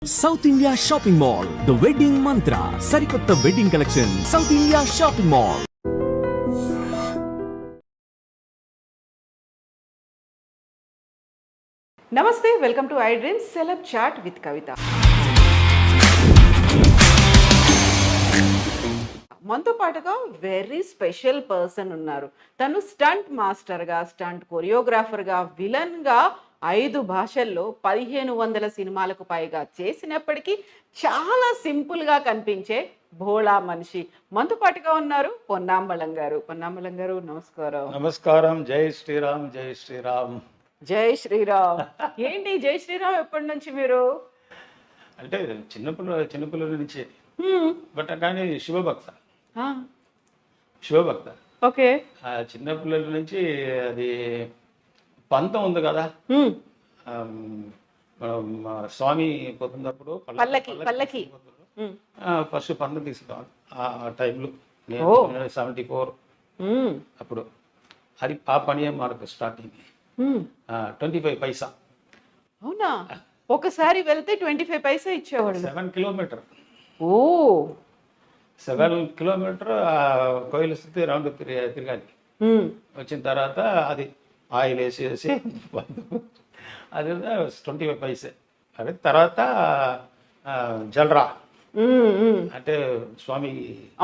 South India shopping mall the wedding Mantra సరికొత్త wedding collection South India shopping mall. నమస్తే, welcome to I dreams celeb chat with Kavitha. మనతో పాటుగా very special person ఉన్నారు. తను stunt మాస్టర్గా, stunt కొరియోగ్రాఫర్గా, విలన్గా 5 భాషల్లో 1500 సినిమాలకు పైగా చేసినప్పటికీ చాలా సింపుల్గా కనిపించే భోళా మనిషి మనతో పాటుగా ఉన్నారు. పొన్నాంబళం గారు. పొన్నాంబళం గారు, నమస్కారం. నమస్కారం. జై శ్రీరామ్, జై శ్రీరామ్. జై శ్రీరామ్. ఏంటి జై శ్రీరామ్ ఎప్పటి నుంచి మీరు? అంటే చిన్నపిల్లల నుంచి, బట్ కానీ శివభక్త. ఓకే. చిన్నపిల్లల నుంచి అది పంతం ఉంది కదా, మనం స్వామి పోతున్నప్పుడు పల్లకి ఫస్ట్ పంతం తీసుకుంటాం. ఆ టైంలో 74 అప్పుడు అది ఆ పని మనకు స్టార్టింగ్ 25 పైసా. అవునా? ఒకసారి వెళ్తే 25 పైసా ఇచ్చేవాళ్ళు. 7 కిలోమీటర్. ఓ, 7 కిలోమీటర్ కోయిల స్థితి రౌండ్ తిరగాలి. వచ్చిన తర్వాత అది ఆయిల్ వేసేసి అది 25 పైసే. అదే తర్వాత జలరా అంటే స్వామి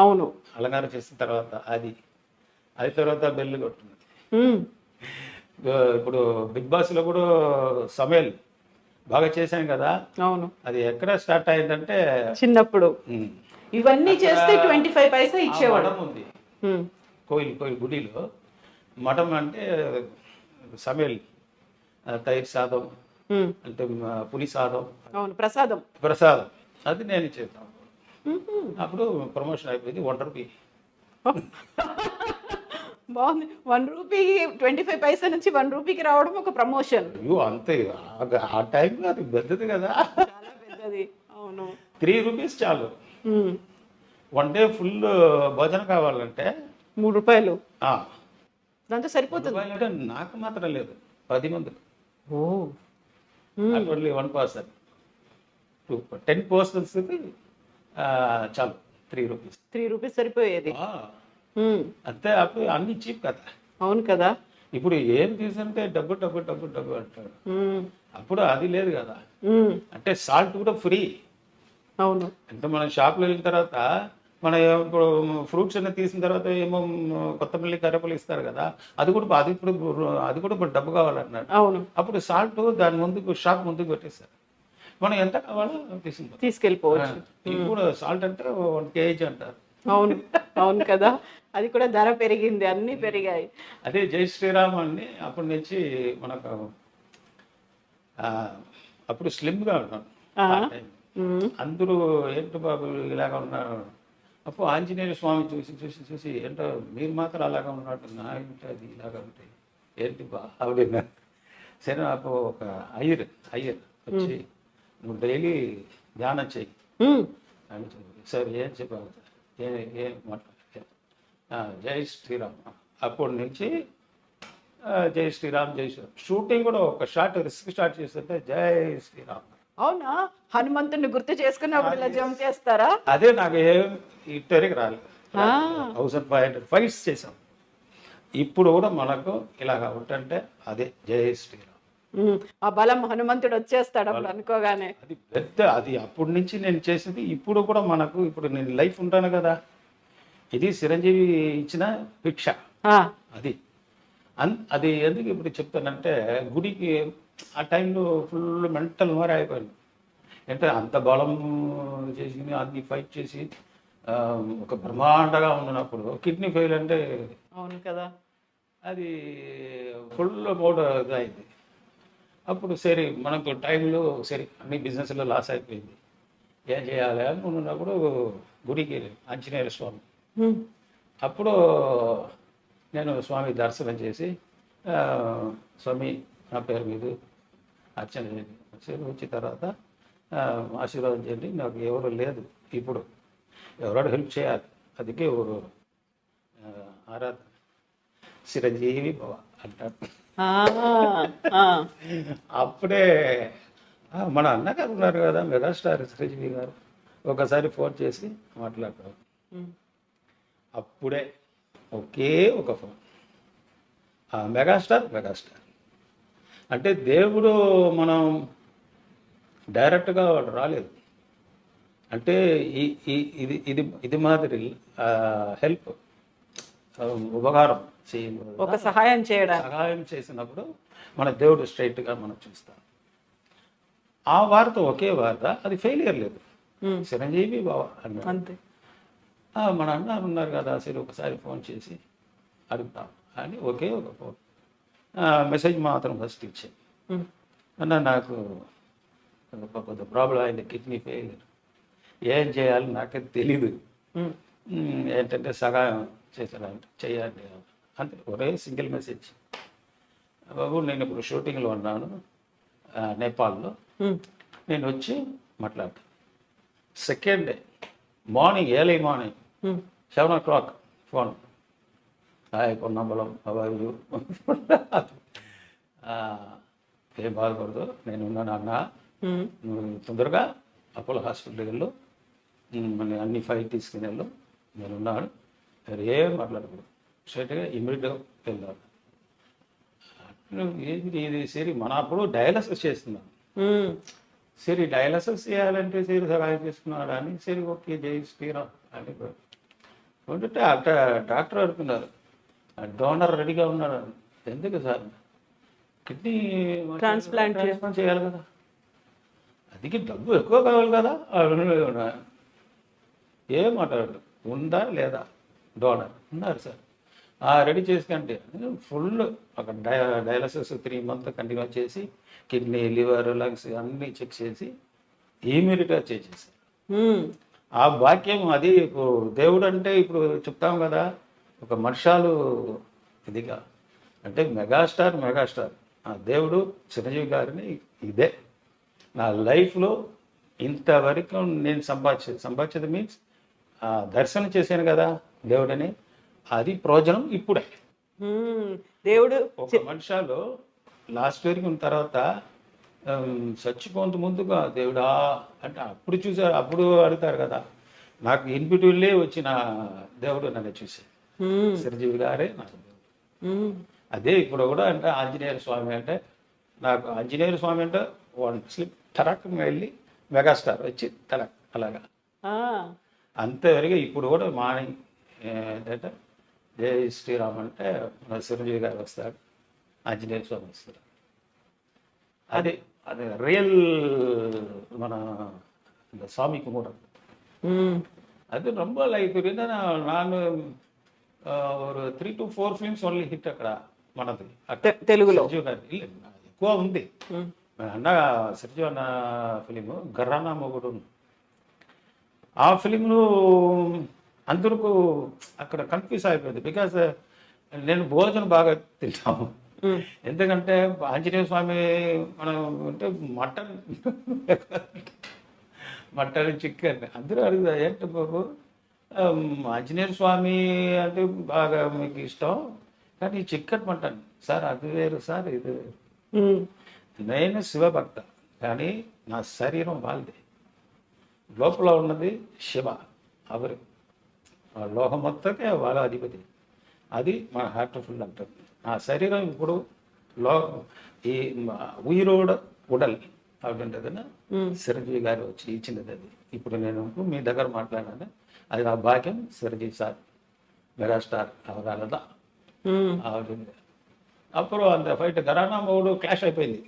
అవును అలంకారం చేసిన తర్వాత అది తర్వాత బెల్లు కొట్టింది. ఇప్పుడు బిగ్ బాస్ లో కూడా సమయల్ బాగా చేశాను కదా. అవును. అది ఎక్కడ స్టార్ట్ అయిందంటే చిన్నప్పుడు ఇవన్నీ చేస్తే 25 పైసా ఇచ్చేవాడు. మఠం ఉంది కోయిల్ గుడిలో. మఠం అంటే సమయల్ తైర్ సాదం అంటే పులి సాదం. అవును, ప్రసాదం. అది నేను చేస్తాను. అప్పుడు ప్రమోషన్ అయిపోయింది. 1 రూపీ. బాగుంది. 1 రూపీ 25 పైసా నుంచి 1 రూపీకి రావడం ఒక ప్రమోషన్. అయ్యో అంతే. ఆ టైంలో అది పెద్దది కదా, చాలా పెద్దది. అవును. 3 రూపీస్ చాలు. 1 డే ఫుల్ భోజనం కావాలంటే 3 రూపాయలు దాంతో సరిపోతుంది. అంటే నాకు మాత్రం లేదు, 10 మంది. ఓ, ఓన్లీ 1 పర్సన్. 10 పర్సన్స్ చాలు 3 రూపీస్. 3 రూపీస్ సరిపోయేది. అంతే. అప్పుడు అన్ని చీప్ కదా. అవును కదా. ఇప్పుడు ఏం తీసుకుంటే డబ్బు అంటాడు. అప్పుడు అది లేదు కదా. అంటే సాల్ట్ కూడా ఫ్రీ. అవును. అంటే మనం షాప్లో వెళ్ళిన తర్వాత మన ఇప్పుడు ఫ్రూట్స్ అన్నీ తీసిన తర్వాత ఏమో కొత్తమల్లి కరేపలు ఇస్తారు కదా, అది కూడా ఇప్పుడు డబ్బు కావాలన్నాడు. అవును. అప్పుడు సాల్ట్ దాని ముందుకు షాప్ ముందుకు పెట్టేస్తారు. మనం ఎంత కావాలో తీసుకెళ్ళిపోవచ్చు. ఇప్పుడు సాల్ట్ అంటే 1 kg అంటారు. అవును. అవును కదా. అది కూడా ధర పెరిగింది, అన్నీ పెరిగాయి. అదే జై శ్రీరామ్ అని అప్పటి నుంచి మనకు అప్పుడు స్లిమ్గా ఉన్నాను. అందరూ ఏంటి బాబు ఇలాగా ఉన్నారు. అప్పుడు ఆంజనేయ స్వామి చూసి ఏంటో మీరు మాత్రం అలాగా ఉన్నట్టు నా ఏంటి అది ఇలాగా ఉంటాయి ఏంటి బా ఆవిడ. సరే అప్పుడు ఒక అయ్యర్ వచ్చి నువ్వు డైలీ ధ్యానం చెయ్యి అని చెప్పి, సరే ఏం చెప్పావు, ఏం మాట్లాడు, జై శ్రీరామ్. అప్పటి నుంచి జై శ్రీరామ్. షూటింగ్ కూడా ఒక షార్ట్ రిస్క్ స్టార్ట్ చేస్తుంటే జై శ్రీరామ్. అవునా? హనుమంతుడిని గుర్తు చేసుకున్నప్పుడు ఇలా జంప్ చేస్తారా? అదే నాకు ఇట్టరికి రాలేదు. 1500 ఫైట్స్ చేసాం. ఇప్పుడు కూడా మనకు ఇలాగ ఉంటుంటే అదే జై శ్రీరామ్. ఆ బలం హనుమంతుడు వచ్చేస్తాడు అప్పుడు అనుకోగానే. అది పెద్ద, అది అప్పటి నుంచి నేను చేసింది. ఇప్పుడు కూడా మనకు ఇప్పుడు నేను లైఫ్ ఉంటాను కదా, ఇది చిరంజీవి ఇచ్చిన భిక్ష. అది ఎందుకు ఇప్పుడు చెప్తానంటే, గుడికి ఆ టైంలో ఫుల్ మెంటల్ మారి అయిపోయాను. అంటే అంత బలం చేసి అన్ని ఫైట్ చేసి ఒక బ్రహ్మాండగా ఉన్నప్పుడు కిడ్నీ ఫెయిల్ అంటే అవును కదా, అది ఫుల్ మోడ్ ఇదైంది. అప్పుడు సరే మనకు టైంలో సరే అన్ని బిజినెస్లో లాస్ అయిపోయింది. ఏం చేయాలి అని ఉన్నప్పుడు గుడికి ఆంజనేయ స్వామి. అప్పుడు నేను స్వామి దర్శనం చేసి, స్వామి నా పేరు మీద అర్చన చేయండి, వచ్చిన తర్వాత ఆశీర్వాదం చేయండి, నాకు ఎవరు లేదు, ఇప్పుడు ఎవరో హెల్ప్ చేయాలి, అందుకే ఎవరు ఆరాధన చిరంజీవి భవ అంటాడు. అప్పుడే మన అన్నగారు ఉన్నారు కదా మెగాస్టార్ చిరంజీవి గారు, ఒకసారి ఫోన్ చేసి మాట్లాడతారు. అప్పుడే ఒకే ఒక ఫోన్, మెగాస్టార్ అంటే దేవుడు మనం డైరెక్ట్గా వాడు రాలేదు. అంటే ఇది మాదిరి హెల్ప్, ఉపకారం ఒక సహాయం సహాయం చేసినప్పుడు మన దేవుడు స్ట్రైట్గా మనం చూస్తాం. ఆ వార్త ఒకే వార్త, అది ఫెయిలియర్ లేదు. చిరంజీవి బావ అంతే. మన అన్న ఉన్నారు కదా, సరే ఒకసారి ఫోన్ చేసి అడుగుతాం అని ఒకే ఒక ఫోన్, మెసేజ్ మాత్రం ఫస్ట్ ఇచ్చాను. అన్న నాకు కొంత ప్రాబ్లం అయింది, కిడ్నీ ఫెయిలియర్, ఏం చేయాలి నాకే తెలీదు, ఏంటంటే సహాయం చేశారంటే చెయ్యాలి అంతే, ఒకే సింగిల్ మెసేజ్. బాబు నేను ఇప్పుడు షూటింగ్లో ఉన్నాను నేపాల్లో, నేను వచ్చి మాట్లాడతాను. Second day morning, early morning 7 o'clock phone, Ponnambalam అవారు, ఏం బాధపడదు, నేను ఉన్నాను అన్న, నువ్వు తొందరగా అపోలో హాస్పిటల్కి వెళ్ళు, మన అన్ని ఫైల్ తీసుకుని వెళ్ళు, నేనున్నాను, ఏం మాట్లాడకూడదు, స్ట్రైట్గా ఇమ్మీడియట్గా వెళ్దాను. ఏంటి ఇది, సరే మన అప్పుడు డయాలసిస్ చేస్తున్నాను, సరే డయాలసిస్ చేయాలంటే సరే సహాయం చేస్తున్నాడు అని, సరే ఓకే జై శ్రీరామ్ అని ఉంటుంటే డాక్టర్ అడుగుతున్నారు, డోనర్ రెడీగా ఉన్నాడు. ఎందుకు సార్, కిడ్నీ ట్రాన్స్ప్లాంట్ చేయాలి కదా, అది డబ్బు ఎక్కువ కావాలి కదా. ఏం మాట్లాడు, ఉందా లేదా డోనర్, ఉన్నారు సార్, రెడీ చేసుకుంటే ఫుల్ అక్కడ డయాలసిస్ 3 months కంటిన్యూ చేసి కిడ్నీ, లివర్, లంగ్స్ అన్నీ చెక్ చేసి ఇమీడియట్గా చేసేసారు. ఆ వాక్యం అది ఇప్పుడు దేవుడు అంటే ఇప్పుడు చెప్తాం కదా, ఒక మనుషాలు ఇదిగా అంటే మెగాస్టార్ ఆ దేవుడు చిరంజీవి గారిని ఇదే నా లైఫ్లో ఇంతవరకు నేను సంపాదించేది మీన్స్ దర్శనం చేశాను కదా దేవుడని, అది ప్రయోజనం ఇప్పుడే. దేవుడు ఒక మనుషాలు లాస్ట్ వరకు ఉన్న తర్వాత చచ్చిపోంత ముందుగా దేవుడా అంటే అప్పుడు చూసారు, అప్పుడు అడుగుతారు కదా. నాకు ఇన్పిట్యూల్లే వచ్చిన దేవుడు నన్ను చూశాడు, చిరంజీవి గారే నాకు దేవుడు. అదే ఇప్పుడు కూడా అంటే ఆంజనేయ స్వామి అంటే నాకు ఆంజనేయ స్వామి అంటే 1 స్లిప్ టరక్ వెళ్ళి మెగాస్టార్ వచ్చి టరక్ అలాగా అంతవరకు. ఇప్పుడు కూడా మార్నింగ్ ఏంటంటే జై శ్రీరామ్ అంటే మన చిరంజీవి గారు వస్తాడు, ఆంజనేయ స్వామి వస్తారు. అది அது ரியல் మన சாமி கும்பிடுறது. அது ரொம்ப லைஃப் இருந்தா நான் ஒரு 3 to 4 ఫిల్మ్స్ ఓన్లీ హిట్ అక్కడ మనది తెలుగులో. ఎక్కువ ఉంది అన్న సర్జు అన్న ఫిలిం గర్రానా మొగుడు, ఆ ఫిలింలో అందరికీ అక్కడ కన్ఫ్యూజ్ అయిపోయింది. బికాజ్ నేను భోజనం బాగా తింటాము, ఎందుకంటే ఆంజనేయ స్వామి మనం అంటే మటన్ చికెన్ అందరూ అడుగుతారు, ఏంటి బాబు ఆంజనేయ స్వామి అంటే బాగా మీకు ఇష్టం కానీ చికెన్ మటన్ సార్ అది వేరు సార్ ఇది వేరు. నేను శివభక్త కానీ నా శరీరం వాళ్ళది, లోపల ఉన్నది శివ అవరు లోహం మొత్తకే వాళ్ళ అధిపతి, అది మన హార్ట్ ఫుల్ అంటారు. నా శరీరం ఇప్పుడు ఈ ఉయిరోడ ఉడల్ అవుతుంటుందని చిరంజీవి గారు వచ్చి ఇచ్చినది. అది ఇప్పుడు నేను మీ దగ్గర మాట్లాడాను, అది నా భాగ్యం. చిరంజీవి సార్ మెగాస్టార్ అవరాలదా అవుతుంది. అప్పుడు అంత ఫైట్ గరానా మూడు క్లాష్ అయిపోయింది.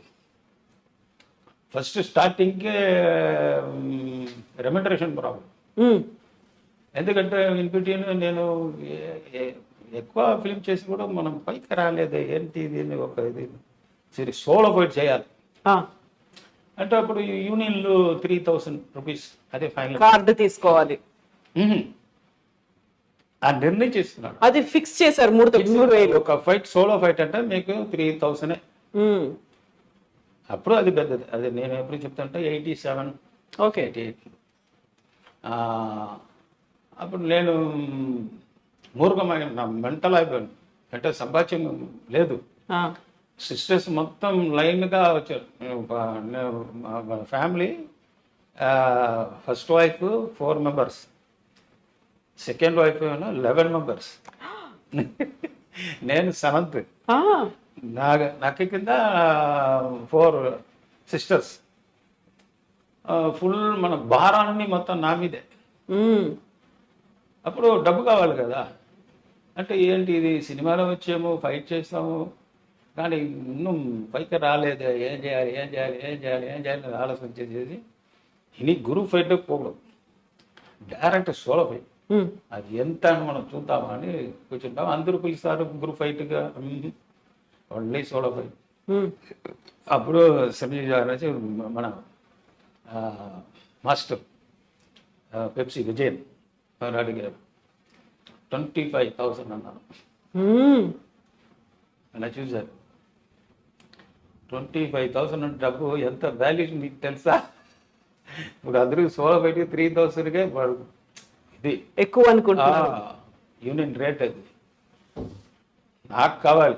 ఫస్ట్ స్టార్టింగ్కే రెమ్యునరేషన్ ప్రాబ్లం, ఎందుకంటే ఇన్పిటీన్ నేను ఎక్కువ ఫిల్మ్ చేసి కూడా మనం పైకి రాలేదు. ఏంటి ఇది ఒక ఇది సరే సోలో ఫైట్ చేయాలి అంటే అప్పుడు యూనియన్లు 3000 రూపీస్ అదే ఫైనల్ కార్డు తీసుకోవాలి. ఆ నిర్ణయం చేస్తున్నాడు, అది ఫిక్స్ చేశారు 3,000. ఒక ఫైట్ సోలో ఫైట్ అంటే మీకు 3000. అప్పుడు అది పెద్దది. అది నేను ఎప్పుడు చెప్తాంటే 87 ఓకే 88. అప్పుడు నేను మూర్ఖమైన మెంటల్ అయిపోయాను, అంటే సంపాద్యం లేదు. సిస్టర్స్ మొత్తం లైన్గా వచ్చారు. Family first wife 4 members, second wife ఏమో 11 మెంబర్స్, నేను 7th. ఆ, నాకు కింద 4 సిస్టర్స్. ఫుల్ మన భారాన్ని మొత్తం నా మీదే. ఉమ్, అప్పుడు డబ్బు కావాలి కదా. అంటే ఏంటి ఇది, సినిమాలో వచ్చాము, ఫైట్ చేస్తాము, కానీ ಇನ್ನೂ పైకి రాలేదు, ఏం చేయాలి ఏం చేయాలి ఏం చేయాలి ఏం చేయాలి అని ఆలోచన చేసేసి ఇని గురు ఫైట్ పోవడం, డైరెక్ట్ సోలో ఫైట్. ఉమ్, అది ఎంత అని మనం చూద్దామని కూర్చుంటాం. అందరూ పిలుస్తారు గ్రూప్ ఫైట్గా, ఓన్లీ సోలో ఫైట్. ఉమ్, అప్పుడు సంజయ్ గారు వచ్చి మన మాస్టర్ పెప్సీ విజయన్ వారు అడిగారు 25,000 అన్నారు. ఉమ్, అలా చూశారు. 25,000 డబ్బు ఎంత వాల్యూ మీకు తెలుసా? ఇప్పుడు అందరూ సోలో ఫైట్కి 3,000కే ఇది ఎక్కువ అనుకుంటున్నారు. యూనియన్ రేట్ అది. నాకు కావాలి,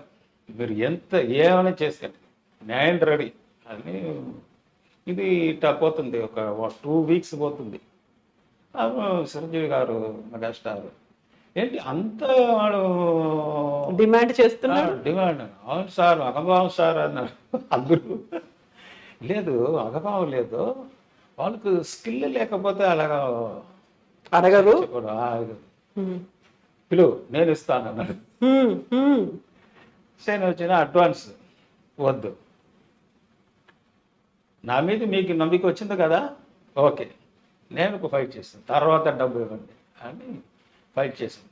మీరు ఎంత ఏమైనా చేసుకోండి, నేను రెడీ అని. ఇది ఇట్లా పోతుంది, ఒక 2 వీక్స్ పోతుంది. చిరంజీవి గారు మెగాస్టార్ ఏంటి అంత వాడు డిమాండ్ చేస్తున్నాడు. డిమాండ్. అవును సార్, అగభావం సార్ అన్నారు అందరూ. లేదు అగభావం లేదు, వాళ్ళకు స్కిల్ లేకపోతే అలాగా అడగరు. చెప్పడు. ఉమ్, పిలువు నేను ఇస్తాను అన్నాడు. ఉమ్, ఉమ్, సరే వచ్చిన అడ్వాన్స్ వద్దు, నా మీద మీకు నమ్మిక వచ్చింది కదా, ఓకే నేను ఫైట్ చేస్తాను, తర్వాత డబ్బు ఇవ్వండి అని ఫైట్ చేశాను.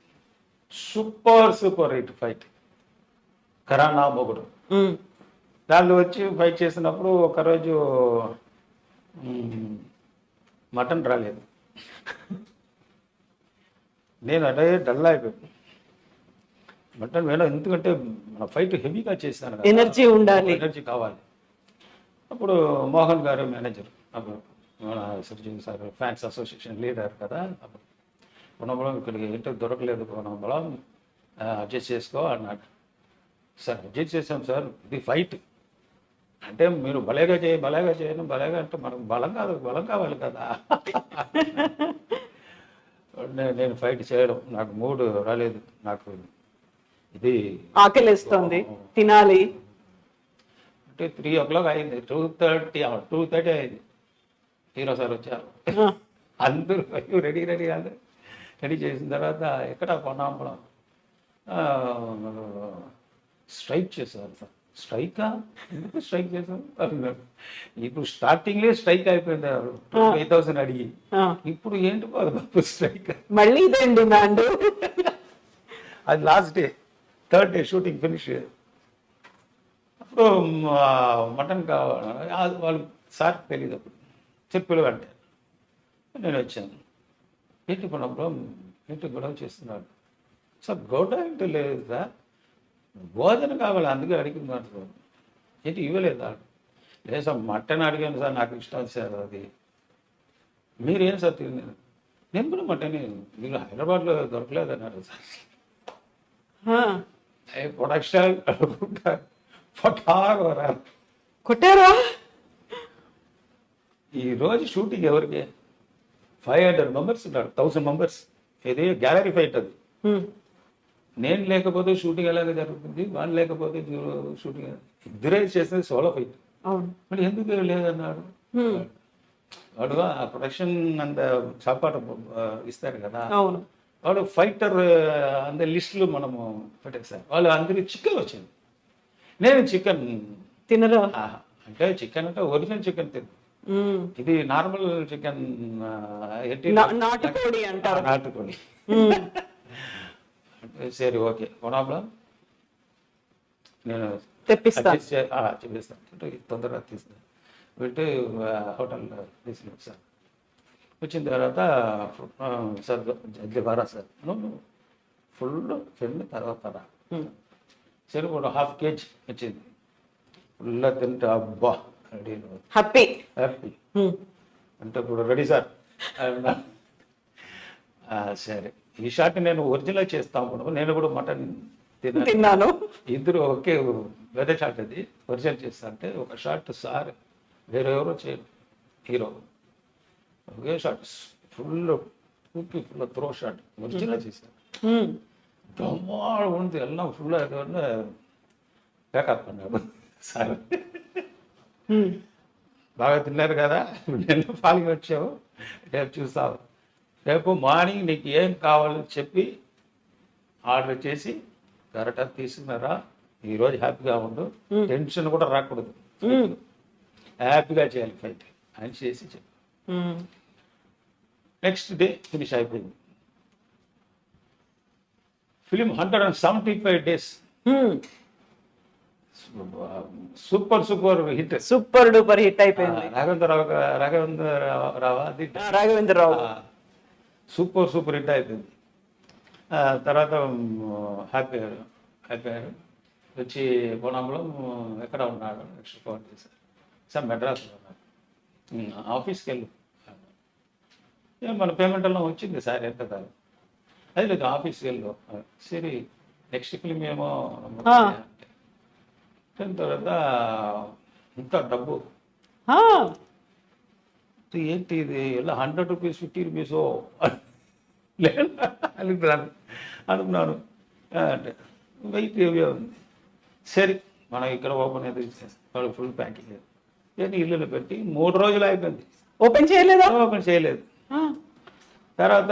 సూపర్ హిట్ ఫైట్, కరానా మొగుడు. ఉమ్, దానిలో వచ్చి ఫైట్ చేసినప్పుడు ఒకరోజు మటన్ రాలేదు. నేను అదే డల్ అయిపోయాను. మటన్ వేణం, ఎందుకంటే మన ఫైట్ హెవీగా చేశాను కదా, ఎనర్జీ ఉండాలి. ఎనర్జీ కావాలి. అప్పుడు మోహన్ గారు మేనేజర్, అప్పుడు మన Chiranjeevi sir fans association leader కదా, అప్పుడు పునబలం ఇక్కడికి ఏంటో దొరకలేదు, పునబలం అడ్జస్ట్ చేసుకో అన్నాడు. సార్ అడ్జస్ట్ చేశాం సార్, ఇది ఫైట్ అంటే మీరు భలేగా చేయను భలేగా అంటే మనకు బలం కాదు, బలం కావాలి కదా. నేను ఫైట్ చేయడం నాకు మూడు రాలేదు, నాకు ఇది ఆకలిస్తుంది, తినాలి. అంటే 3 o'clock అయింది, 2:30 అయింది. హీరో సార్ వచ్చారు, అందరూ రెడీ అందరూ రెడీ చేసిన తర్వాత ఎక్కడ పొన్నాంపడం స్ట్రైక్ చేశారు సార్. స్ట్రైకా, ఎందుకు స్ట్రైక్ చేశారు అన్నారు. ఇప్పుడు స్టార్టింగ్లే స్ట్రైక్ అయిపోయింది 5,000 అడిగి, ఇప్పుడు ఏంటి బాబు స్ట్రైక్? మళ్ళీ ఇదే డిమాండ్. అది last day, 3rd day shooting finish. అప్పుడు మటన్ కావాలి, వాళ్ళు సార్ తెలియదు అప్పుడు, చెప్పులు అంటే నేను వచ్చాను. ఏంటి ప్రాబ్లం, ఏంటి గొడవ చేస్తున్నాడు సార్? గొడవ ఏంటి లేదు సార్, భోజనం కావాలి అందుకే అడిగినాడు సార్. ఏంటి ఇవ్వలేదా? లేదు సార్ మటన్ అడిగాను సార్, నాకు ఇష్టం సార్ అది. మీరేం సార్ తిన్నారు? నేను కూడా మటనే, మీరు హైదరాబాద్లో దొరకలేదన్నారు సార్. ప్రొడక్షన్ కొట్టారా? ఈరోజు షూటింగ్ ఎవరికి 500 మెంబర్స్ ఉన్నారు, 1000 మెంబర్స్. ఇది గ్యాలరీ ఫైట్ అది. నేను లేకపోతే షూటింగ్ ఎలాగ జరుగుతుంది, వాళ్ళు లేకపోతే షూటింగ్, ఇద్దరే చేసేది సోలో ఫైట్. మరి ఎందుకు లేదన్నాడు వాడు. ఆ ప్రొడక్షన్ అంత సాపాటు ఇస్తారు కదా, వాడు ఫైటర్ అంత లిస్టులు మనము పెట్టేస్తారు. వాళ్ళు అందరికి చికెన్ వచ్చింది, నేను చికెన్ తినరా అంటే చికెన్ అంటే ఒరిజినల్ చికెన్ తిను, ఇది నార్మల్ చికెన్ నాటుకోడి అంటారు, నాటుకోడి. సరే ఓకే ప్రాబ్లం, నేను తెప్పిస్తాను చూపిస్తాను, తొందరగా తీస్తాను. పెట్టి హోటల్లో తీసుకుని సార్ వచ్చిన తర్వాత సార్ జల్దీ బారా సార్, ఫుల్ తిన్న తర్వాత రా సరే, కూడా 1/2 kg వచ్చింది. ఫుల్ తింటే అబ్బా రెడీ, హ్యాపీ హ్యాపీ అంటే ఇప్పుడు రెడీ సార్. సరే ఈ షాట్ నేను ఒరిజినల్ చేస్తాను, నేను కూడా మటన్ తిన్నాను. ఇద్దరు ఒకే వేరే షాట్ అది ఒరిజినల్ చేస్తా అంటే ఒక షాట్ సార్ వేరే ఎవరో చేయరు హీరో ఒకే shot full full throw shot original చేశారు దమ్మాడు ఉంది ఎல்லாம் ఫుల్ అది வந்து బ్యాకప్ అన్నాడు సార్ బాగా తిన్నారు కదా నేను పాలికి వచ్చావు రేపు చూస్తావు రేపు మార్నింగ్ నీకు ఏం కావాలో చెప్పి ఆర్డర్ చేసి కరెక్ట్గా తీసుకున్నారా ఈరోజు హ్యాపీగా ఉండు టెన్షన్ కూడా రాకూడదు హ్యాపీగా చేయాలి ఫైట్ అని చేసి చెప్పి నెక్స్ట్ డే ఫినిష్ అయిపోయింది film 175 days super hit super duper hit అయిపోయింది. రాఘవేంద్రరావు సూపర్ హిట్ అయిపోయింది. తర్వాత హ్యాపీ అయ్యారు వచ్చి కోణంలో ఎక్కడ ఉన్నాడు నెక్స్ట్ ఫోన్ చేశారు సార్ మెడ్రాస్లో ఉన్నాడు ఆఫీస్కి వెళ్ళు మన పేమెంట్ ఎல்லாம் వచ్చింది సార్ ఎంత కాదు అది లేదు ఆఫీస్కి వెళ్ళు సరే నెక్స్ట్ ఫిలిం ఏమో తర్వాత ఇంకా డబ్బు ఏంటి ఇది ఇలా 100 rupees 50 rupees అనుకున్నాను అంటే వెయిట్ ఏవే ఉంది సరే మనం ఇక్కడ ఓపెన్ అయితే వాళ్ళు ఫుల్ ప్యాకింగ్ ఏంటి ఇల్లులో పెట్టి 3 రోజులు అయిపోయింది ఓపెన్ చేయలేదు తర్వాత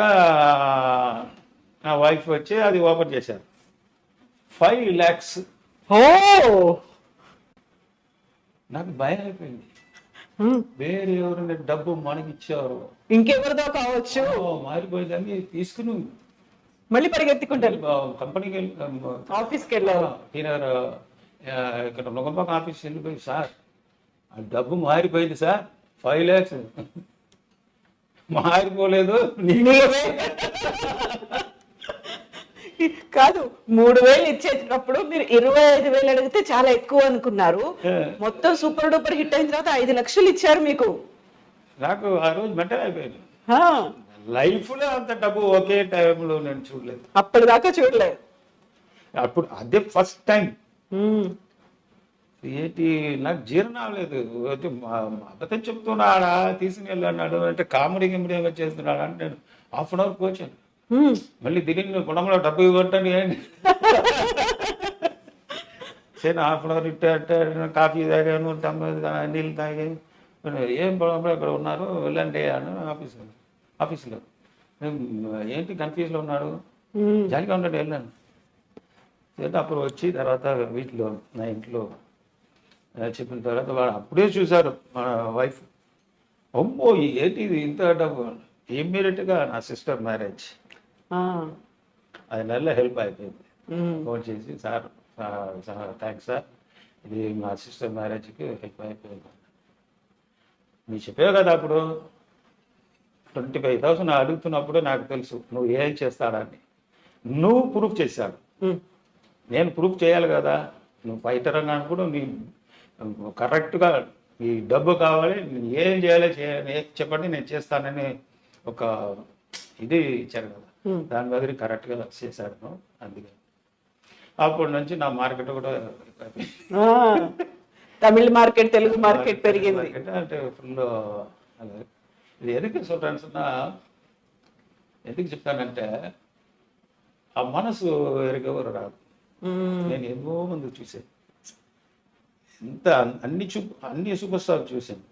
నా వైఫ్ వచ్చి అది ఓపెన్ చేశారు 5 lakhs. నాకు భయం అయిపోయింది వేరే ఎవరైనా డబ్బు మనకి ఇచ్చారు ఇంకెవరిదో కావచ్చు మారిపోయిందని తీసుకుని మళ్ళీ పరిగెత్తుకుంటారు కంపెనీకి వెళ్ళి ఆఫీస్కి వెళ్ళారు ఇక్కడ నొగంపాక ఆఫీస్కి వెళ్ళిపోయి సార్ ఆ డబ్బు మారిపోయింది సార్ 5 lakhs మారిపోలేదు కాదు 3,000 ఇచ్చేటప్పుడు మీరు 25,000 అడిగితే చాలా ఎక్కువ అనుకున్నారు మొత్తం సూపర్ డూపర్ హిట్ అయిన తర్వాత 5 లక్షలు ఇచ్చారు మీకు. నాకు ఆ రోజు మెంటల్ అయిపోయింది లైఫ్ లో అంత డబ్బు ఒకే టైంలో నేను చూడలేదు అప్పటిదాకా చూడలేదు అప్పుడు అదే ఫస్ట్ టైం ఏంటి నాకు జీర్ణం అవ్వలేదు అబద్ధం చెప్తున్నాడా తీసుకుని వెళ్ళన్నాడు అంటే కామెడీ గిమిడీ చేస్తున్నాడు అంటే నేను ½ hour వచ్చాను మళ్ళీ తిరిగి గుణంలో డబ్బు ఇవ్వటండి ఏంటి సరే ½ hour ఇట్టే కాఫీ తాగాను నీళ్ళు తాగాను ఏం పొలంలో ఇక్కడ ఉన్నారు వెళ్ళండి అని ఆఫీస్లో ఏంటి కన్ఫ్యూజ్లో ఉన్నాడు జాలిగా ఉన్నాడు వెళ్ళాను అయితే అప్పుడు వచ్చి తర్వాత వీటిలో నా ఇంట్లో చెప్పిన తర్వాత వాడు అప్పుడే చూశారు మా వైఫ్ అమ్మో ఏంటి ఇది ఇంత డబ్బు ఇమ్మీడియట్గా నా సిస్టర్ మ్యారేజ్ అది నెల హెల్ప్ అయిపోయింది ఫోన్ చేసి సార్ థ్యాంక్స్ సార్ ఇది మా సిస్టర్ మ్యారేజ్కి హెల్ప్ అయిపోయింది మీరు చెప్పావు కదా అప్పుడు 25,000 అడుగుతున్నప్పుడు నాకు తెలుసు నువ్వు ఏం చేస్తాడని నువ్వు ప్రూఫ్ చేశాడు నేను ప్రూఫ్ చేయాలి కదా నువ్వు ఫైటర్ అన్నాను కూడా నీ కరెక్ట్గా ఈ డబ్బు కావాలి నేను ఏం చేయాలి చెప్పండి నేను చేస్తానని ఒక ఇది ఇచ్చారు కదా దాని దగ్గర కరెక్ట్గా చేశాడు అందుకే అప్పటి నుంచి నా మార్కెట్ కూడా తమిళ మార్కెట్ తెలుగు మార్కెట్ పెరిగింది అంటే ఫుల్ ఇది ఎందుకు சொல்றேன்னா ఎందుకు చెప్తానంటే ఆ మనసు ఎరగవరు రాదు నేను ఎన్నో మంది చూసాను ఇంత అన్ని సూపర్ స్టార్ చూశాను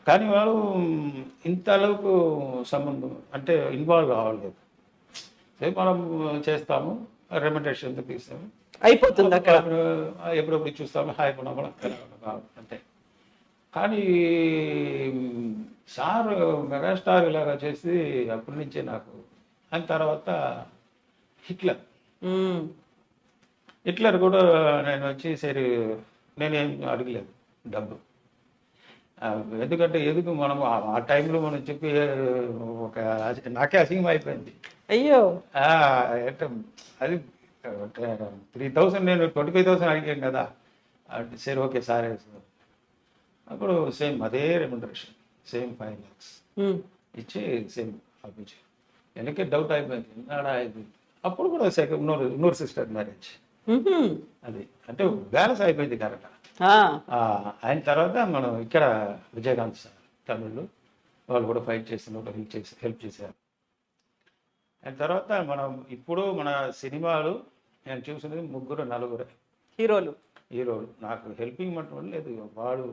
కానీ వాళ్ళు ఇంత அளவுకు సంబంధం అంటే ఇన్వాల్వ్ అవ్వలేదు మనం చేస్తాము రెమ్యునరేషన్తో తీస్తాము అయిపోతుంది అక్కడ ఎప్పుడప్పుడు చూస్తాము హాయ్ కూడా అంటే కానీ సార్ మెగాస్టార్ ఇలాగా చేసి అప్పటి నుంచే నాకు దాని తర్వాత హిట్లర్ కూడా నేను వచ్చి సరే నేనేం అడగలేదు డబ్బు ఎందుకంటే ఎందుకు మనం ఆ టైంలో మనం చెప్పి ఒక నాకే అసింగం అయిపోయింది అయ్యో అది 3,000 నేను 25,000 అడిగాను కదా సరే ఓకే సార్ అప్పుడు సేమ్ అదే రెమ్యునరేషన్ సేమ్ 5 lakhs ఇచ్చి సేమ్ ఆపించారు వెనకే డౌట్ అయిపోయింది ఎన్నాడా అయిపోయింది అప్పుడు కూడా ఉన్నూరు సిస్టర్ మ్యారేజ్. అది అంటే బ్యాలెన్స్ అయిపోయింది కరెక్ట్. ఆయన తర్వాత మనం ఇక్కడ విజయకాంత్ సార్ తమిళ్లు వాళ్ళు కూడా ఫైట్ చేస్తున్నారు, హెల్ప్ చేశారు. ఆయన తర్వాత మనం ఇప్పుడు మన సినిమాలు నేను చూసినది 3-4 హీరోలు నాకు హెల్పింగ్ మట్టం లేదు. వాడు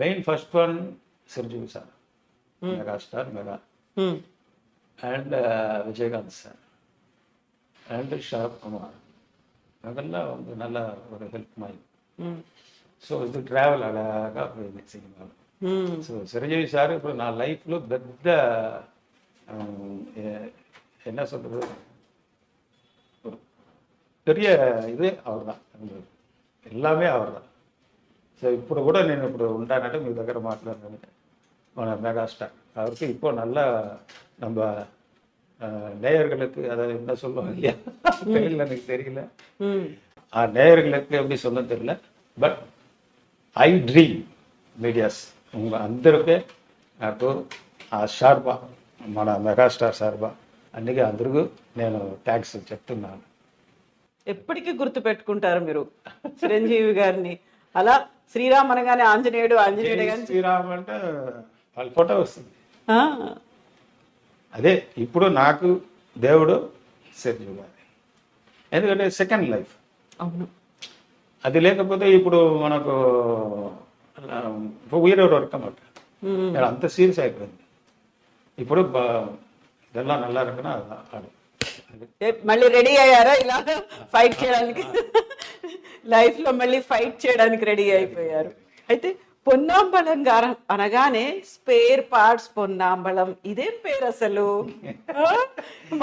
main first one Chiranjeevi sir, megastar mega, and Vijayakanth sir and Sharathkumar அதெல்லாம் வந்து நல்ல ஒரு ஹெல்ப் மாதிரி. ஸோ இது ட்ராவல் அழகாக போயிடுது சினிமாவில். ஸோ சிரஞ்சீவி சார் இப்போ நான் லைஃப்பில் பெத்த என்ன சொல்கிறது ஒரு பெரிய இது அவர் தான், எல்லாமே அவர் தான். సో ఇప్పుడు కూడా నేను ఇప్పుడు ఉంటానంటే మీ దగ్గర మాట్లాడినానంటే మన మెగాస్టార్ அவருக்கு இப்போ நல்லா நம்ம நேயர்களுக்கு அதாவது என்ன சொல்லுவோம் இல்லையா தெரியல, எனக்கு தெரியல நேயர்களுக்கு எப்படி சொல்ல தெரியல. బట్ ఐ డ్రీమ్ మీడియాస్ అందరికీ నాకు ఆ షార్బా మన మెగాస్టార్ షార్బా అందుకే అందరికీ నేను థ్యాంక్స్ చెప్తున్నాను. ఎప్పటికీ గుర్తు పెట్టుకుంటారు మీరు చిరంజీవి గారిని. అలా శ్రీరామ్ అనగానే ఆంజనేయుడు, ఆంజనేయుడు కానీ శ్రీరామ్ అంటే వాళ్ళ ఫోటో వస్తుంది. అదే ఇప్పుడు నాకు దేవుడు చిరంజీవి గారు, ఎందుకంటే సెకండ్ లైఫ్. అవును, అది లేకపోతే ఇప్పుడు మనకు ఉయిరే వర్క్ అన్నమాట. అంత సీరియస్ అయిపోయింది. ఇప్పుడు ఇదెల్లా నల్లా రకన ఆడు మళ్ళీ రెడీ అయ్యారా ఇలా ఫైట్ చేయడానికి? లైఫ్ లో మళ్ళీ ఫైట్ చేయడానికి రెడీ అయిపోయారు. అయితే పొన్నాంబళం గారు అనగానే స్పేర్ పార్ట్స్ పొన్నాంబళం, ఇదేం పేరు అసలు?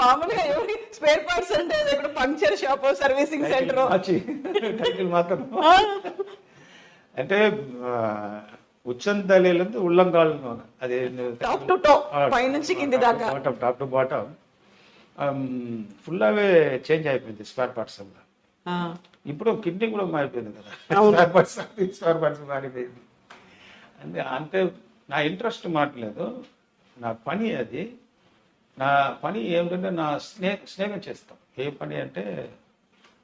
మామూలుగా ఎవరి స్పేర్ పార్ట్స్ అంటే ఇప్పుడు పంక్చర్ షాప్, సర్వీసింగ్ సెంటర్ మాత్రం అంటే ఉచ్చంతలేలంతా ఉల్లంగాల్, అది టాప్ టు టాప్, పై నుంచి కింది దాకా top to bottom full away change అయిపోయింది స్పేర్ పార్ట్స్ అంతా. ఇప్పుడు కిడ్నీ కూడా మారిపోయింది కదా, స్పేర్ పార్ట్స్ మారిపోయింది. అంటే నా ఇంట్రెస్ట్ మాట్లేదు, నా పని అది. నా పని ఏమిటంటే నా స్నేహం చేస్తాం. ఏ పని అంటే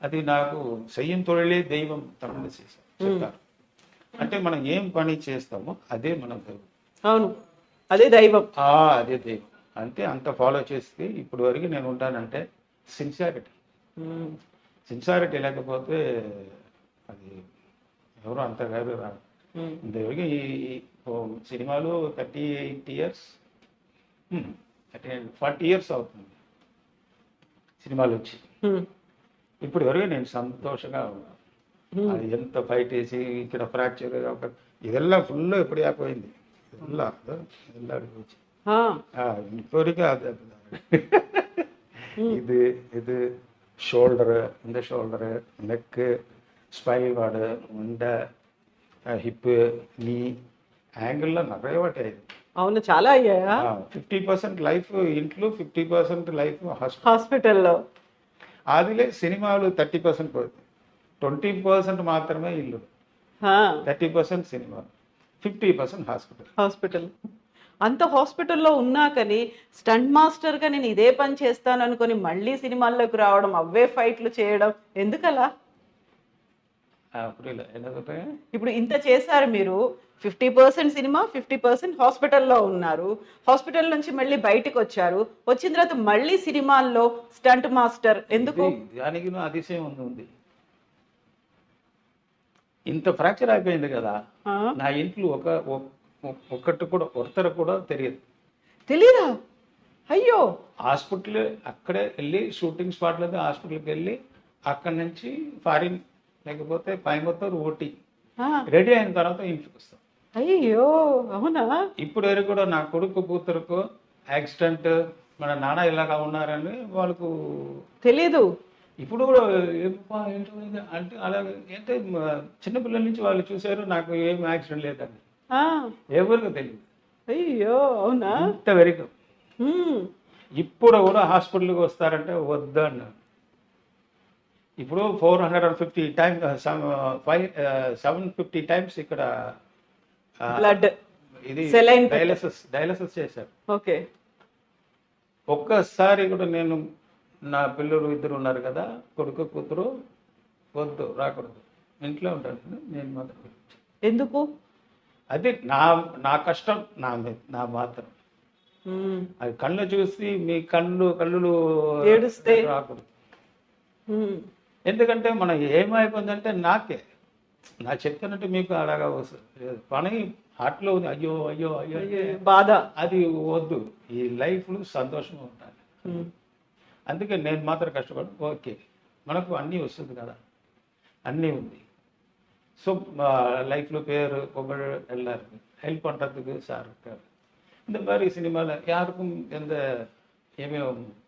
అది నాకు చెయ్యం తొలిలే దైవం తమిళ చెప్తారు. అంటే మనం ఏం పని చేస్తామో అదే మన దైవం. అవును, అదే దైవం. అదే దైవం. అంటే అంత ఫాలో చేస్తే ఇప్పుడు వరకు నేను ఉంటానంటే సిన్సియారిటీ లేకపోతే అది ఎవరు అంత కాదు రాదు. ఇంతవరకు ఈ సినిమాలు 38 years 40 years అవుతుంది సినిమాలు వచ్చి. ఇప్పుడు వరకు నేను సంతోషంగా ఉన్నాను. అది ఎంత ఫైట్ వేసి ఇక్కడ ఫ్రాక్చర్ ఇదెల్లా ఫుల్ ఎప్పుడు అయిపోయింది. వచ్చి இப்போதைக்கு அது இது ஷோல்டரு, இந்த ஷோல்டரு, நெக்கு, ஸ்பைனல் கார்டு, உண்டை, హిప్, నీ యాంగిల్లో நிறைய వాటి అయింది. అవును, చాలా అయ్యాయా? 50% లైఫ్ ఇంట్లో, 50% లైఫ్ హాస్పిటల్లో. అదిలే సినిమాలు 30% పోతుంది, 20% మాత్రమే ఇల్లు, 30% సినిమా, 50% హాస్పిటల్. అంత హాస్పిటల్లో ఉన్నా కానీ స్టంట్ మాస్టర్గా నేను ఇదే పని చేస్తాను అనుకుని మళ్ళీ సినిమాల్లోకి రావడం, అవే ఫైట్లు చేయడం ఎందుకలా? ఇప్పుడు ఇంత చేశారు మీరు, 50% సినిమా, 50% హాస్పిటల్లో ఉన్నారు. హాస్పిటల్ నుంచి మళ్ళీ బయటకు వచ్చారు. వచ్చిన తర్వాత మళ్ళీ సినిమాల్లో స్టంట్ మాస్టర్ ఎందుకు? దానికి అతిశయం ఉంది. ఇంత ఫ్రాక్చర్ అయిపోయింది కదా, నా ఇంట్లో ఒక్కరు కూడా తెలియదా? అయ్యో, హాస్పిటల్ అక్కడే వెళ్ళి షూటింగ్ స్పాట్లో హాస్పిటల్కి వెళ్ళి అక్కడి నుంచి ఫారిన్ లేకపోతే కోయంబత్తూర్, ఊటీ రెడీ అయిన తర్వాత ఇంటికి వస్తాం. అయ్యో, అవునా? ఇప్పుడు వరకు కూడా నా కొడుకు కూతురుకు యాక్సిడెంట్, మన నాన్న ఇలాగా ఉన్నారని వాళ్ళకు తెలీదు. ఇప్పుడు కూడా అంటే అలాగే అంటే చిన్నపిల్లల నుంచి వాళ్ళు చూసారు, నాకు ఏం యాక్సిడెంట్ లేదండి, ఎవరికి తెలియదు. అయ్యో, అవునా? ఇంతవరకు ఇప్పుడు కూడా హాస్పిటల్కి వస్తారంటే వద్దు అన్నారు. ఇప్పుడు 450 times 750 times ఇక్కడ బ్లడ్ ఇది డయాలసిస్ చేశారు. ఓకే, ఒక్కసారి కూడా నేను నా పిల్లలు ఇద్దరు ఉన్నారు కదా, కొడుకు కూతురు, వద్దు రాకూడదు, ఇంట్లో ఉంటాను నేను మాత్రం. ఎందుకు? అది నా నా కష్టం, నా మాత్రం. అది కళ్ళు చూసి మీ కళ్ళు ఏడుస్తే రాకూడదు. ఎందుకంటే మనం ఏమైపోయిందంటే నాకే నా చెప్తున్నట్టు మీకు అలాగా వస్తుంది పని హార్ట్లో ఉంది, అయ్యో అయ్యో అయ్యో బాధ. అది వద్దు. ఈ లైఫ్లో సంతోషంగా ఉండాలి. అందుకే నేను మాత్రం కష్టపడి ఓకే మనకు అన్నీ వస్తుంది కదా, అన్నీ ఉంది. ஸோ லைஃப்பில் பேர் புகழ் எல்லாருக்கும் ஹெல்ப் பண்ணுறதுக்கு சார் இருக்கார். இந்த மாதிரி சினிமாவில் யாருக்கும் எந்த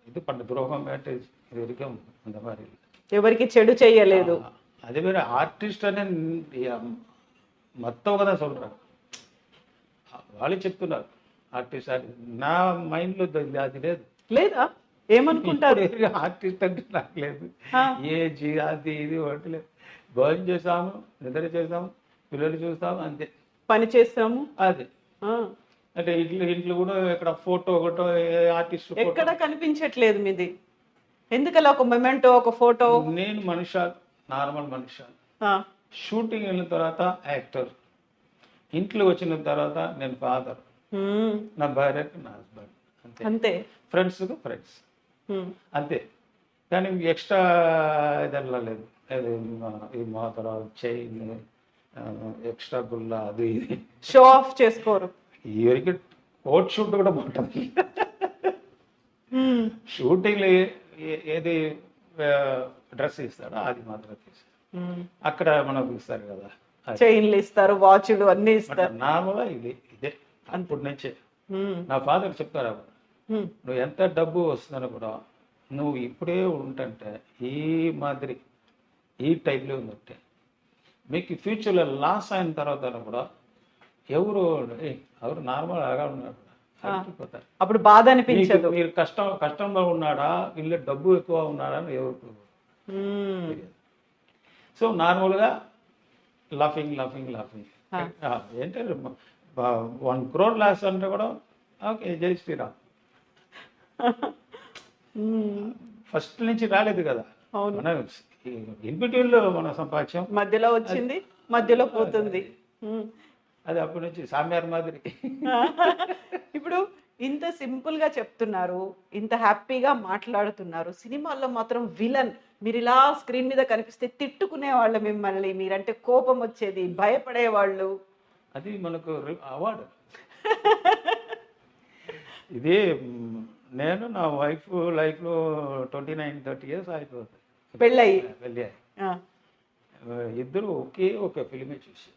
இது பண்ண துரோகம் வேட்டு இது வரைக்கும் அந்த மாதிரி இல்லை. ఎవరికి చెడు చేయలేదు. அதே மாதிரி ఆర్టిస్ట్ మొత్తం కదా சொல்கிறாங்க, వాళ్ళు చెప్తున్నారు ఆర్టిస్ట్. నా మైండ్లో అది లేదు. లేదా? ఏమనుకుంటారు? ఆర్టిస్ట్ అంటే నాకు లేదు. ఏజ్ అది ఇది ఒకటి లేదు. భోజనం చేసాము, నిద్ర చేసాము, పిల్లలు చూస్తాము, అంతే. పని చేస్తాము, అదే. అంటే ఇంట్లో కూడా ఇక్కడ ఫోటో ఒకటో ఆర్టిస్ట్ ఎక్కడ కనిపించట్లేదు మీది. ఎందుకలా ఒక మొమెంటో ఒక ఫోటో? నేను మనిషి, నార్మల్ మనిషి. షూటింగ్ వెళ్ళిన తర్వాత యాక్టర్, ఇంట్లో వచ్చిన తర్వాత నేను ఫాదర్, నా భార్యకు నా హస్బెండ్, అంతే. అంతే. ఫ్రెండ్స్కు ఫ్రెండ్స్, అంతే. కానీ ఎక్స్ట్రా ఇదల్లా లేదు. ఈ మాత్రం చైన్ ఎక్స్ట్రా గుల్ల అది ఇది షో ఆఫ్ చేసుకోరు. ఇవరికి కోట్ షూట్ కూడా బాగుంటుంది. షూటింగ్లో ఏది డ్రెస్ ఇస్తాడో అది మాత్రం తీస్తారు. అక్కడ మనకు ఇస్తారు కదా, చైన్లు ఇస్తారు, వాచ్లు అన్ని ఇస్తారు. నార్మల్గా ఇదే అప్పటి నుంచే. నా ఫాదర్ చెప్తారు, నువ్వు ఎంత డబ్బు వస్తుందని కూడా నువ్వు ఇప్పుడే ఉంటుంటే ఈ మాదిరి ఈ టైప్లో ఉందంటే మీకు ఫ్యూచర్లో లాస్ అయిన తర్వాత కూడా ఎవరు నార్మల్ లాగా ఉన్నాడు అయిపోతారు. అప్పుడు బాధ అనిపించదు. మీరు కష్టంలో ఉన్నాడా, వీళ్ళ డబ్బు ఎక్కువ ఉన్నాడా అని ఎవరు. సో నార్మల్గా లాఫింగ్ ఏంటంటే 1 crore లాస్ అంటే కూడా ఓకే జై శ్రీరామ్. ఫస్ట్ నుంచి రాలేదు కదా, మన ఇన్బిట్వీన్ లో మన సంపాద్యం మధ్యలో వచ్చింది, మధ్యలో పోతుంది. అది అప్పటి నుంచి సామ్యార్ మాదిరి. ఇప్పుడు ఇంత సింపుల్ గా చెప్తున్నారు, ఇంత హ్యాపీగా మాట్లాడుతున్నారు. సినిమాల్లో మాత్రం విలన్, మీరు ఇలా స్క్రీన్ మీద కనిపిస్తే తిట్టుకునే వాళ్ళు మిమ్మల్ని, మీరంటే కోపం వచ్చేది, భయపడేవాళ్ళు. అది మనకు అవార్డు. ఇది నేను నా వైఫ్ లైఫ్లో 29-30 years అయిపోతుంది పెళ్ళి. ఇద్దరు ఒక ఫిలిమే చూసి,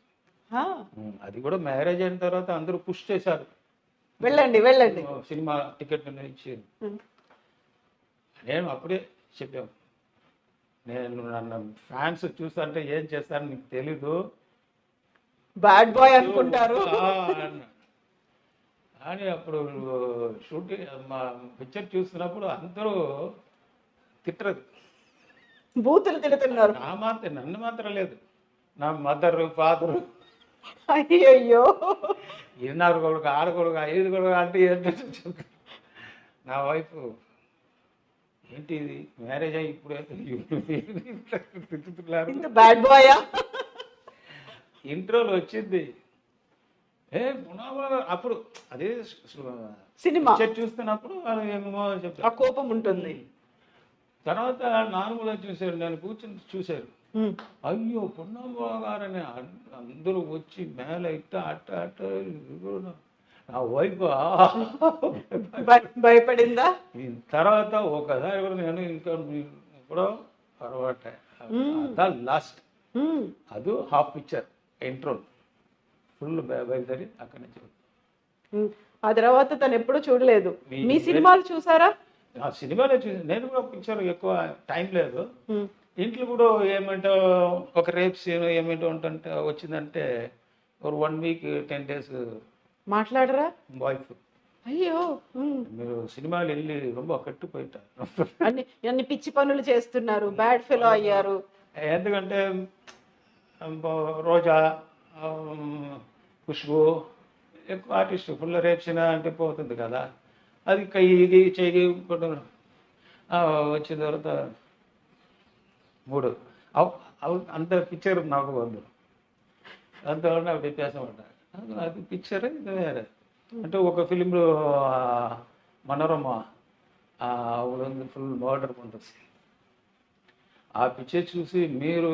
అది కూడా మ్యారేజ్ అయిన తర్వాత అందరూ పుష్ చేశారు, వెళ్ళండి సినిమా టికెట్ ఇచ్చి. నేను అప్పుడే చెప్పాను, నేను నన్ను ఫ్యాన్స్ చూస్తుంటే ఏం చేస్తారని నీకు తెలీదు, బ్యాడ్ బాయ్ అనుకుంటారు అని. అప్పుడు షూటింగ్ మా పిక్చర్ చూస్తున్నప్పుడు అందరూ తిట్టరు, బూతులు తిడుతున్నారు. నన్ను మాత్రం లేదు, నా మదర్ ఫాదరు, అయ్యో ఇన్నారు కొడుకు, ఆడకొడుకు, 5 కొడుకు అంటే ఏంటంటే నా వైఫ్ ఏంటి ఇది మ్యారేజ్ అయ్యి ఇప్పుడే తిట్టుతున్నారు. బ్యాడ్ బాయా? ఇంట్రోలో వచ్చింది అప్పుడు అదే సినిమా చూస్తున్నప్పుడు ఏమో చెప్తారు, ఆ కోపం ఉంటుంది. తర్వాత నార్మల్గా చూశారు, నేను కూర్చొని చూశారు, అయ్యో పున్నమ్మ గారని అందరూ వచ్చి మేళ ఇట్ట అట్ట నా వైఫ్ భయపడిందా? తర్వాత ఒకసారి కూడా నేను ఇంకా కూడా తర్వాత లాస్ట్ అది హాఫ్ పిక్చర్ ఇంట్రో ఫుల్ బయలుదేరి అక్కడి నుంచి. ఆ తర్వాత తను ఎప్పుడు చూడలేదు. మీ సినిమాలు చూసారా? ఆ సినిమాలో చూసి నేను కూడా పిక్చర్ ఎక్కువ టైం లేదు. ఇంట్లో కూడా ఏమంటో ఒక రేప్ సీన్ ఏమిటో ఉంటుంటే వచ్చిందంటే ఒక 1 week 10 days మాట్లాడరా వైఫ్. అయ్యో మీరు సినిమాలు వెళ్ళి ரொம்ப కట్టుపోయిటారు, అన్ని పిచ్చి పనులు చేస్తున్నారు, బ్యాడ్ ఫెలో అయ్యారు. ఎందుకంటే రోజా, ఖుష్బు ఎక్కువ ఆర్టిస్ట్ ఫుల్ రేప్ సీన్ అంటే పోతుంది కదా, అది కయ్యి చెయ్యి వచ్చిన తర్వాత 3 అంత పిక్చర్ నాకు వద్దు, అంతవరకు నాకు వ్యత్యాసం ఉంటాయి. అది పిక్చర్ ఇది వేరే. అంటే ఒక ఫిలింలో మనోరమ ఫుల్ మర్డర్ ఉంటుంది. ఆ పిక్చర్ చూసి మీరు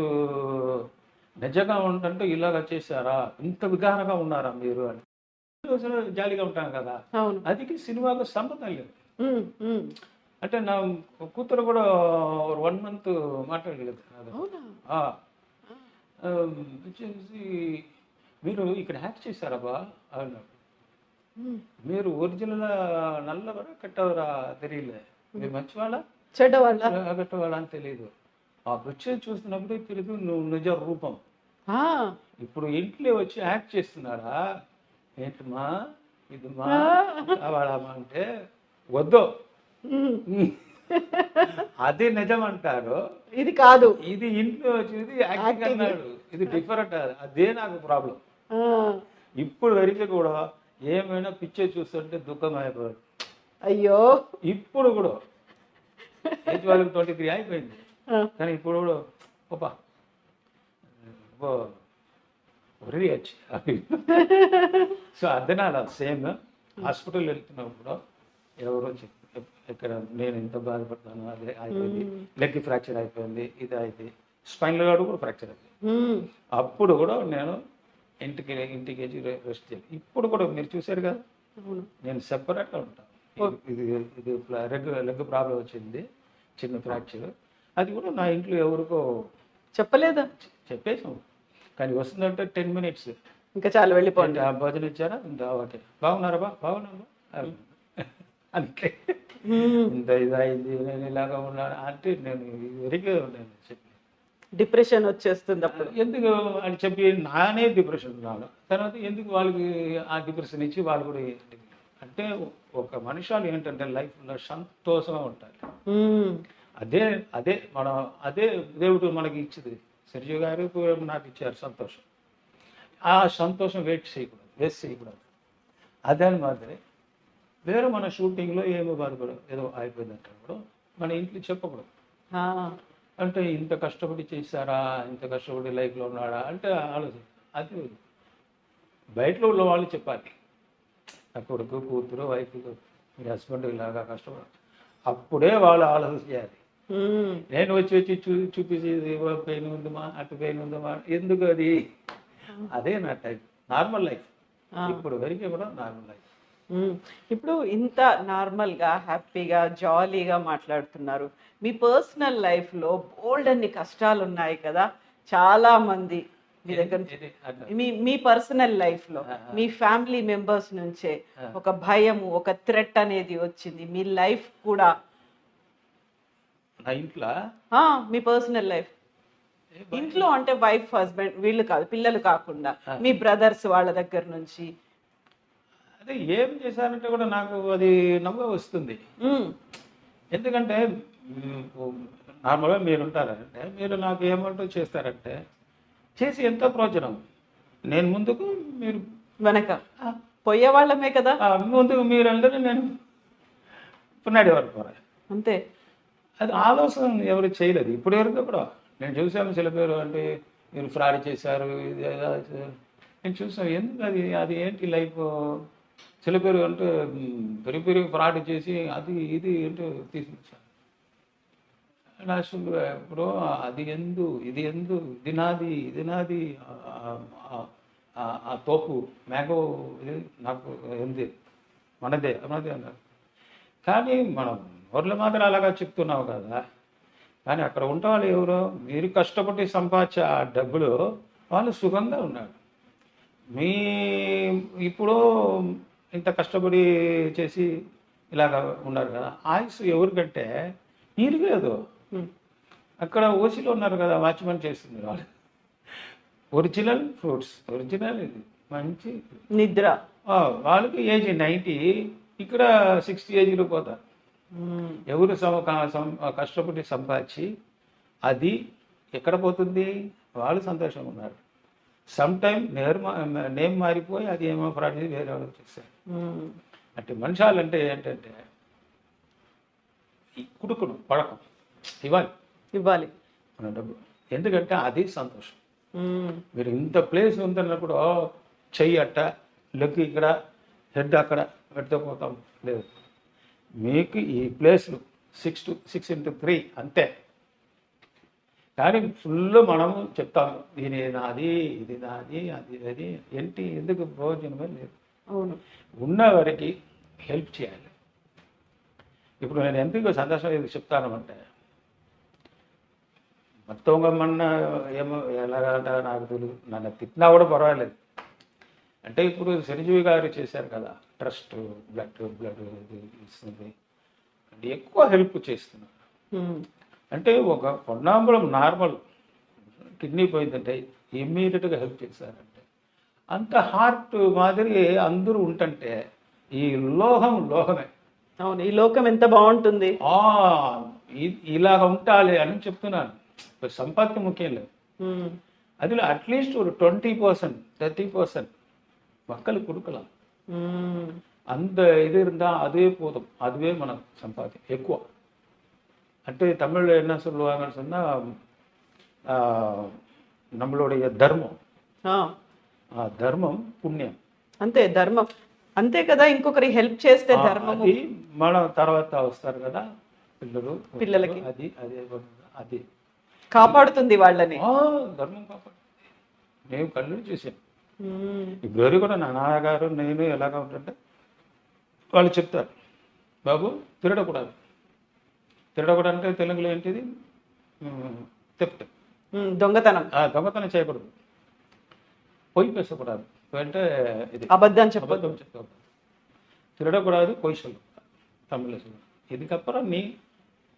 నిజంగా ఉంటుంటే ఇలాగ చేశారా, ఇంత విధానంగా ఉన్నారా మీరు అని జాలీగా ఉంటాను కదా. అవును. అది సినిమాకు సంబంధం లేదు. ఉమ్, ఉమ్. అంటే నా కూతురు కూడా 1 month మాట్లాడలేదు. అవునా? వచ్చేసి మీరు ఇక్కడ హ్యాక్ చేశారబ్బా అన్నాడు. ఉమ్. మీరు ఒరిజినల్ నల్లవరా కట్టవరా తెలియలే, మీరు మంచివాళ్ళ చెడ్డవాళ్ళ? కట్టవాళ్ళ అని తెలియదు. ఆ పిక్చర్ చూస్తున్నప్పుడే తెలియదు నువ్వు నిజ రూపం. ఆ, ఇప్పుడు ఇంట్లో వచ్చి యాక్ట్ చేస్తున్నాడా, ఏంటమ్మా ఇది మా కావాలమ్మా అంటే వద్దు, ఉమ్. అది నిజం అంటారు, ఇది కాదు. ఇది ఇంట్లో వచ్చేది యాక్టింగ్ అన్నాడు. ఇది డిఫరెంట్. అదే నాకు ప్రాబ్లం. ఆ, ఇప్పుడు వరకు కూడా ఏమైనా పిక్చర్ చూస్తుంటే దుఃఖం అయిపోయింది. అయ్యో. ఇప్పుడు కూడా ఏజ్ వాళ్ళకి 23 అయిపోయింది, ఆ, కానీ ఇప్పుడు కూడా ఓపా ఒరి వచ్చి సో అర్థనాల సేమ్ హాస్పిటల్ వెళ్తున్నప్పుడు ఎవరో ఇక్కడ నేను ఎంత బాధపడతాను, అదే అయిపోయింది, లెగ్ ఫ్రాక్చర్ అయిపోయింది, ఇది అయితే స్పైనల్ కార్డ్ కూడా ఫ్రాక్చర్ అయిపోయింది. ఉమ్. అప్పుడు కూడా నేను ఇంటికి వచ్చి రెస్ట్ చేయాలి. ఇప్పుడు కూడా మీరు చూశారు కదా, అవును. నేను సెపరేట్గా ఉంటాను. ఇది ఇది లెగ్ ప్రాబ్లం వచ్చింది, చిన్న ఫ్రాక్చర్. అది కూడా నా ఇంట్లో ఎవరికో చెప్పలేదా? చెప్పేసాం, కానీ వస్తుందంటే 10 minutes. ఇంకా చాలు, వెళ్ళిపోండి. భోజనం ఇచ్చారా ఇంత ఓకే, బాగున్నారా బాగున్నారా అంటే ఉమ్. ఇంత ఇదైంది, నేను ఇలాగా ఉన్నాను అంటే నేను వెరిగా ఉన్నాను చెప్పి డిప్రెషన్ వచ్చేస్తుంది అప్పుడు. ఎందుకు అని చెప్పి నానే డిప్రెషన్ ఉన్నాను. తర్వాత ఎందుకు వాళ్ళకి ఆ డిప్రెషన్ ఇచ్చి వాళ్ళు కూడా అంటే ఒక మనుషులు ఏంటంటే లైఫ్లో సంతోషంగా ఉంటారు. ఉమ్. అదే అదే మనం అదే దేవుడు మనకి ఇచ్చింది. సరిజు గారు నాకు ఇచ్చారు సంతోషం. ఆ సంతోషం వేస్ట్ చేయకూడదు. అదే మాదిరి వేరే మన షూటింగ్లో ఏమో బాధపడదు, ఏదో అయిపోయిందంటే కూడా మన ఇంట్లో చెప్పకూడదు. ఆ, అంటే ఇంత కష్టపడి చేశారా, ఇంత కష్టపడి లైఫ్లో ఉన్నాడా అంటే ఆలోచన. అది బయటలో ఉన్న వాళ్ళు చెప్పాలి, నా కొడుకు కూతురు వైఫ్ మీ హస్బెండ్ ఇలాగా కష్టపడు, అప్పుడే వాళ్ళు ఆలోచన చేయాలి. ఉమ్. నేను వచ్చి చూపించి పెయిన్ ఉందమ్మా, అటు పెయిన్ ఉందమ్మా, ఎందుకు అది అదే నా టైప్ నార్మల్ లైఫ్. ఇప్పుడు వరకు కూడా నార్మల్ లైఫ్. ఇప్పుడు ఇంత నార్మల్గా హ్యాపీగా జాలీగా మాట్లాడుతున్నారు. మీ పర్సనల్ లైఫ్లో బోల్డ్ అన్ని కష్టాలు ఉన్నాయి కదా, చాలా మంది మీ దగ్గర మీ పర్సనల్ లైఫ్లో మీ ఫ్యామిలీ మెంబర్స్ నుంచే ఒక భయము, ఒక థ్రెట్ అనేది వచ్చింది మీ లైఫ్ కూడా. నా ఇంట్లో మీ పర్సనల్ లైఫ్ ఇంట్లో అంటే వైఫ్ హస్బెండ్ వీళ్ళు కాదు, పిల్లలు కాకుండా మీ బ్రదర్స్ వాళ్ళ దగ్గర నుంచి అదే ఏం చేశారంటే కూడా నాకు అది నవ్వు వస్తుంది. ఎందుకంటే నార్మల్గా మీరు ఉంటారంటే మీరు నాకు ఏమంటూ చేస్తారంటే చేసి ఎంతో ప్రయోజనం. నేను ముందుకు మీరు వెనక పోయే వాళ్ళమే కదా, ముందుకు మీరు అందరూ నేను పున్నాడి వరకు అంతే. అది ఆలోచన ఎవరు చేయలేదు ఇప్పుడు వరకు కూడా. నేను చూసాను చిల పేరు అంటే మీరు ఫ్రాడ్ చేశారు, ఇది నేను చూసాను. ఎందుకు అది ఏంటి లైఫ్ చిల పేరు అంటే పెరిగి ఫ్రాడ్ చేసి అది ఇది ఏంటో తీసుకొచ్చాను. ఇప్పుడు అది ఇది ఇది నాది ఆ తోపు మ్యాంగో ఇది నాకు మనదే అన్నారు. కానీ మనం ఊర్లో మాత్రం అలాగా చెప్తున్నావు కదా, కానీ అక్కడ ఉంటే వాళ్ళు ఎవరో మీరు కష్టపడి సంపాదించే ఆ డబ్బులు వాళ్ళు సుఖంగా ఉన్నారు. మీ ఇప్పుడు ఇంత కష్టపడి చేసి ఇలాగ ఉన్నారు కదా, ఆయుష్ ఎవరికంటే మీరు లేదు. అక్కడ ఓసీలో ఉన్నారు కదా, వాచ్మెన్ చేస్తుంది వాళ్ళు, ఒరిజినల్ ఫ్రూట్స్, ఒరిజినల్ ఇది మంచి నిద్ర. వాళ్ళకి ఏజ్ 90, ఇక్కడ 60 ఏజ్లో పోతారు. ఎవరు కష్టపడి సంపాదించి అది ఎక్కడ పోతుంది, వాళ్ళు సంతోషంగా ఉన్నారు. సమ్ టైమ్ నేమ్ మారిపోయి అది ఏమో ఫ్రాడ్ వేరే వాళ్ళు చేస్తారు. అంటే మనుషాలంటే ఏంటంటే ఈ కుడుకును పడకం ఇవ్వాలి మన డబ్బు, ఎందుకంటే అది సంతోషం. ఉమ్, మీరు ఇంత ప్లేస్ ఉందన్నప్పుడు చెయ్యి అట్ట, లెగ్ ఇక్కడ, హెడ్ అక్కడ పెడితే పోతాం లేదు. మీకు ఈ ప్లేస్లు 6x3 అంతే. కానీ ఫుల్ మనము చెప్తాము ఇది నాది, ఇది నాది, అది ఏంటి, ఎందుకు ప్రయోజనమే లేదు. అవును. ఉన్న వరకు హెల్ప్ చేయాలి. ఇప్పుడు నేను ఎందుకు సంతోషం ఇది చెప్తాను అంటే, మొత్తం మొన్న ఏమో ఎలాగంట నాకు తెలియదు, నన్ను తిట్టినా కూడా పర్వాలేదు. అంటే ఇప్పుడు చిరంజీవి గారు చేశారు కదా ట్రస్ట్, బ్లడ్ ఇస్తుంది, అంటే ఎక్కువ హెల్ప్ చేస్తున్నారు. ఉమ్, అంటే ఒక పొన్నాంబులం నార్మల్ కిడ్నీ పోయిందంటే ఇమ్మీడియట్గా హెల్ప్ చేశారంటే, అంత హార్ట్ మాదిరి అందరూ ఉంటుంటే ఈ లోహమే. అవును, ఈ లోకం ఎంత బాగుంటుంది. ఇలాగ ఉండాలి అని చెప్తున్నాను. సంపత్తి ముఖ్యం లేదు, ఉమ్, அதில் அட்லீஸ்ட் ஒரு 20% 30% மக்களுக்கு கொடுக்கலாம். ఉమ్, அந்த இது இருந்தால் அதுவே போதும், அதுவே మనం సంపాది ఎక్కువ. అంటే தமிழ்ல என்ன சொல்லுவாங்கன்னு சொன்னால் நம்மளுடைய தர்மம், ధర్మం పుణ్యం అంతే. ధర్మం అంతే కదా, ఇంకొకరి హెల్ప్ చేస్తే ధర్మం. అది మన తర్వాత వస్తారు కదా పిల్లలకి అది అదే అది కాపాడుతుంది వాళ్ళని. ధర్మం కాపాడుతుంది. నేను కళ్ళు చూశాను. ఇప్పుడు కూడా నా నాన్నగారు నేను ఎలాగా ఉంటుంటే వాళ్ళు చెప్తారు, బాబు తిరగకూడదు. తిరగకూడదు అంటే తెలుగులో ఏంటిది, థెఫ్ట్, దొంగతనం. దొంగతనం చేయకూడదు, పొయ్యి పేసకూడదు, అంటే ఇది అబద్ధం చెప్పకూడదు, తిరగకూడదు, పొయ్యి சொல்லக்கூடாது తమిళ. ఇదికప్పుడు నీ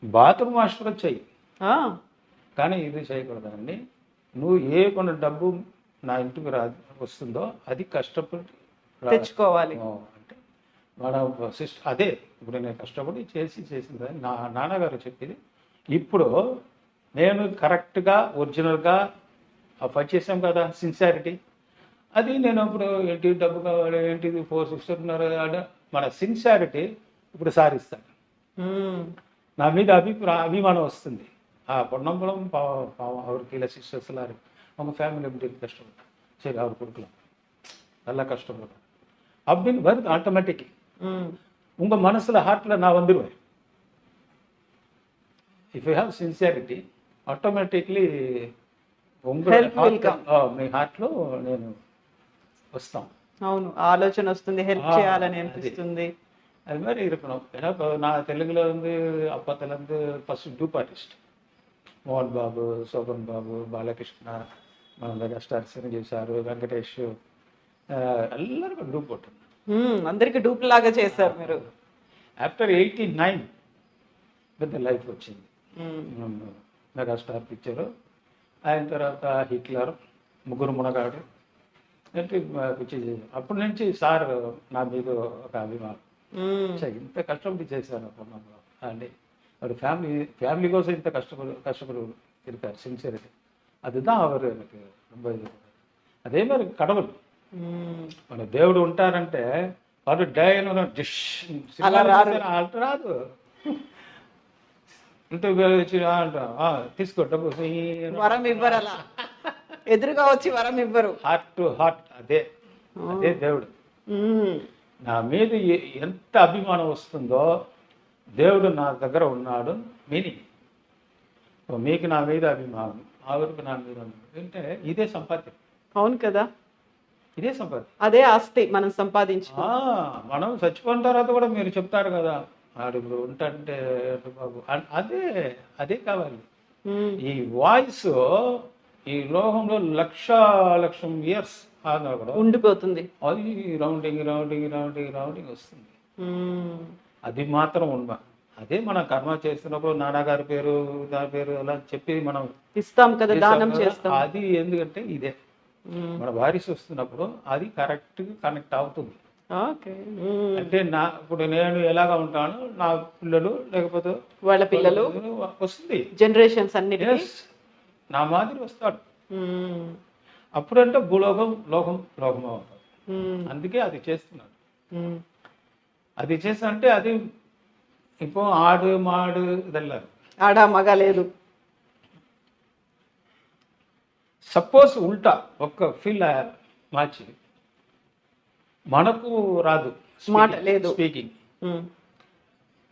బాత్రూమ్ వాష్ కూడా చెయ్యి, కానీ ఇది చేయకూడదండి. నువ్వు ఏ కొన్ని డబ్బు నా ఇంటికి వస్తుందో అది కష్టపడి తెచ్చుకోవాలి. అంటే మన అదే ఇప్పుడు నేను కష్టపడి చేసింది నా నాన్నగారు చెప్పేది. ఇప్పుడు నేను కరెక్ట్గా ఒరిజినల్గా పని చేసాం కదా, సిన్సియారిటీ. అది నేను ఇప్పుడు ఏంటి డబ్బు కావాలి, ఏంటిది 4 సిస్టర్న్నారు, మన సిన్సియారిటీ ఇప్పుడు సారిస్తాను. నా మీద అభిమానం వస్తుంది. பொன்னம்பலம் அவருக்கு இல்லை சிஸ்டர்ஸ்லாம் இருக்கு, அவங்க ஃபேமிலி எப்படி இருக்கு, கஷ்டப்பட்டு சரி அவர் கொடுக்கலாம், நல்லா கஷ்டப்படுறேன் அப்படின்னு வருது ஆட்டோமேட்டிக். உங்கள் மனசில் ஹார்ட்டில் நான் வந்துடுவேன். If you have sincerity automatically మీ హార్ట్లో నేను వస్తాం. అవును, ఆలోచన వస్తుంది, హెల్ప్ చేయాలని అనిపిస్తుంది. அது மாதிரி இருக்கணும். ஏன்னா இப்போ நான் தெலுங்குல வந்து அப்பத்துலேருந்து first dupe artist, Mohan Babu, Shobhan బాబు, బాలకృష్ణ, మన మెగాస్టార్ చిరంజీవి సారు, వెంకటేష్, ಎಲ್ಲರಿಗೂ డూప్ కొట్టింది. అందరికి డూప్ లాగా చేశారు మీరు. ఆఫ్టర్ 89 పెద్ద లైఫ్ వచ్చింది, మెగాస్టార్ పిక్చరు. ఆయన తర్వాత హిట్లర్, ముగ్గురు మునగాడు అంటే పిక్చర్ చేశారు. అప్పటి నుంచి సార్ నా మీద ఒక అభిమానం. ఇంత కష్టపడి చేశాను అప్పుడు అండి. அவர் ஃபேமிலிக்கோசம் இந்த கஷ்டப்படு இருக்கார், சின்சியரிட்டி. அதுதான் அவர் எனக்கு ரொம்ப இது. அதே மாதிரி கடவுள் మన దేవుడు ఉంటారంటే వాడు డైన డిష్ రాదు. ఇంటికి వచ్చి తీసుకో డబ్బు, వరం ఇవ్వరు, అలా ఎదురుగా వచ్చి వరం ఇవ్వరు. హార్ట్ టు హార్ట్, అదే దేవుడు. నా మీద ఎంత అభిమానం వస్తుందో, దేవుడు నా దగ్గర ఉన్నాడు మీనింగ్. మీకు నా మీద అభిమానం, ఆవిడకు నా మీద అంటే ఇదే సంపాద్యం. అవును కదా, ఇదే సంపాద్యం, అదే ఆస్తి మనం సంపాదించు. మనం చచ్చిపోయిన తర్వాత కూడా మీరు చెప్తారు కదా, ఆడు ఇప్పుడు ఉంటాడంటే బాబు, అదే కావాలి. ఈ వాయిస్ ఈ లోకంలో లక్షం ఇయర్స్ ఆగా కూడా ఉండిపోతుంది. అది రౌండింగ్ వస్తుంది. అది మాత్రం ఉన్నా. అదే మనం కర్మ చేస్తున్నప్పుడు నాన్నగారి పేరు, దాని పేరు అలా చెప్పి మనం ఇస్తాం కదా, దానం చేస్తాం. అది ఎందుకంటే ఇదే మన వారిస్ వస్తున్నప్పుడు అది కరెక్ట్గా కనెక్ట్ అవుతుంది. అంటే ఇప్పుడు నేను ఎలాగా ఉంటాను, నా పిల్లలు లేకపోతే వాళ్ళ పిల్లలు వస్తుంది, జనరేషన్స్ అన్ని నా మాదిరి వస్తాడు. అప్పుడంటే భూలోకం లోకం అవుతాడు. అందుకే అది చేస్తున్నాడు. అది చేస్తా అంటే అది ఇప్పుడు ఆడు మాడు ఇదెಲ್ಲ ఆడ మగ లేదు. సపోజ్ ఉల్టా ఒక్క ఫీల్ మార్చి మనకు రాదు మాట లేదు. స్పీకింగ్ ఉమ్.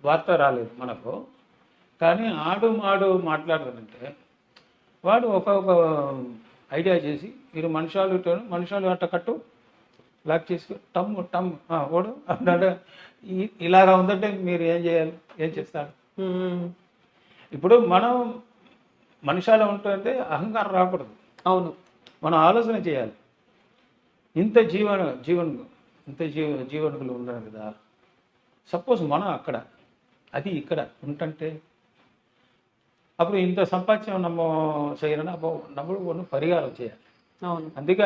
వార్త రాలేదు మనకు, కానీ ఆడు మాడు మాట్లాడదంటే వాడు ఒక ఐడియా చేసి మీరు మనుషాలు అట్ట కట్టు లాక్ చేసి టమ్ టమ్ ఓడు అంటే ఇలాగా ఉందంటే మీరు ఏం చేయాలి, ఏం చేస్తారు? ఉమ్. ఇప్పుడు మనం మనుషాలు ఉంటుంటే అహంకారం రాకూడదు. అవును. మనం ఆలోచన చేయాలి. ఇంత జీవనులు ఉన్నారు కదా, సపోజ్ మనం అక్కడ అది ఇక్కడ ఉంటుంటే అప్పుడు ఇంత సంపాద్యం நம்ம செய்யறோம்னா அப்போ நம்மளுக்கு ஒன்று పరిహారం చేయాలి. అవును. అందుకే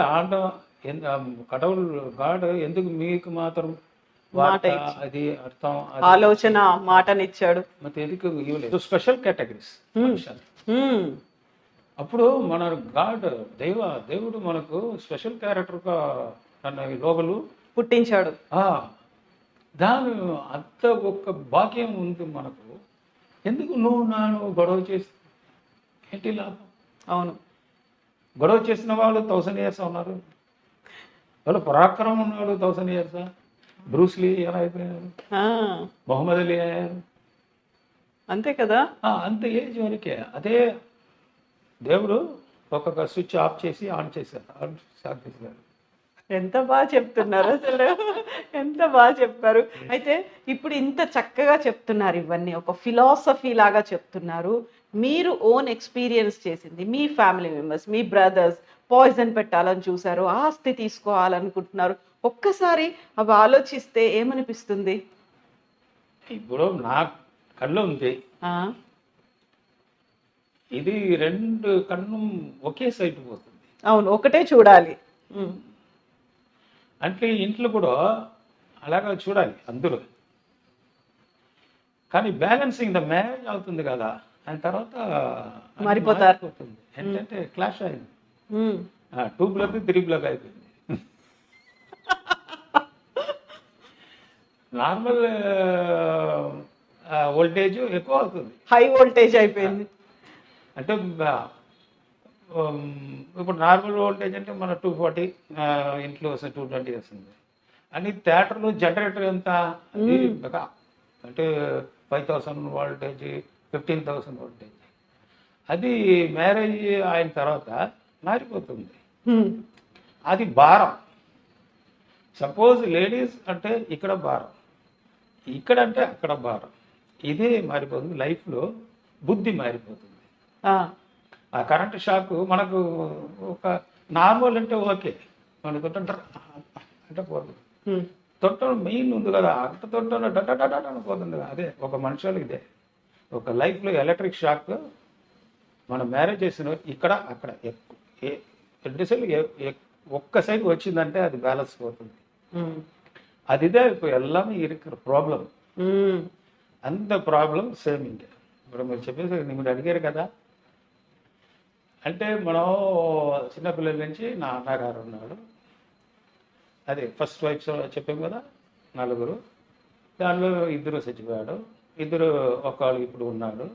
కడవులు గాడ్ ఎందుకు మీకు మాత్రం మాట అది అర్థం ఆలోచన మాటనిచ్చాడు. ಮತ್ತೆ ఎందుకు ఇవ్వలేదు స్పెషల్ కేటగిరీస్ అప్పుడు మన గాడ్ దేవుడు మనకు స్పెషల్ క్యారెక్టర్గా తన లోగలు పుట్టించాడు. దాని అంత ఒక్క భాగ్యం ఉంది మనకు. ఎందుకు నువ్వు గొడవ చేసి ఏంటి లాభం? అవును. గొడవ చేసిన వాళ్ళు 1000 years ఉన్నారు, వాళ్ళు పరాక్రమం ఉన్నాడు 1000 years. బ్రూస్లీ ఎలా అయిపోయారు, మొహమ్మద్ అలీ అయ్యారు, అంతే కదా. అంత ఏజ్ వరకే. అదే దేవుడు ఒక్కొక్క స్విచ్ ఆఫ్ చేసి ఆన్ చేశారు. ఎంత బాగా చెప్తున్నారు అసలు, ఎంత బాగా చెప్పారు. అయితే ఇప్పుడు ఇంత చక్కగా చెప్తున్నారు, ఇవన్నీ ఒక ఫిలాసఫీ లాగా చెప్తున్నారు. మీరు ఓన్ ఎక్స్పీరియన్స్ చేసింది, మీ ఫ్యామిలీ మెంబర్స్, మీ బ్రదర్స్ పాయిజన్ పెట్టాలని చూసారు, ఆస్తి తీసుకోవాలనుకుంటున్నారు. ఒక్కసారి అవి ఆలోచిస్తే ఏమనిపిస్తుంది? ఇప్పుడు నా కళ్ళు ఉంది, ఇది 2 కన్ను ఒకే సైడ్ పోతుంది. అవును, ఒకటే చూడాలి. అంటే ఇంట్లో కూడా అలాగా చూడాలి అందరూ, కానీ బ్యాలెన్సింగ్ ద మ్యారేజ్ అవుతుంది కదా, దాని తర్వాత మారిపోతారు. ఏంటంటే క్లాష్ అయింది, 2 బ్లాక్ 3 బ్లాక్ అయిపోయింది. నార్మల్ వోల్టేజ్ ఎక్కువ అవుతుంది, హై వోల్టేజ్ అయిపోయింది. అంటే ఇప్పుడు నార్మల్ వోల్టేజ్ అంటే మన 240 ఇంట్లో వస్తుంది, 220 వస్తుంది. అని థియేటర్లో జనరేటర్ ఎంత అంటే 5000 వోల్టేజ్ 15,000 వోల్టేజ్. అది మ్యారేజ్ అయిన తర్వాత మారిపోతుంది, అది భారం. సపోజ్ లేడీస్ అంటే ఇక్కడ భారం, ఇక్కడ అంటే అక్కడ భారం. ఇదే మారిపోతుంది లైఫ్లో, బుద్ధి మారిపోతుంది. ఆ కరెంట్ షాక్ మనకు ఒక నార్మల్ అంటే ఓకే, మన తొట్ట అంటే పోతుంది. తొట్టం మెయిన్ ఉంది కదా, అంత తొట్టం అని పోతుంది కదా. అదే ఒక మనుషులు ఇదే ఒక లైఫ్లో ఎలక్ట్రిక్ షాక్. మనం మ్యారేజ్ చేసిన ఇక్కడ అక్కడ ఒక్క సైడ్ వచ్చిందంటే అది బ్యాలెన్స్ పోతుంది. అదిదే ఇప్పుడు ఎల్లమే ఇరుక్కుற ప్రాబ్లం. అంత ప్రాబ్లం సేమ్ ఇంకే. ఇప్పుడు మీరు చెప్పేసి మీరు అడిగారు కదా, అంటే మనం చిన్నపిల్లల నుంచి నా అన్నగారు ఉన్నాడు, అదే ఫస్ట్ వైఫ్ చెప్పాం కదా 4, దానిలో 2 చచ్చిపోయాడు, 2 ఒకళ్ళు ఇప్పుడు ఉన్నాడు.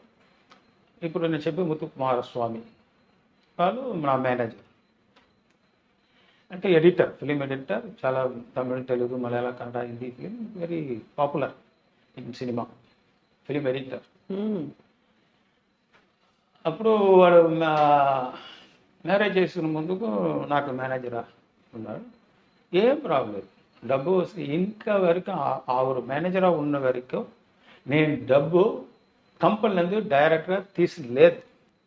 ఇప్పుడు నేను చెప్పే ముత్తుకుమారస్వామి వాళ్ళు నా మేనేజర్, అంటే ఎడిటర్, ఫిలిం ఎడిటర్. చాలా Tamil, Telugu, Malayala, Kannada, Hindi film very popular in cinema, film editor. అప్పుడు వాడు మ్యారేజ్ చేసుకున్న ముందుకు నాకు మేనేజర్ ఉన్నాడు. ఏం ప్రాబ్లం, డబ్బు వస్తే ఇంకా వరకు ఆరు మేనేజర్ ఉన్న వరకు నేను డబ్బు కంపెనీ డైరెక్ట్గా తీసుకోలేదు.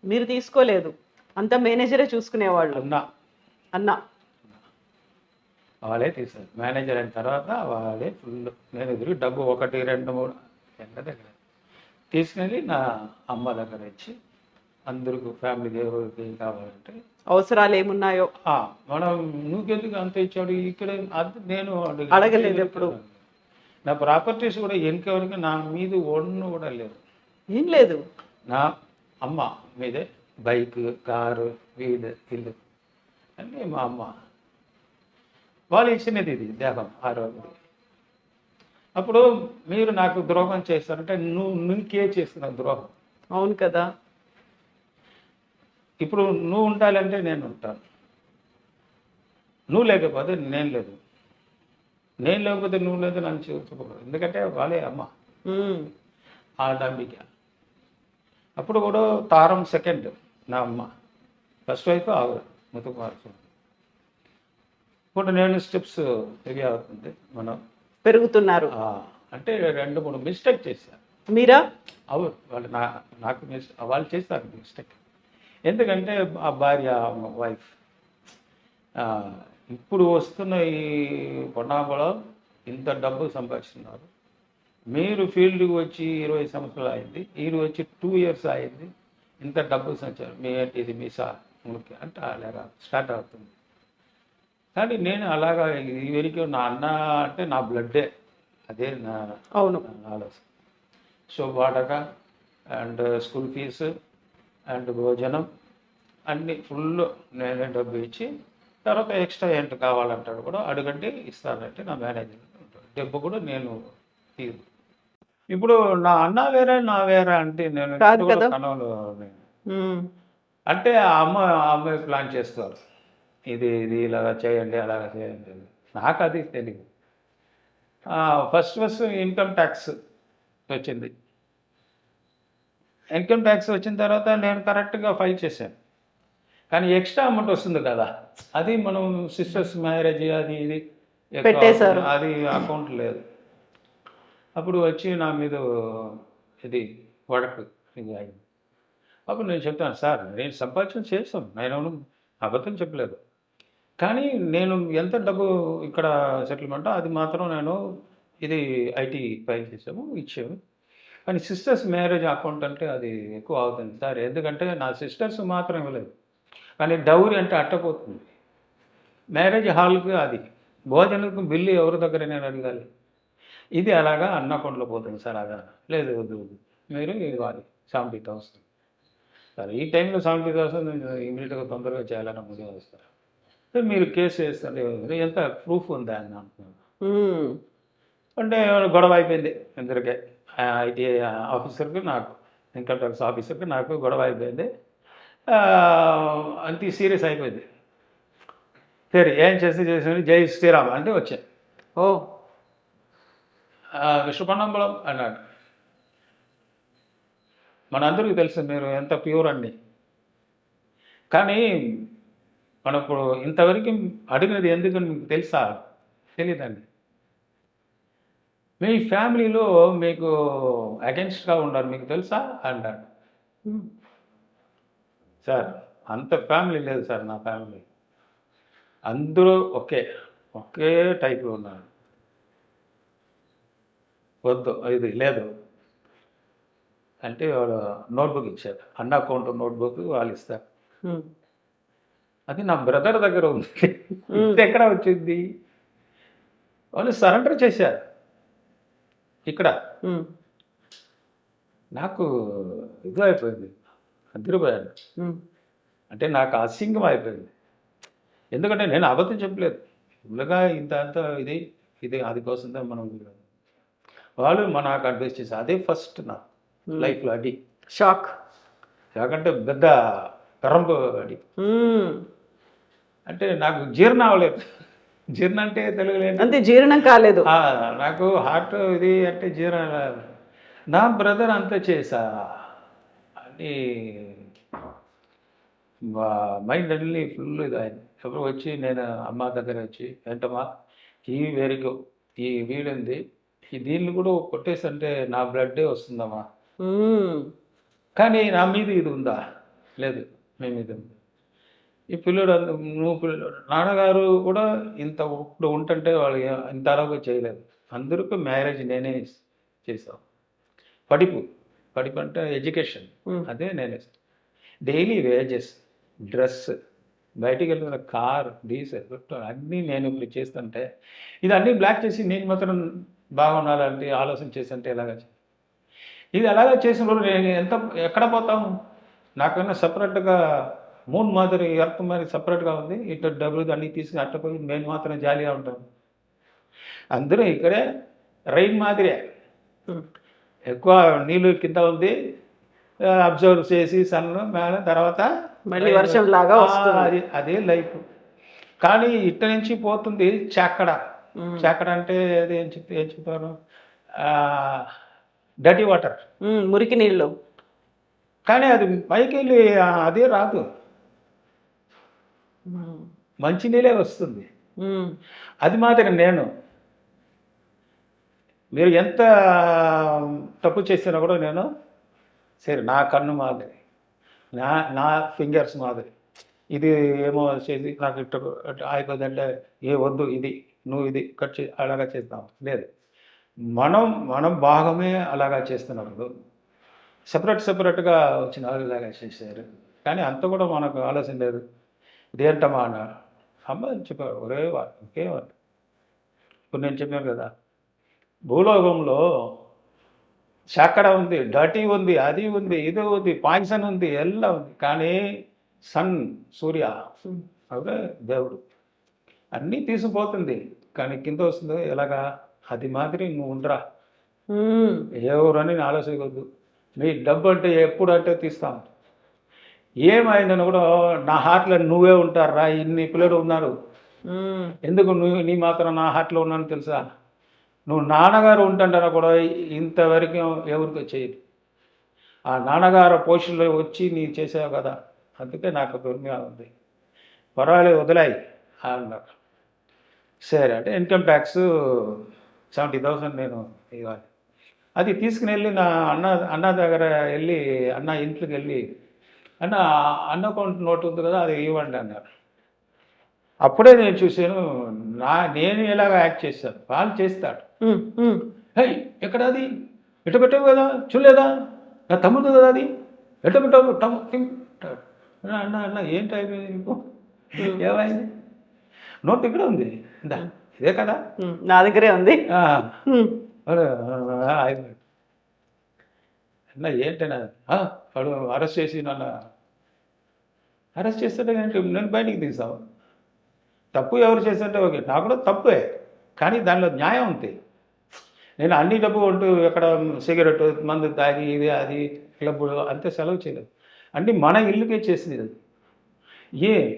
మీరు తీసుకోలేదు, అంత మేనేజరే చూసుకునేవాళ్ళు. అన్నా వాళ్ళే తీశారు. మేనేజర్ అయిన తర్వాత వాళ్ళే ఫుల్ నేను ఎదురు డబ్బు 1, 2, 3 ఎంత దగ్గర తీసుకెళ్ళి నా అమ్మ దగ్గర ఇచ్చి అందరికి ఫ్యామిలీ దేవుడికి ఏం కావాలంటే అవసరాలు ఏమున్నాయో మనం నువ్వెందుకు అంత ఇచ్చాడు ఇక్కడ నేను అడగలేదు ఎప్పుడు. నా ప్రాపర్టీస్ కూడా వెనకవరకు నా మీద ఒన్ను కూడా లేదు, ఏం లేదు. నా అమ్మ మీదే బైక్, కారు, వీడు, ఇల్లు అన్నీ మా అమ్మ వాళ్ళు ఇచ్చినది. ఇది దేహం ఆరోగ్యం. అప్పుడు మీరు నాకు ద్రోహం చేస్తారంటే నీకే చేస్తున్న ద్రోహం. అవును కదా. ఇప్పుడు నువ్వు ఉండాలంటే నేను ఉంటాను, నువ్వు లేకపోతే నేను లేదు, నేను లేకపోతే నువ్వు లేదు నన్ను చూసుకోకూడదు. ఎందుకంటే వాళ్ళే అమ్మ ఉమ్, ఆ డంబిక. అప్పుడు కూడా తారం సెకండ్ నా అమ్మ, ఫస్ట్ వైఫ్ ఆవిడ ముతుకుమార్చు. ఇప్పుడు నేను స్టెప్స్ హెవీ అవుతుంది మనం. పెరుగుతున్నారు. అంటే 2-3 మిస్టేక్ చేశారు. మీరా? అవును, వాళ్ళు నాకు వాళ్ళు చేస్తారు మిస్టేక్. ఎందుకంటే ఆ భార్య వైఫ్ ఇప్పుడు వస్తున్న ఈ పొన్నాపలో ఇంత డబ్బు సంపాదిస్తున్నారు. మీరు ఫీల్డ్కి వచ్చి 20 సంవత్సరాలు అయింది, వీరు వచ్చి 2 ఇయర్స్ అయింది, ఇంత డబ్బు సంచారు మీ ఏంటిది మీ ముఖ్య అంటే అలాగా స్టార్ట్ అవుతుంది. కానీ నేను అలాగా ఈ వరకు నా అన్న అంటే నా బ్లడ్డే, అదే నా అవును ఆలోచన. సో వాటక అండ్ స్కూల్ ఫీజు అండ్ భోజనం అన్నీ ఫుల్ నేనే డబ్బు ఇచ్చి, తర్వాత ఎక్స్ట్రా ఏంటి కావాలంటాడు కూడా అడుగంటే ఇస్తానంటే నా మేనేజర్ ఉంటాడు. డబ్బు కూడా నేను తీరు. ఇప్పుడు నా అన్న వేరే నా వేరే అంటే నేను కాదు ఎప్పుడు కూడా కదా. కనవలు ఉమ్, అంటే ఆ అమ్మాయి ప్లాన్ చేస్తారు, ఇది ఇలాగా చేయండి అలాగా చేయండి. నాకు అది తెలియదు. ఫస్ట్ ఇన్కమ్ ట్యాక్స్ వచ్చింది. ఇన్కమ్ ట్యాక్స్ వచ్చిన తర్వాత నేను కరెక్ట్గా ఫైల్ చేశాను. కానీ ఎక్స్ట్రా అమౌంట్ వస్తుంది కదా, అది మనం సిస్టర్స్ మ్యారేజ్ అది ఇది ఎక్కువ పెట్టేశారు. అది అకౌంట్ లేదు. అప్పుడు వచ్చి నా మీద ఇది వడకు ఇది అయింది. అప్పుడు నేను చెప్తాను, సార్ నేను సంపాదించిన చేస్తాను, నేను అబద్ధం చెప్పలేదు. కానీ నేను ఎంత డబ్బు ఇక్కడ సెటిల్మెంటో అది మాత్రం నేను ఇది ఐటీ ఫైల్ చేసాము ఇచ్చాము. కానీ సిస్టర్స్ మ్యారేజ్ అకౌంట్ అంటే అది ఎక్కువ అవుతుంది సార్, ఎందుకంటే నా సిస్టర్స్ మాత్రం ఇవ్వలేదు. కానీ డౌరీ అంటే అట్టపోతుంది. మ్యారేజ్ హాల్కి అది భోజనకు బిల్లు ఎవరి దగ్గర నేను అడగాలి. ఇది అలాగా అన్న అకౌంట్లో పోతుంది సార్. అలా లేదు వద్దు మీరు ఇవ్వాలి 70,000. సార్ ఈ టైంలో 70,000 ఇమీడియట్గా తొందరగా చేయాలని ముందే వస్తారు. మీరు కేసు వేస్తారు, ఎంత ప్రూఫ్ ఉందా అని అంటున్నాను. ఉమ్, అంటే గొడవ అయిపోయింది ఇద్దరికే, ఐటీ ఆఫీసర్కి నాకు, ఇన్కమ్ ట్యాక్స్ ఆఫీసర్కి నాకు గొడవ అయిపోయింది. అంత సీరియస్ అయిపోయింది. సరే ఏం చేసి జై శ్రీరామ్ అంటే వచ్చాను. ఓ విశ్వపన్నంబలం అన్నాడు. మనందరికీ తెలుసు మీరు ఎంత ప్యూర్ అండి. కానీ మనం ఇప్పుడు ఇంతవరకు అడిగినది ఎందుకని మీకు తెలుసా? తెలియదండి. మీ ఫ్యామిలీలో మీకు అగెన్స్ట్గా ఉన్నారు మీకు తెలుసా అన్నాడు. సార్ అంత ఫ్యామిలీ లేదు సార్, నా ఫ్యామిలీ అందరూ ఒకే టైప్లో ఉన్నారు. వద్దు ఇది లేదు అంటే వాడు నోట్బుక్ ఇచ్చారు, అన్న అకౌంట్ నోట్బుక్ వాళ్ళు ఇస్తారు. ఉమ్, అది నా బ్రదర్ దగ్గర ఉంది, ఇది ఎక్కడ వచ్చింది? వాళ్ళు సరెండర్ చేశారు ఇక్కడ. ఉమ్, నాకు ఇది అయిపోయింది, అదిరిపోయాను. ఉమ్, అంటే నాకు అసింగం అయిపోయింది. ఎందుకంటే నేను అబద్ధం చెప్పలేదు, ఫుల్గా ఇంత అంతా ఇది అది కోసం మనం వాళ్ళు నాకు అడ్వైస్ చేశారు. అదే ఫస్ట్ నా లైఫ్లో అడి షాక్. ఎందుకంటే పెద్ద పెరంపు అడి. ఉమ్, అంటే నాకు జీర్ణం అవ్వలేదు. జీర్ణం అంటే తెలుగులేదు, అంతే జీర్ణం కాలేదు. నాకు హార్ట్ ఇది అంటే జీర్ణం అవ్వలేదు. నా బ్రదర్ అంతా చేశా అని మైండ్ అన్ని ఫుల్ ఇది అయింది. ఎప్పుడు వచ్చి నేను అమ్మ దగ్గర వచ్చి, ఏంటమ్మా ఈ వేరికో ఈ వీడింది దీన్ని కూడా కొట్టేసంటే నా బ్లడ్డే వస్తుందమ్మా, ఉమ్, కానీ నా మీద ఇది ఉందా? లేదు మీ మీద ఉంది. ఈ పిల్లడు నాన్నగారు కూడా ఇంత ఇప్పుడు ఉంటుంటే వాళ్ళు ఇంత అలాగో చేయలేదు. అందరికీ మ్యారేజ్ నేనే చేసాను. పడిపు అంటే ఎడ్యుకేషన్, అదే నేనే. డైలీ వేజెస్, డ్రెస్, బయటికి వెళ్తున్న కార్, డీజిల్, పెట్రోల్ అన్నీ నేను ఇప్పుడు చేస్తుంటే ఇది అన్నీ బ్లాక్ చేసి నేను మాత్రం బాగుండాలంటే ఆలోచన చేస్తుంటే ఎలాగ ఇది అలాగే చేసిన రోజు నేను ఎక్కడ పోతాము? నాకన్నా సపరేట్గా మూన్ మాదిరి ఎర్త్ మరి సపరేట్గా ఉంది, ఇటు డబ్బులు అన్నీ తీసుకుని అట్టపోయి నేను మాత్రం జాలీగా ఉంటాను. అందరూ ఇక్కడే రైన్ మాదిరే, ఎక్కువ నీళ్ళు కింద ఉంది, అబ్జర్వ్ చేసి సన్ మేడం తర్వాత మళ్ళీ వర్షం లాగా వస్తుంది. అది అదే లైఫ్. కానీ ఇట్ట నుంచి పోతుంది చాకడ. చాకడ అంటే అది ఏం చెప్తారు, డర్టీ వాటర్, మురికి నీళ్ళు. కానీ అది పైకి వెళ్ళి అదే రాదు, మంచినీళ్ళే వస్తుంది. అది మాత్రం నేను మీరు ఎంత తప్పు చేసినా కూడా నేను సరే నా కన్ను మాదిరి, నా ఫింగర్స్ మాదిరి, ఇది ఏమో చేసి నాకు ఇట్ట అయిపోతుందంటే ఏ వద్దు ఇది నువ్వు ఇది కట్ చే అలాగా చేస్తాం లేదు. మనం భాగమే అలాగా చేస్తున్నప్పుడు సపరేట్గా వచ్చిన వాళ్ళు ఇలాగా చేశారు. కానీ అంత కూడా మనకు ఆలోచన లేదు. ఇదేంటమ్మా అన్న అమ్మ చెప్పారు ఒరే వాడు ఇంకేవాడు. ఇప్పుడు నేను చెప్పాను కదా, భూలోకంలో చక్కడ ఉంది, డర్టీ ఉంది, అది ఉంది, ఇది ఉంది, పాయిజన్ ఉంది, ఎల్లా ఉంది. కానీ సన్ సూర్య అవే దేవుడు అన్నీ తీసుకుపోతుంది, కానీ కింద వస్తుంది ఎలాగా. అది మాదిరి నువ్వు ఉండరా, ఎవరని ఆలోచించవద్దు. నీ డబ్బు అంటే ఎప్పుడు అంటే తీస్తాం. ఏమైందని కూడా నా హార్ట్లో నువ్వే ఉంటారా, ఇన్ని పిల్లలు ఉన్నారు, ఎందుకు నీ మాత్రం నా హార్ట్లో ఉన్నాను తెలుసా. నువ్వు నాన్నగారు ఉంటుంటారా కూడా ఇంతవరకు ఎవరికి చేయదు. ఆ నాన్నగారు పోషణలో వచ్చి నీ చేసావు కదా, అందుకే నాకు దుర్మిగా ఉంది. పర్వాలేదు వదిలాయి అన్నారు. సరే అంటే ఇన్కమ్ ట్యాక్స్ 70,000 నేను ఇవ్వాలి. అది తీసుకుని వెళ్ళి నా అన్న దగ్గర వెళ్ళి అన్న ఇంట్లోకి వెళ్ళి అన్న అకౌంట్ నోట్ ఉంది కదా అది ఇవ్వండి అన్నారు. అప్పుడే నేను చూశాను నేను ఎలాగ యాక్ట్ చేస్తాను, వాళ్ళు చేస్తాడు. హై ఎక్కడ అది ఎట్ట పెట్టావు కదా చూడలేదా, నా తమ్ముడు కదా అది ఎట్ట పెట్టావు అన్న అన్న ఏంటి అయిపోయింది నీకు, ఏమైంది, నోట్ ఇక్కడ ఉంది ఇందా ఇదే కదా నా దగ్గరే ఉంది. అన్న ఏంటన్నా వాడు అరెస్ట్ చేసి నన్ను అరెస్ట్ చేస్తుంటే నేను బయటికి తీసావు. తప్పు ఎవరు చేస్తుంటే ఓకే, నాకు కూడా తప్పే, కానీ దానిలో న్యాయం ఉంది. నేను అన్ని డబ్బు ఉంటూ ఎక్కడ సిగరెట్ మందు తాగి ఇది అది క్లబ్బులు అంతే సెలవు చేయలేదు. అంటే మన ఇల్లుకే చేసింది అది.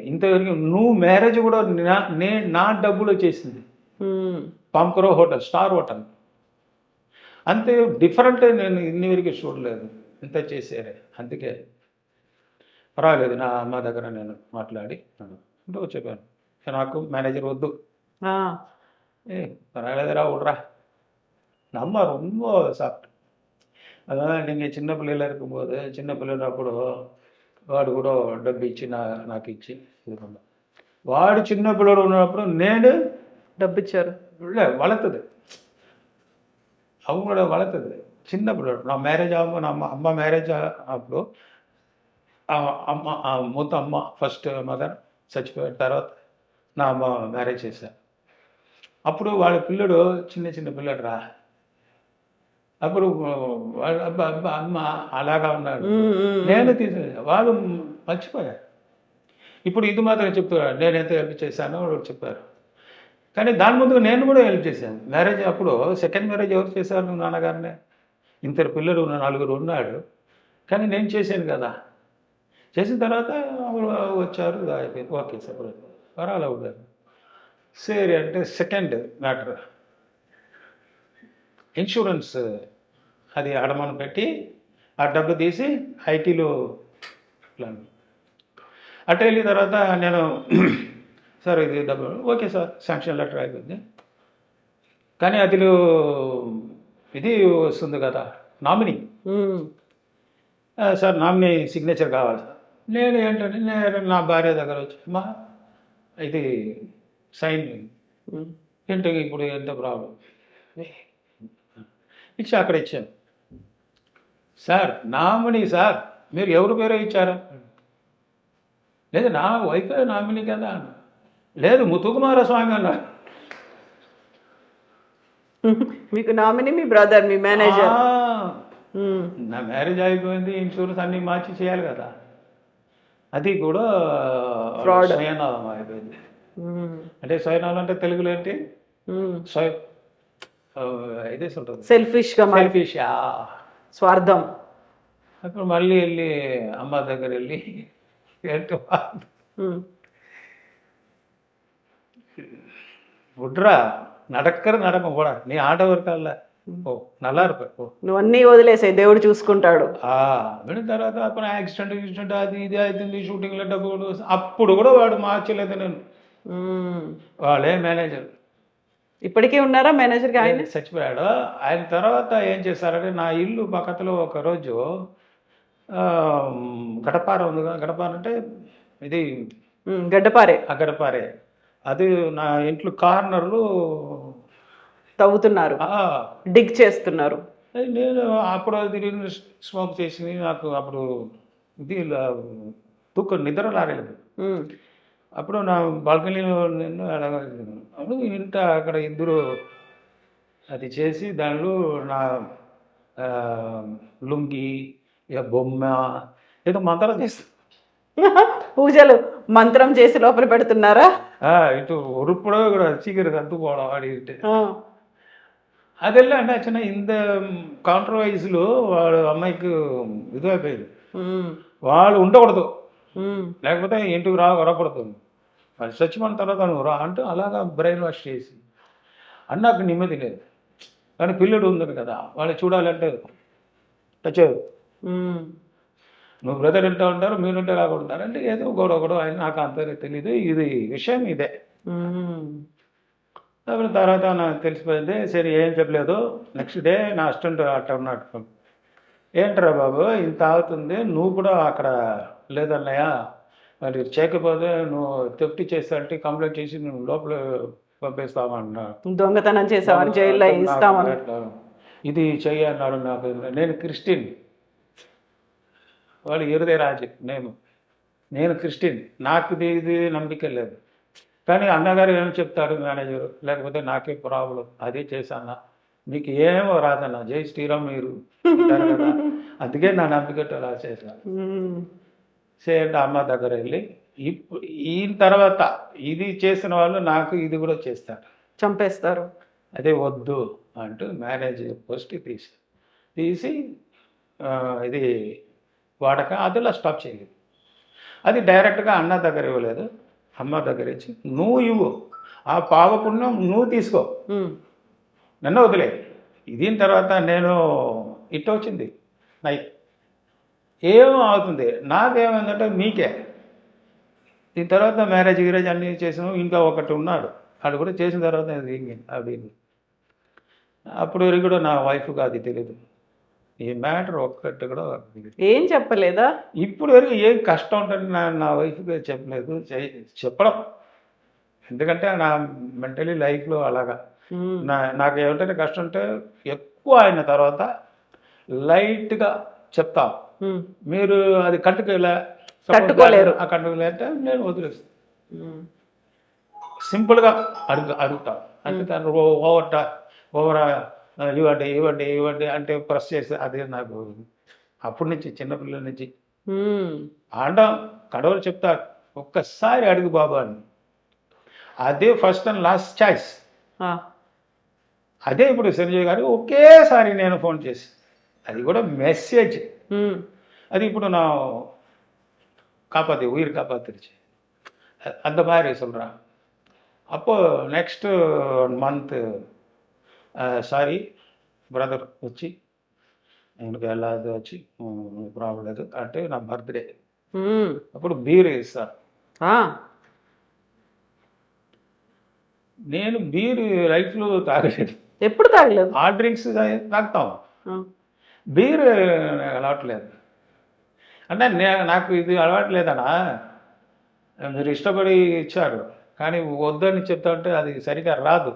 ఇంతవరకు నువ్వు మ్యారేజ్ కూడా నా డబ్బులో చేసింది. పాంకరో హోటల్, స్టార్ హోటల్, అంతే డిఫరెంట్. నేను ఇన్ని వరకు చూడలేదు, ఇంత చేసారే. అందుకే పర్వాలేదు నా అమ్మ దగ్గర నేను మాట్లాడి అంటే చెప్పాను, నాకు మేనేజర్ వద్దు, పర్వాలేదురా విడ్రా. நம்ம ரொம்ப சாப்பிட்டு அதான் நீங்கள் சின்ன பிள்ளையில இருக்கும்போது சின்ன பிள்ளைனప్పుడు వాడు కూడా డబ్బు ఇచ్చి నాకు ఇచ్చి ఇది பண்ணான். వాడు చిన్న పిల్లడు ఉన్నప్పుడు నేను డబ్బు ఇచ్చారు. வளர்த்தது அவங்களோட வளர்த்தது చిన్న పిల్లడు. నా మ్యారేజ్ అమ్మ మ్యారేజ్ అప్పుడు అమ్మ మొత్తం అమ్మ ఫస్ట్ మదర్ చచ్చిపోయిన తర్వాత నా అమ్మ మ్యారేజ్ చేశారు. అప్పుడు వాళ్ళ పిల్లడు చిన్న పిల్లడు రా, అప్పుడు అమ్మ అలాగా ఉన్నాడు, నేను వాళ్ళు మర్చిపోయారు. ఇప్పుడు ఇది మాత్రం చెప్తారు నేను ఎంత హెల్ప్ చేశానో చెప్పారు. కానీ దాని ముందు నేను కూడా హెల్ప్ చేశాను. మ్యారేజ్ అప్పుడు సెకండ్ మ్యారేజ్ ఎవరు చేశారు, నాన్నగారినే. ఇంతరు పిల్లలు 4 ఉన్నాడు, కానీ నేను చేశాను కదా. చేసిన తర్వాత వచ్చారు, అయిపోయింది, ఓకే సార్ పర్వాలే ఉన్నారు. సరే అంటే సెకండ్ మ్యాటర్ ఇన్సూరెన్స్, అది అడమను పెట్టి ఆ డబ్బు తీసి ఐటీలో ప్లాన్ అట్ట వెళ్ళిన తర్వాత నేను సార్ ఇది డబ్బు ఓకే సార్ శాంక్షన్ లెటర్ అయిపోయింది, కానీ అదిలో ఇది వస్తుంది కదా నామినీ, సార్ నామినీ సిగ్నేచర్ కావాలి సార్. నేను ఏంటంటే నేను నా భార్య దగ్గర వచ్చి అమ్మా ఇది సైన్ ఏంటి ఇప్పుడు ఎంత ప్రాబ్లం ఇచ్చి అక్కడ ఇచ్చాను. సార్ నామినీ సార్ మీరు ఎవరు పేరే ఇచ్చారా, లేదు నా వైఫే నామినీ కదా అన్న, లేదు ముత్తుకుమారస్వామి అన్నారు. మీకు నామినీ మీ బ్రదర్, మీ మేనేజర్. నా మ్యారేజ్ అయిపోయింది, ఇన్సూరెన్స్ అన్నీ మార్చి చేయాలి కదా, అది కూడా ఫ్రాడ్ స్వయనామం అయిపోయింది. అంటే స్వయనామం అంటే తెలుగులో ఏంటి, ఇదేసి ఉంటుంది సెల్ఫిష్గా సెల్ఫిష్. స్వార్థం. అప్పుడు మళ్ళీ వెళ్ళి అమ్మ దగ్గర వెళ్ళి ఏంటో விட்றா நடக்கிற நடக்கும் போடா நீ ஆட்ட இருக்கால ఓ நல்லா இருப்ப ఓ నువ్వు అన్నీ వదిలేసాయి, దేవుడు చూసుకుంటాడు. విన్న తర్వాత అప్పుడు యాక్సిడెంట్ అది ఇది అవుతుంది షూటింగ్లో డబ్బులు అప్పుడు కూడా వాడు మార్చలేదు నేను. వాళ్ళే మేనేజర్ ఇప్పటికీ ఉన్నారా మేనేజర్గా? ఆయన చచ్చిపోయాడు. ఆయన తర్వాత ఏం చేశారంటే నా ఇల్లు పక్కలో ఒకరోజు గడపార ఉంది కదా, గడపార అంటే ఇది గడ్డపారే. ఆ గడపారే అది నా ఇంట్లో కార్నర్లు తవ్వుతున్నారు, డిగ్ చేస్తున్నారు. నేను అప్పుడు తిరిగి స్మోక్ చేసి నాకు అప్పుడు ఇది నిద్ర రాలేదు. అప్పుడు నా బాల్కనీలో నేను అప్పుడు ఇంట అక్కడ ఇద్దరు అది చేసి దానిలో నా లుంగి బొమ్మ ఏదో మంత్రం చేస్తా పూజలు మంత్రం చేసి లోపల పెడుతున్నారా? ఇటు ఉరుపుడో ఇక్కడ చీకటి కత్తుకోవడం ఆడితే అదెల్లా అంటే చిన్న ఇంత కాంట్రవర్సీలో వాడు అమ్మాయికి ఇదైపోయింది. వాళ్ళు ఉండకూడదు, లేకపోతే ఇంటికి రాకూడదు, వాళ్ళు చచ్చిపోయిన తర్వాత నువ్వు రా అంటూ అలాగా బ్రెయిన్ వాష్ చేసి అన్నాకు నెమ్మది లేదు. కానీ పిల్లడు ఉంది కదా, వాళ్ళు చూడాలంటే టచ్ నువ్వు బ్రదర్ ఇంటూ ఉంటారు, మీరుంటే రాకుంటారు అంటే ఏదో గొడవ ఆయన నాకు అంత తెలీదు, ఇది విషయం ఇదే. తర్వాత నాకు తెలిసిపోయింది. సరే ఏం చెప్పలేదు. నెక్స్ట్ డే నా అసిస్టెంట్ అట్ట ఉన్నాడు, ఏంట్రా బాబు ఇంత అవుతుంది, నువ్వు కూడా అక్కడ లేదన్నయ్య మరి చేయకపోతే నువ్వు థెఫ్ట్ చేస్తాంటే కంప్లైంట్ చేసి నువ్వు లోపల పంపిస్తామన్నాడు. దొంగతనం చేసామని జైల్లో ఇస్తామని ఇది చెయ్యి అన్నాడు. నాకు నేను క్రిస్టియన్, వాళ్ళు ఇరుదే రాజు, నేను క్రిస్టియన్, నాకు ఇది నమ్మిక లేదు. కానీ అన్నగారు ఏమి చెప్తారు మేనేజరు, లేకపోతే నాకే ప్రాబ్లం అదే చేశానా, మీకు ఏమో రాదన్న జై శ్రీరామ్ మీరు అంటారు కదా, అందుకే నా నమ్మికట్టు అలా చేశాను. చేయండి అమ్మ దగ్గర వెళ్ళి ఈయన తర్వాత ఇది చేసిన వాళ్ళు నాకు ఇది కూడా చేస్తారు, చంపేస్తారు. అదే వద్దు అంటూ మేనేజర్ పోస్ట్ తీసి ఇది వాడక అదిలా స్టాప్ చేయలేదు. అది డైరెక్ట్గా అన్న దగ్గర ఇవ్వలేదు, అమ్మ దగ్గర ఇచ్చి నువ్వు ఇవ్వు, ఆ పాపపుణ్యం నువ్వు తీసుకో, నన్ను వదిలే. దీని తర్వాత నేను ఇట్ట వచ్చింది నైట్ ఏమో అవుతుంది, నాకేమైందంటే మీకే. దీని తర్వాత మ్యారేజ్ గిరేజ్ అన్నీ చేసాము. ఇంకా ఒకటి ఉన్నాడు, అది కూడా చేసిన తర్వాత అది అప్పుడు వరకు కూడా నా వైఫ్కి అది తెలియదు, ఈ మ్యాటర్ ఒక్కటి కూడా ఏం చెప్పలేదా? ఇప్పుడు వరకు ఏం కష్టం ఉంటుంది నా వైఫ్కి చెప్పలేదు, చెప్పడం. ఎందుకంటే నా మెంటలీ లైఫ్లో అలాగా నాకు ఏమిటంటే కష్టం అంటే ఎక్కువ అయిన తర్వాత లైట్గా చెప్తా, మీరు అది కట్టుకోలేరు అంటే నేను వదిలేస్తాను. సింపుల్గా అడుగుతా అంటే దాన్ని ఓవరా ఇవ్వండి అంటే ప్రెస్ చేసి అదే నాకు అప్పటి నుంచి చిన్నపిల్లల నుంచి ఆడడం కడవలు చెప్తా, ఒక్కసారి అడుగు బాబు అని. అదే ఫస్ట్ అండ్ లాస్ట్ చాయిస్. అదే ఇప్పుడు సంజయ్ గారికి ఒకేసారి నేను ఫోన్ చేసి, అది కూడా మెసేజ్, அது இப்போ நான் உயிர் காப்பாத்திருச்சு அந்த மாதிரி சொல்கிறான். அப்போது నెక్స్ట్ మంత్ సారీ బ్రదర్ వచ్చి எனக்கு எல்லாது వచ్చి ప్రాబ్లం లేదు అంటే నా బర్త్డే అప్పుడు బీర్ ఇస్తారు. నేను బీర్ లైఫ్లో తాగలేదు, ఎప్పుడు తాగలేదు. ఆ డ్రింక్స్ తాగుతాం, బీర్ అలవాట్లేదు. అంటే నాకు ఇది అలవాట్లేదనా, మీరు ఇష్టపడి ఇచ్చారు కానీ వద్దని చెప్తా ఉంటే అది సరిగా రాదు,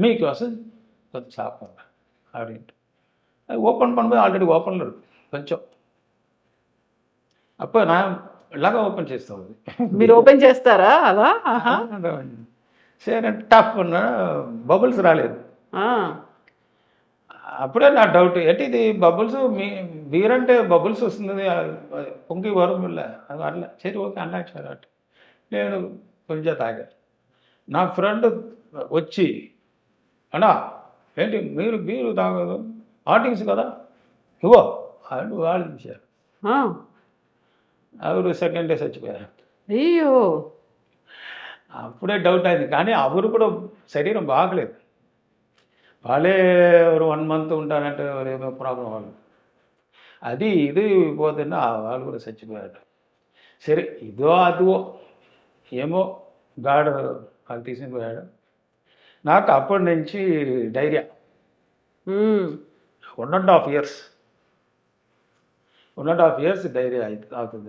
మీకోసం కొంచెం సాపండి அப்படின்ட்டு அது ஓப்பன் பண்ணும்போது ஆல்ரெடி ஓப்பனில் இருக்கும் కొంచెం. అప్పుడు నా ఇలాగా ఓపెన్ చేస్తాం, అది మీరు ఓపెన్ చేస్తారా అలా? సరే టఫ్ బబుల్స్ రాలేదు. అప్పుడే నా డౌట్ ఏంటి ఇది బబుల్స్ బీర్ అంటే బబుల్స్ వస్తుంది పొంగి వరంల అది అట్లా. సరే ఓకే అన్నాడు సార్ అట్లా నేను కొంచెం తాగా. నా ఫ్రెండ్ వచ్చి అన్నా ఏంటి మీరు బీరు తాగదు ఆర్టింగ్స్ కదా ఇవ్వో అని వాళ్ళు చూశారు. ఆ, ఎవరు సెకండ్ డే చచ్చిపోయారు. అయ్యో. అప్పుడే డౌట్ అయింది. కానీ ఎవరు కూడా శరీరం బాగలేదు. వాళ్ళే ఎవరు 1 month ఉంటారంటే ఏమో ప్రాబ్లం వాళ్ళు. అది ఇది పోతున్నా వాళ్ళు కూడా చచ్చిపోయారు. సరే ఇదో అదో ఏమో గాడు వాళ్ళు తీసుకుని పోయాడు. నాకు అప్పటి నుంచి డైరియా 1.5 years 1.5 years డైరియా అవుతుంది.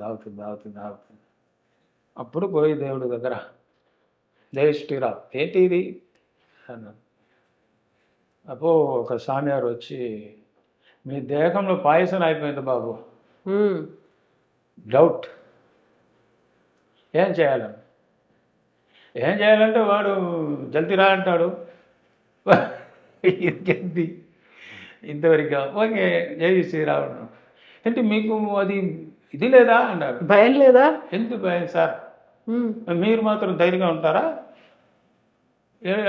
అప్పుడు పోయి దేవుడి దగ్గర జై శ్రీరామ్ ఏంటి ఇది అన్నాను. అప్పుడు ఒక స్వామివారు వచ్చి మీ దేహంలో పాయసం అయిపోయింది బాబు, డౌట్ ఏం చేయాలంటే వాడు జల్దీ రా అంటాడు. ఇంకేంది ఇంతవరకు ఓకే జై శ్రీరామ్. అంటే మీకు అది ఇది లేదా అన్నాడు. భయం లేదా? ఎందుకు భయం సార్, మీరు మాత్రం ధైర్యంగా ఉంటారా?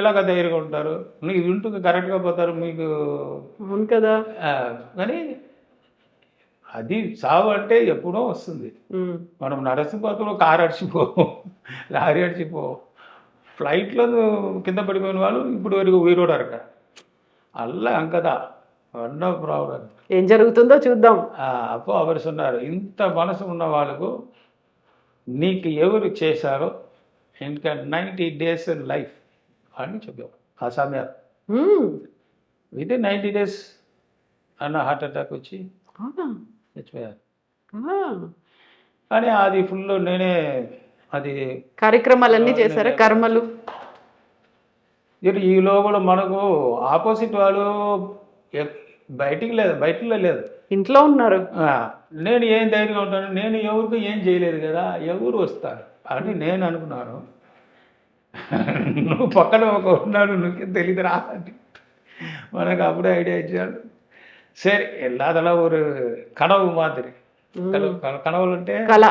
ఎలాగ ధైర్యంగా ఉంటారు? మీకు ఇంటికి కరెక్ట్గా పోతారు మీకు. అవును కదా. కానీ అది సావు అంటే ఎప్పుడో వస్తుంది. మనం నరసిపోతాం, కారు అడిచిపోవు, లారీ అడిచిపోవు. ఫ్లైట్లో కింద పడిపోయిన వాళ్ళు ఇప్పుడు వరకు ఉయిరోడారు కదా. అల్లా అంకదా నో ప్రాబ్లం. ఏం జరుగుతుందో చూద్దాం. అప్పో ఎవరు ఉన్నారు ఇంత మనసు ఉన్న వాళ్ళకు నీకు ఎవరు చేశారో ఇంకా 90 days లైఫ్ అని చెప్పావు ఆ సమయాలు. విత్ 90 days అన్న హార్ట్ అటాక్ వచ్చి చచ్చిపోయారు. కానీ అది ఫుల్ నేనే అది కార్యక్రమాలన్నీ చేశారా, కర్మలు? ఈ లోపల మనకు ఆపోజిట్ వాళ్ళు బయటలో లేదు, ఇంట్లో ఉన్నారు. నేను ఏం ధైర్యంగా ఉంటాను, నేను ఎవరికి ఏం చేయలేదు కదా, ఎవరు వస్తారు అని నేను అనుకున్నాను. నువ్వు పక్కన ఒక ఉన్నాడు, నువ్వు తెలీదురా అని మనకు అప్పుడే ఐడియా ఇచ్చాడు. సరే ఎల్లాదలా ఒక కనవు మాదిరి, కనవలు అంటే కళ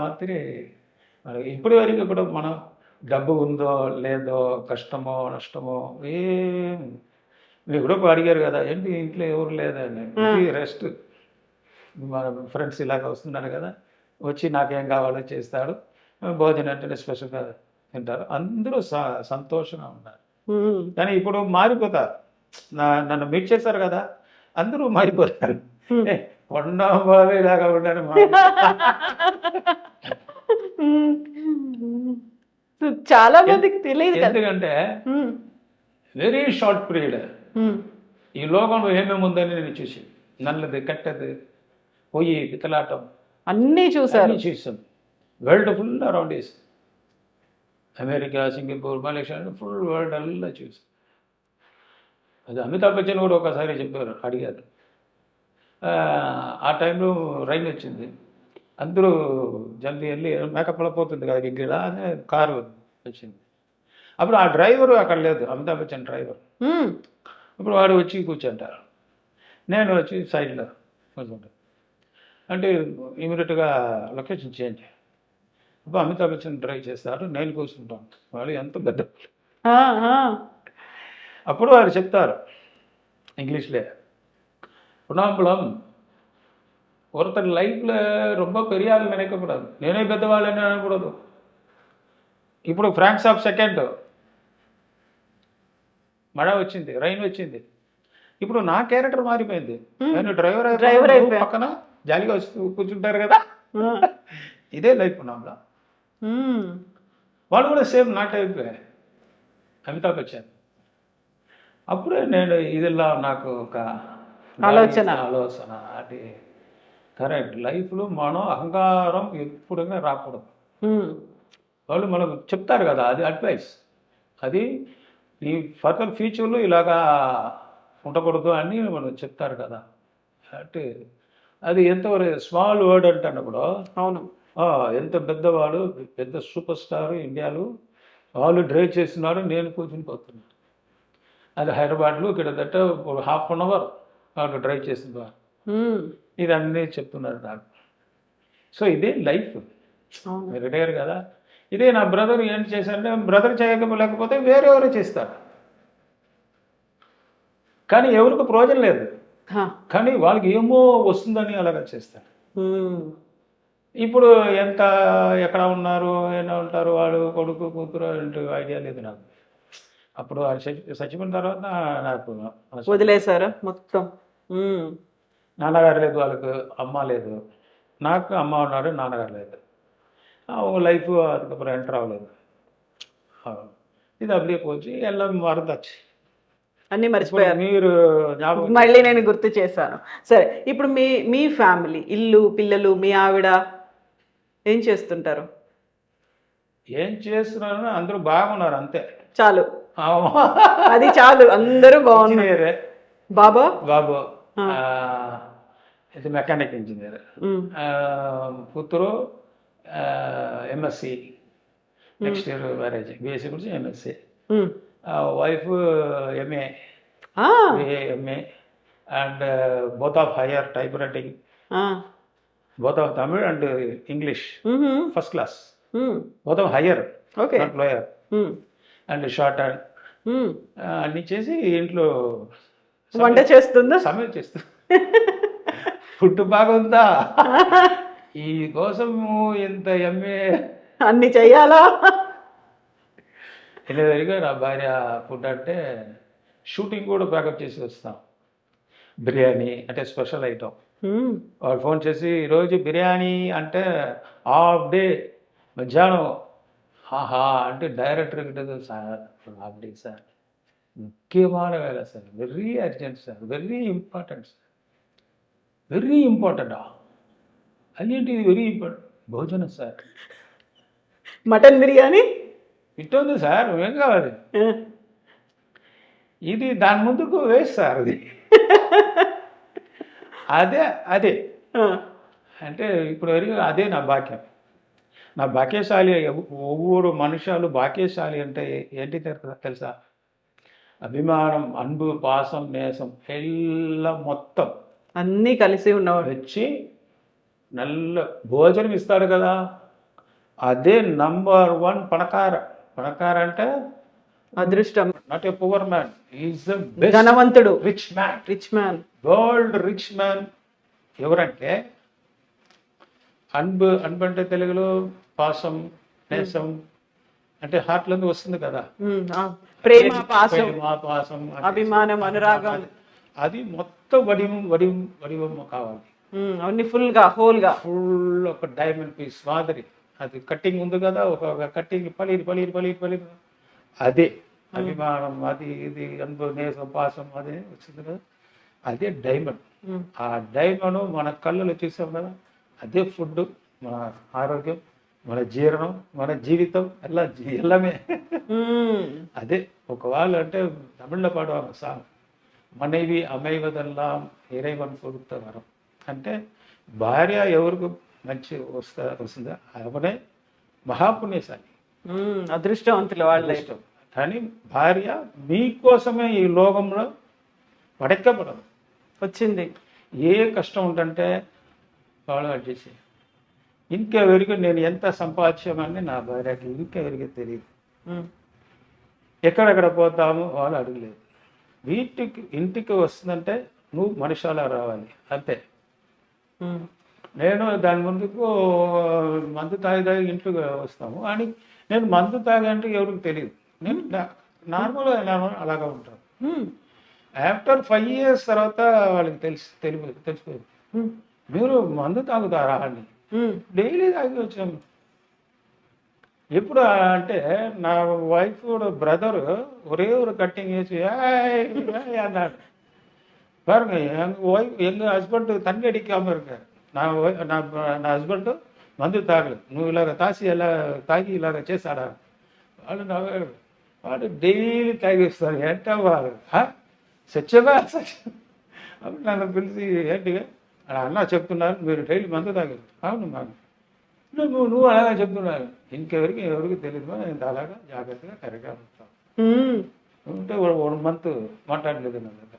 మాదిరి. మనకి ఇప్పటి వరకు కూడా మనం డబ్బు ఉందో లేదో, కష్టమో నష్టమో ఏం మీరు కూడా అడిగారు కదా ఏంటి ఇంట్లో ఎవరు లేదని. రెస్ట్ మన ఫ్రెండ్స్ ఇలాగ వస్తున్నారు కదా, వచ్చి నాకేం కావాలో చేస్తాడు, భోజనం అంటే స్పెషల్గా తింటారు, అందరూ సంతోషంగా ఉన్నారు. కానీ ఇప్పుడు మారిపోతారు. నన్ను మీట్ చేశారు కదా, అందరూ మారిపోతారు. కొండబాబు ఇలాగా ఉన్నాడు. చాలా మందికి తెలియదు. ఎందుకంటే వెరీ షార్ట్ పీరియడ్ ఈ లోకంలో ఏమేమి ఉందని నేను చూసి, నల్లది కట్టది పొయ్యి పితలాటం అన్నీ చూసాను. వరల్డ్ ఫుల్ అరౌండ్ వేసి America, Singapore, Malaysia full world అల్లా చూసి. అది అమితాబ్ బచ్చన్ కూడా ఒకసారి చెప్పారు, అడిగారు. ఆ టైంలో రైన్ వచ్చింది, అందరూ జల్దీ వెళ్ళి మేకప్లో పోతుంది కదా విగ్గిడ అనే కారు వచ్చింది. అప్పుడు ఆ డ్రైవరు అక్కడ లేదు, అమితాబ్ బచ్చన్ డ్రైవర్. ఇప్పుడు వాడు వచ్చి కూర్చుంటారు, నేను వచ్చి సైడ్లో కూర్చుంటాను. అంటే ఇమీడియట్గా లొకేషన్ చేంజ్. అప్పుడు అమితాబ్ బచ్చన్ డ్రైవ్ చేస్తారు, నేను కూర్చుంటాను. వాళ్ళు ఎంత పెద్ద. అప్పుడు వారు చెప్తారు ఇంగ్లీష్లో, புனாம்பலம் ஒருத்தர் லைஃப்பில் ரொம்ப பெரிய ஆள் நினைக்கக்கூடாது, నేనే పెద్దవాళ్ళని అనకూడదు. ఇప్పుడు ఫ్రాంక్స్ ఆఫ్ సెకండ్ మഴ వచ్చింది, రైన్ వచ్చింది, ఇప్పుడు నా క్యారెక్టర్ మారిపోయింది. నేను డ్రైవర్ అయిపోయి పక్కన జాలిగా వస్తూ కూర్చుంటారు కదా, ఇదే లైఫ్ పునాంబలం. వాళ్ళు కూడా సేమ్ నా టైప్ అమితాబ్ బచ్చన్. అప్పుడే నేను ఇదిలా నాకు ఒక ఆలోచన అది కరెక్ట్. లైఫ్లో మనం అహంకారం ఎప్పుడైనా రాకూడదు. వాళ్ళు మనకు చెప్తారు కదా, అది అడ్వైస్, అది ఈ ఫర్దర్ ఫ్యూచర్లో ఇలాగా ఉండకూడదు అని మనం చెప్తారు కదా. అంటే అది ఎంతవరకు స్మాల్ వర్డ్ అంటాను కూడా. అవును, ఎంత పెద్దవాడు, పెద్ద సూపర్ స్టార్ ఇండియాలో, వాళ్ళు డ్రైవ్ చేస్తున్నారు, నేను కూర్చుని పోతున్నాను. అది హైదరాబాద్లో ఇక్కడ దట్ట 1/2 hour వాళ్ళు డ్రైవ్ చేస్తున్నారు. ఇది అన్నీ చెప్తున్నారు నాకు. సో ఇదే లైఫ్. మీరు అడిగారు కదా, ఇదే నా బ్రదర్ ఏం చేశారంటే, బ్రదర్ చేయకపోతే వేరే ఎవరో చేస్తారు. కానీ ఎవరికి ప్రయోజనం లేదు. హా. కానీ వాళ్ళకి ఏమో వస్తుందని అలాగా చేస్తారు. మ్మ్. ఇప్పుడు ఎంత ఎక్కడ ఉన్నారు, ఎలా ఉంటారు వాళ్ళు, కొడుకు కూతురు అంటే ఐడియా లేదు నాకు. అప్పుడు వాళ్ళు చచ్చిపోయిన తర్వాత నాకు వదిలేశారా మొత్తం? మ్మ్. నాన్నగారు లేదు, వాళ్ళకు అమ్మ లేదు. నాకు అమ్మ ఉన్నారు, నాన్నగారు లేదు. లైఫ్ அதுக்கப்புறம் ఎంటర్ అవ్వలేదు. ఇది அப்படியே போச்சு, எல்லாம் மறந்தாச்சு. అన్నీ ఇప్పుడు మర్చిపోయారు. మీరు జ్ఞాపకం మళ్ళీ నేను గుర్తు చేశాను. సరే, ఇప్పుడు మీ మీ ఫ్యామిలీ, ఇల్లు, పిల్లలు, మీ ఆవిడ ఏం చేస్తుంటారు? ఏం చేస్తున్నారని అందరూ బాగున్నారు అంతే. చాలు, అది చాలు, అందరూ బాగున్నారు. ఇంజనీరే బాబా? బాబు ఇది మెకానిక్ ఇంజనీర్. కూతురు MSc, next year marriage, BSc గురించి MSc. Wife MA, MA and both of higher type writing, both of Tamil and English, first class, both of higher, not lower, and short and అన్ని చేసి ఇంట్లో వంట చేస్తుందా? సమయం చేస్తూ food బాగుందా, ఈ కోసము ఎంత ఎంఏ అన్ని చెయ్యాలా? వెళ్ళేసరిగా నా భార్య ఫుడ్ అంటే షూటింగ్ కూడా ప్యాకప్ చేసి వస్తాం. బిర్యానీ అంటే స్పెషల్ ఐటమ్. వాళ్ళు ఫోన్ చేసి ఈరోజు బిర్యానీ అంటే హాఫ్ డే, మధ్యాహ్నం ఆహా అంటే డైరెక్టర్ ఉంటుంది సార్, హాఫ్ డే సార్, ముఖ్యమైన వేళ sir, very urgent sir, very important sir, very ఇంపార్టెంటా అదేంటి ఇది వెరీ ఇంపార్టెంట్, భోజనం సార్, మటన్ బిర్యానీ ఇట్టుంది సార్, ఏం కావాలి, ఇది దాని ముందుకు వేస్ట్ సార్, అది అదే అదే అంటే ఇప్పుడు వరకు అదే నా భాగ్యం. నా భాగ్యశాలి. ఒవ్వొరు మనుషులు భాగ్యశాలి అంటే ఏంటి తెలుసా? అభిమానం, అన్బు, పాసం, నేసం ఎల్లా మొత్తం అన్నీ కలిసి ఉన్నవాడు వచ్చి నల్ల భోజనం ఇస్తాడు కదా, అదే నంబర్ 1 పణకార. పణకార అంటే అదృష్టం. Not a poor man, is the best ధనవంతుడు, rich man. Rich man, world rich man ఎవరంటే అన్బు. అన్బు అంటే తెలుగులో పాసం, నేసం అంటే హార్ట్లో వస్తుంది కదా, ప్రేమ, పాసం, పాసం, అభిమానం, అనురాగం, అది మొత్తం వడివం కావాలి. అన్ని ఫుల్ గా, హోల్ గా, ఫుల్ ఒక డైమండ్ పీస్ మాదిరి. అది కట్టింగ్ ఉంది కదా, ఒక కట్టింగ్ పలీరు అదే అభిమానం, అది ఇది అన్బు, నేసం, పాసం అదే వచ్చింది కదా, అదే డైమండ్. ఆ డైమండ్ మన కళ్ళలో చూసాం కదా, అదే ఫుడ్, మన ఆరోగ్యం, మన జీర్ణం, మన జీవితం ఎల్లమే అదే. ఒకవేళ అంటే తమిళ్లో పాడువాங்க సాంగ్, మனைவி அமைவதெல்லாம் இறைவன் கொடுத்த వరం అంటే భార్య ఎవరికి మంచి వస్తుందో అవనే మహాపుణ్యశాలి, అదృష్టవంతులు వాళ్ళ ఇష్టం. కానీ భార్య మీకోసమే ఈ లోకంలో పడెక్కబడదు, వచ్చింది. ఏ కష్టం ఉంటుంటే వాళ్ళు అడ్జస్ట్. ఇంకెవరికి నేను ఎంత సంపాదించామని నా భార్యకి ఇంకెవరికి తెలియదు. ఎక్కడెక్కడ పోతాము వాళ్ళు అడగలేదు. ఇంటికి వస్తుందంటే నువ్వు మనుషాలా రావాలి అంతే. నేను దాని ముందుకు మందు తాగి ఇంటికి వస్తాము అని, నేను మందు తాగంటే ఎవరికి తెలియదు. నేను నార్మల్గా అలాగా ఉంటాను. ఆఫ్టర్ 5 years తర్వాత వాళ్ళకి తెలిసిపోయింది, మీరు మందు తాగుతారా అని. డైలీ తాగి వచ్చాము. ఎప్పుడు అంటే నా వైఫ్ బ్రదర్ ఒరే ఒక కట్టింగ్ వేసి అన్నాడు. பாருங்க எங்கள் ஹஸ்பண்ட் தண்ணி அடிக்காமல் இருக்கார். నా హస్బెండ్ మందు తాగలేదు, నువ్వు ఇలాగ తాగి ఇలాగ చేస్తాడా వాడు డైలీ తాగిస్తాడు. ఏంటా వాడు సత్యమా అప్పుడు నన్ను పిలిచి ఏంటిగా అన్న చెప్తున్నారు మీరు డైలీ మందు తాగలేదు. అవును మాకు నువ్వు అలాగా చెప్తున్నావు, ఎవరికి తెలియదు, నేను అలాగా జాగ్రత్తగా కరెక్ట్గా ఉంటాను ఉంటే 1 month మాట్లాడలేదు నా దగ్గర.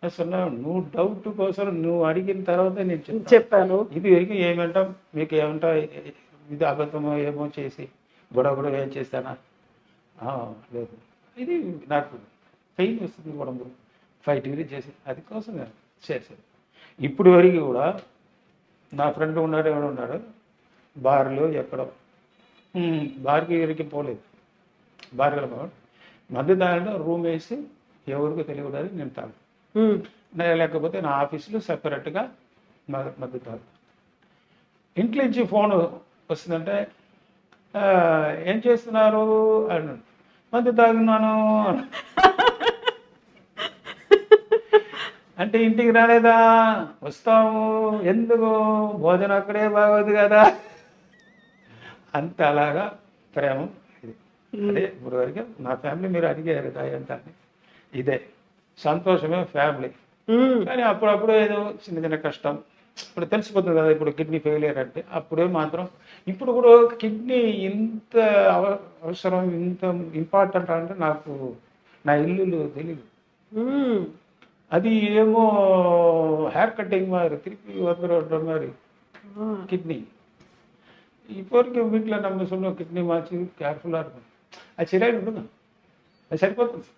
అసలు నువ్వు డౌట్ కోసం నువ్వు అడిగిన తర్వాత నేను చెప్పాను. ఇది వరకు ఏమంటాం మీకు ఏమంటా, ఇది అబద్ధమో ఏమో చేసి గొడవ ఏం చేస్తానా లేదు, ఇది నాకు పెయిన్ వస్తుంది గొడవ. 5 డిగ్రీ చేసి అది కోసం చేసేది. ఇప్పుడు వరకు కూడా నా ఫ్రెండ్ ఉన్నాడు, ఎవడు ఉన్నాడు బార్లు ఎక్కడో బార్కి ఎవరికి పోలేదు, బార్లో పోవడం మధ్య దానిలో రూమ్ వేసి ఎవరికి తెలియకూడదు నేను తాగు, లేకపోతే నా ఆఫీసులో సెపరేట్గా మధ్య తాగు. ఇంట్లో నుంచి ఫోన్ వస్తుందంటే ఏం చేస్తున్నారు అన్నాడు, మధ్య తాగున్నాను అంటే ఇంటికి రాలేదా, వస్తాము ఎందుకు, భోజనం అక్కడే బాగోదు కదా, అంత అలాగా ప్రేమ ఇది. అదే ఇప్పుడు వరకు నా ఫ్యామిలీ మీరు అడిగారు కదా ఎంత అని, ఇదే సంతోషమే ఫ్యామిలీ. కానీ అప్పుడప్పుడు ఏదో చిన్న చిన్న కష్టం ఇప్పుడు తెలిసిపోతుంది కదా, ఇప్పుడు కిడ్నీ ఫెయిలియర్ అంటే అప్పుడే మాత్రం ఇప్పుడు కూడా కిడ్నీ ఇంత అవసరం ఇంత ఇంపార్టెంట్ అంటే నాకు నా ఇల్లు తెలియదు. అది ఏమో హెయిర్ కటింగ్ మరి తిరిగి వద్దరు మరి కిడ్నీ இப்போதைக்கு வீட்டில் நம்ம சொல்லுவோம் கிட்னி மாச்சு கேர்ஃபுல்லாக இருக்கும், அது சரியாக விடுங்க, அது సరిపోతుంది.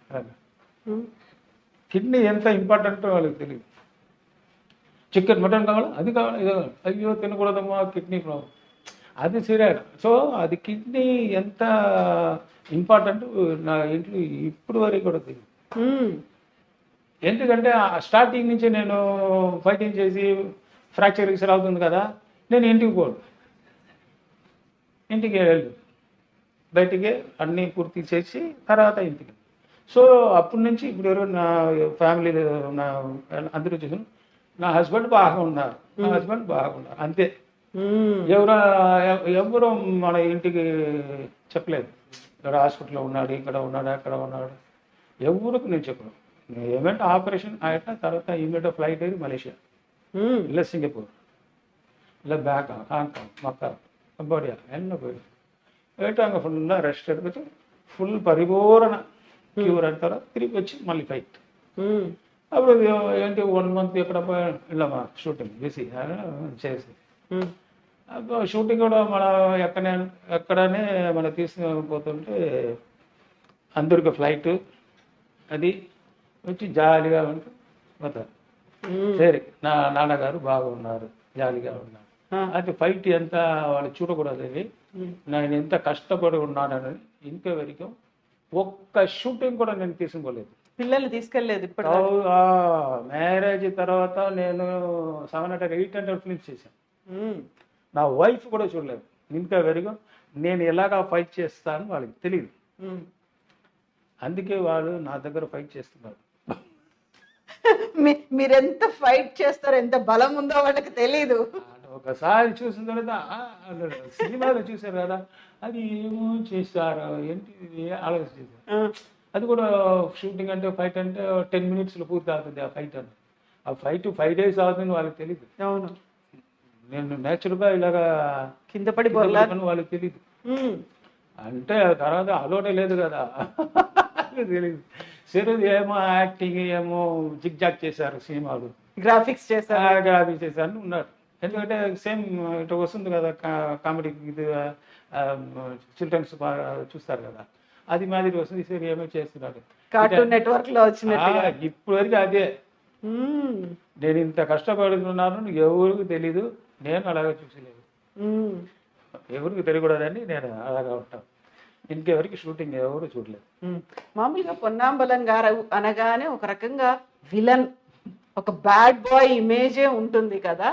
కిడ్నీ ఎంత ఇంపార్టెంటో వాళ్ళకి తెలియదు. చికెన్ మటన్ కావాలా, అది కావాలా, ఇది కావాలి, అయ్యో తినకూడదమ్మా కిడ్నీ ప్రాబ్లం, అది సరియాడు. సో అది కిడ్నీ ఎంత ఇంపార్టెంట్ నా ఇంట్లో ఇప్పుడు వరకు కూడా తెలియదు. ఎందుకంటే స్టార్టింగ్ నుంచి నేను ఫైటింగ్ చేసి ఫ్రాక్చర్ గిక్చర్ అవుతుంది కదా, నేను ఇంటికి పోను, ఇంటికి వెళ్ళు బయటికి అన్నీ పూర్తి చేసి తర్వాత ఇంటికి. సో అప్పటి నుంచి ఇప్పుడు ఎవరు నా ఫ్యామిలీలో నా అందరూ చూసాను, నా హస్బెండ్ బాగా ఉన్నారు, నా హస్బెండ్ బాగున్నారు అంతే. ఎవరు మన ఇంటికి చెప్పలేదు, ఇక్కడ హాస్పిటల్లో ఉన్నాడు, ఇక్కడ ఉన్నాడు, అక్కడ ఉన్నాడు, ఎవరికి నేను చెప్పను. ఏమంటే ఆపరేషన్ అయిన తర్వాత ఇమీడియట్ ఫ్లైట్ అయ్యి మలేషియా, ఇలా సింగపూర్, ఇలా பேங்காக், ஹாங்காங், மக்கா, கம்போடியா எல்லாம் போயிட்டு அங்கே ஃபுல்லாக ரெஸ்ட் எடுத்துட்டு ఫుల్ పరిపూర్ణ క్యూర్ అంటారా, తిరిగి వచ్చి మళ్ళీ ఫైట్. అప్పుడు ఏంటి 1 మంత్ ఎక్కడ వెళ్ళామా షూటింగ్ బిజీ చేసి, అప్పుడు షూటింగ్ కూడా మన ఎక్కడనే మనం తీసుకుపోతుంటే అందరికి ఫ్లైట్ అది వచ్చి జాలీగా ఉంటూ పోతారు. సరే నా నాన్నగారు బాగున్నారు, జాలీగా ఉన్నారు. అది ఫైట్ ఎంత వాళ్ళు చూడకూడదని నేను ఎంత కష్టపడి ఉన్నానని ఇంతవరకు ఒక్క షూటింగ్ కూడా నేను తీసుకోలేదు, పిల్లల్ని తీసుకెళ్ళలేదు. ఇప్పుడు మ్యారేజ్ తర్వాత నేను 700-800 ఫిల్మ్స్ చేశాను, నా వైఫ్ కూడా చూడలేదు ఇంతవరకు. నేను ఎలాగా ఫైట్ చేస్తాను వాళ్ళకి తెలియదు, అందుకే వాళ్ళు నా దగ్గర ఫైట్ చేస్తున్నారు. మీరెంత ఫైట్ చేస్తారో, ఎంత బలం ఉందో వాళ్ళకి తెలీదు. ఒకసారి చూసిన తర్వాత సినిమాలో చూసారు కదా, అది ఏమో చేస్తారు ఏంటి ఆలోచించారు. అది కూడా షూటింగ్ అంటే ఫైట్ అంటే 10 minutesలో పూర్తి అవుతుంది ఆ ఫైట్ అని. ఆ ఫైట్ 5 days అవుతుంది వాళ్ళకి తెలియదు. అవును, నేను నేచురల్గా ఇలాగా కింద పడి వాళ్ళకి తెలియదు. అంటే తర్వాత అలోనే లేదు కదా తెలియదు. సరే ఏమో యాక్టింగ్ ఏమో జిగ్ జాగ్ చేశారు, సినిమాలు గ్రాఫిక్స్ చేశారు ఉన్నారు. ఎందుకంటే సేమ్ ఇట్లా వస్తుంది కదా కామెడీ, ఇది చిల్డ్రన్స్ బాగా చూస్తారు కదా, అది మాదిరి వస్తుంది. సరే ఏమో చేస్తున్నాడు కార్టూన్ నెట్వర్క్ లో వచ్చినట్టు. ఇప్పుడు వరకు అదే నేను ఇంత కష్టపడుతున్నాను, ఎవరికి తెలీదు, నేను అలాగే చూసలేదు, ఎవరికి తెలియకూడదని నేను అలాగా ఉంటాను. ఇంకెవరికి షూటింగ్ ఎవరు చూడలేదు. మామూలుగా పొన్నాంబలం గారు అనగానే ఒక రకంగా విలన్, ఒక బ్యాడ్ బాయ్ ఇమేజే ఉంటుంది కదా.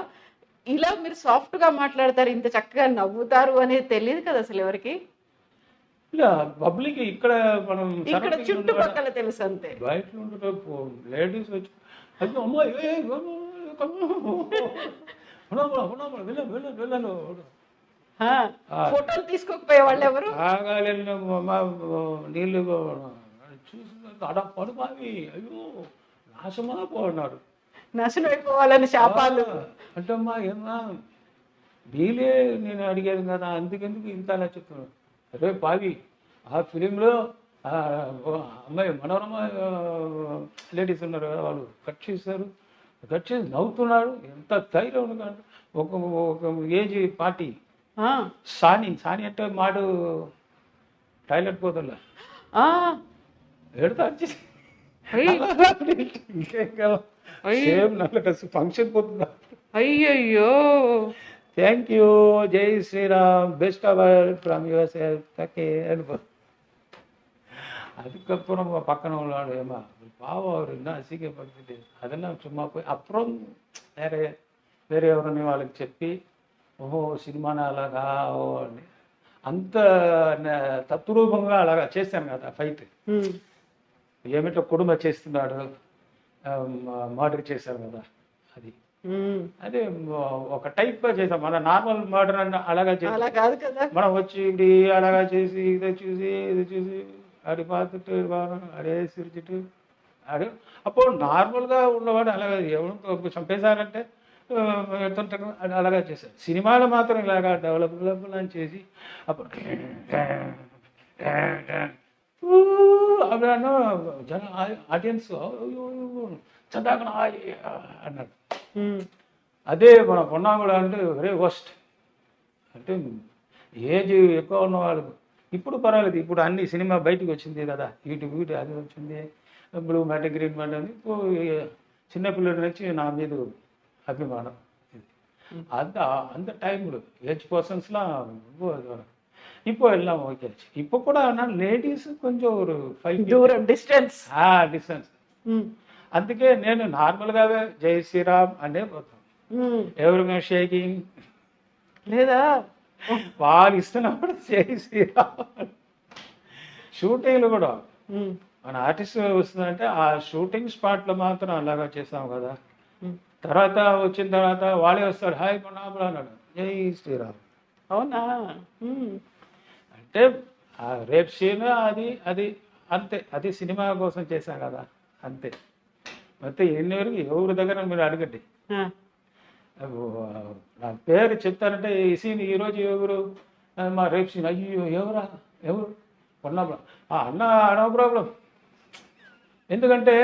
ఇలా మీరు సాఫ్ట్ గా మాట్లాడతారు, ఇంత చక్కగా నవ్వుతారు అనేది తెలియదు కదా అసలు ఎవరికి. ఇలా పబ్లిక్ ఇక్కడ మనం ఇక్కడ చుట్టుపక్కల తెలుసు అంతే. బయట లేడీస్ వచ్చి అది అమ్మాయి వెళ్ళను ఫోటోలు తీసుకోకపోయే వాళ్ళు ఎవరు, నీళ్ళు చూసి అడ పడుపావి, అయ్యో నాశమా పోన్నాడు, నాశనం అయిపోవాలని శాపాలు. అంటే అమ్మా ఏమన్నా నీళ్ళే నేను అడిగాను కదా, అందుకెందుకు ఇంత అలా చెప్తున్నాను. అరే పావి, ఆ ఫిలింలో అమ్మాయి మనోరమ లేడీస్ ఉన్నారు కదా, వాళ్ళు కట్ చేశారు, కట్ చేసి నవ్వుతున్నాడు, ఎంత ధైర్యం ఉంది. ఒక ఏజ్ పార్టీ సాని అంటే మాడు టాయిలెట్ పోతున్నా ఎడతా వచ్చేసి ఇంకేం కదా సేమ్ నల్ల డ్రెస్ ఫంక్షన్ పోతుందా. అయ్యయ్యో. Thank you, Jai Shriram, best அவர் ஃப்ரம் யுவர் செல்ஃப் ஓகே அனுப்ப. அதுக்கப்புறம் பக்கன உள்ளாடு ஏமா பாவம் அவர் இன்னும் அசிங்கப்படுத்திட்டு அதெல்லாம் சும்மா போய் అப்புறம் వేరే ఎవరిని వాళ్ళకి చెప్పి ఓహో సినిమాని అలాగా ఓ అని అంత తత్రూపంగా అలాగా చేశాను కదా ఫైట్. ఏమిటో కుటుంబ చేస్తున్నాడు, మర్డర్ చేశారు కదా అది. అదే ఒక టైప్ గా చేసాం. మన నార్మల్ మర్డర్ అంటే అలాగా అలా కాదు కదా. మనం వచ్చి இப்படி అలాగా చేసి ఇది చూసి అది பார்த்துட்டு అడే సిరిచిట్టు అడు అప్పుడు నార్మల్గా ఉన్నవాడు అలాగా ఎవరు చంపేశారంటే అలాగా చేశారు. సినిమాలో మాత్రం ఇలాగా డెవలప్ అని చేసి అప్పుడు అప్పుడు జన ఆడియన్స్ చందాకన అన్నాడు. అదే మన పొన్నాగుడ అంటే వెరీ వర్స్ట్. అంటే ఏజ్ ఎక్కువ ఉన్న వాళ్ళకు ఇప్పుడు పర్వాలేదు, ఇప్పుడు అన్ని సినిమా బయటకు వచ్చింది కదా, యూట్యూబ్ అది వచ్చింది, బ్లూ మ్యాట్ గ్రీన్ మ్యాట్ అని. ఇప్పుడు చిన్నపిల్లల నుంచి నా మీద అభిమానం. அந்த டைமில் ஏஜ் பர்சன்ஸ்லாம் இப்போ எல்லாம் ஓகே ஆச்சு. இப்போ கூட ஆனால் லேడీస్ కొంచెం ஒரு 5 దూరం డిస్టెన్స్. అందుకే నేను నార్మల్గానే జై శ్రీరామ్ అనే పోతాను. ఎవరు షేకింగ్ లేదా వాళ్ళు ఇస్తున్నప్పుడు జై శ్రీరామ్. షూటింగ్లు కూడా మన ఆర్టిస్ట్ వస్తుందంటే ఆ షూటింగ్ స్పాట్లో మాత్రం అలాగా చేస్తాం కదా. తర్వాత వచ్చిన తర్వాత వాళ్ళే వస్తాడు, హాయ్ పొన్నాపులు అన్నాడు, జై శ్రీరామ్. అవునా? అంటే ఆ రేప్ సీన్ అది అది అంతే, అది సినిమా కోసం చేశాం కదా అంతే. ಮತ್ತೆ ఎన్ని వరకు ఎవరి దగ్గర మీరు అడగండి, నా పేరు చెప్తారంటే ఈ సీన్ ఈరోజు ఎవరు మా రేప్ సీన్, అయ్యో ఎవరు పొన్నాపులు అన్న నో ప్రాబ్లం. ఎందుకంటే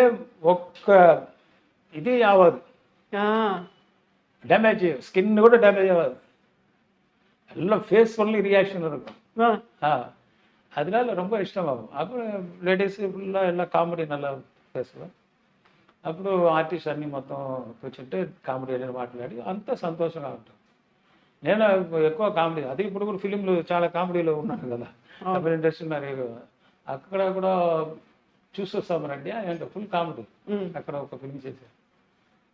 ఒక్క ఇది అవ్వదు, డ్యామేజ్ స్కిన్ కూడా డ్యామేజ్ అవ్వదు, எல்லாம் ஃபேஸ் ஒன்லி ரியாக்ஷன் இருக்கும். அதனால ரொம்ப இஷ்டமாகும். அப்புறம் லேடிஸ் ஃபுல்லாக எல்லாம் காமெடி நல்லா பேசுவேன். అప్పుడు ఆర్టిస్ట్ అన్ని మొత్తం కూర్చుంటే కామెడీ అనేది మాట్లాడి అంత సంతోషంగా ఉంటుంది. నేను ఎక్కువ కామెడీ, అది ఇప్పుడు కూడా ఫిలింలు చాలా కామెడీలో ఉన్నాను కదా, తమిళ ఇండస్ట్రీ మరి అక్కడ కూడా చూసొస్తాం రండి అంటే ఫుల్ కామెడీ. అక్కడ ఒక ఫిలిం చేశాను,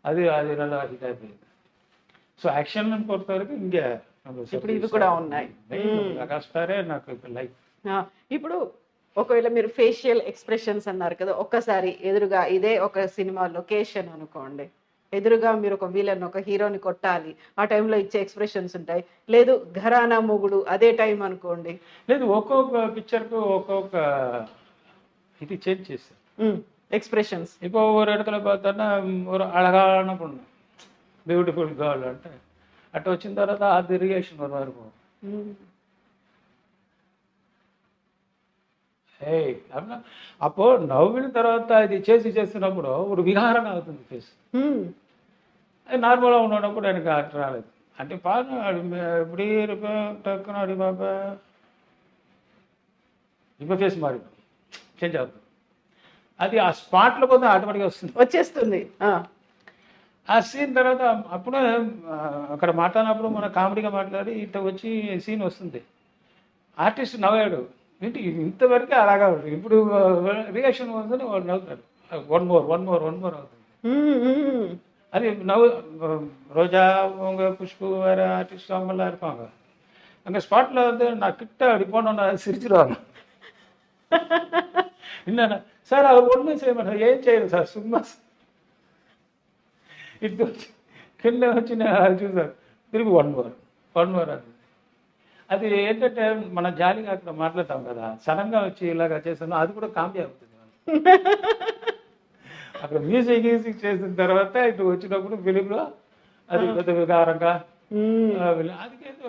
అది நல்லா హిట్ అయిపోయింది. సో యాక్షన్ పొరత వరకు ఇంకా ఇప్పుడు ఇవి కూడా ఉన్నాయి. మెగాస్టారే నాకు ఇప్పుడు లైఫ్. ఇప్పుడు ఒకవేళ మీరు ఫేషియల్ ఎక్స్ప్రెషన్స్ అన్నారు కదా, ఒక్కసారి ఎదురుగా ఇదే ఒక సినిమా లొకేషన్ అనుకోండి, ఎదురుగా మీరు ఒక విలన్ ఒక హీరోని కొట్టాలి, ఆ టైంలో ఇచ్చే ఎక్స్ప్రెషన్స్ ఉంటాయి. లేదు ఘరానా మొగుడు అదే టైం అనుకోండి, లేదు ఒక్కొక్క పిక్చర్కు ఒక్కొక్క ఇది చేంజ్ చేస్తారు ఎక్స్ప్రెషన్స్. இப்போ ஒரு இடத்துல பார்த்தோன்னா ஒரு அழகான பொண்ணு, பியூட்டிஃபுல் கேர்ள் అంటే అటు వచ్చిన తర్వాత అది రియాక్షన్ వరకు இருக்கும். ఏయ్ అట్లా అప్పో నవ్విన తర్వాత ఇది చేస్తున్నప్పుడు ఒక విహారంగా అవుతుంది ఫేస్. అది నార్మల్గా ఉన్నప్పుడు எனக்கு అట్లా రాలేదు. అంటే పాడు இப்படி இருப்பேன் டக்குன்னு அப்படி பார்ப்பேன், இப்போ ఫేస్ మారింది, చేంజ్ అవుతుంది. అది ఆ స్పాట్లో పోతే ఆటోమేటిక్గా వచ్చేస్తుంది. ఆ సీన్ తర్వాత అప్పుడు అక్కడ మాట్లాడినప్పుడు మన కామెడీగా మాట్లాడి ఇట్లా వచ్చి సీన్ వస్తుంది, ఆర్టిస్ట్ నవ్వాడు, ఏంటి ఇంతవరకు అలాగా ఉంటుంది. ఇప్పుడు రియాక్షన్ వస్తుంది, వాడు నవ్వుతాడు, వన్ మోర్ అవుతుంది. அது ரோஜா அவங்க புஷ்பு வேறு ஆர்டிஸ்ட் அவங்கெல்லாம் இருப்பாங்க. அங்கே ஸ்பாட்டில் வந்து நான் கிட்ட அப்படி போனோன்னா சிரிச்சிருவாங்க. என்னென்ன சார் அவர் ஒன்றும் செய்ய மாட்டார், ஏன் செய்யணும் సార్ సుమ్మా ఇటు వచ్చి కింద వచ్చి నేను చూసాను, తిరిగి వన్ మోర్ అది. అది ఏంటంటే మనం జాలీగా అక్కడ మాట్లాడతాం కదా, సడన్గా వచ్చి ఇలాగా చేస్తాను, అది కూడా కామెడీ అవుతుంది. అక్కడ మ్యూజిక్ చేసిన తర్వాత ఇటు వచ్చినప్పుడు ఫిలింలో అది పెద్ద వికారంగా అదికేదో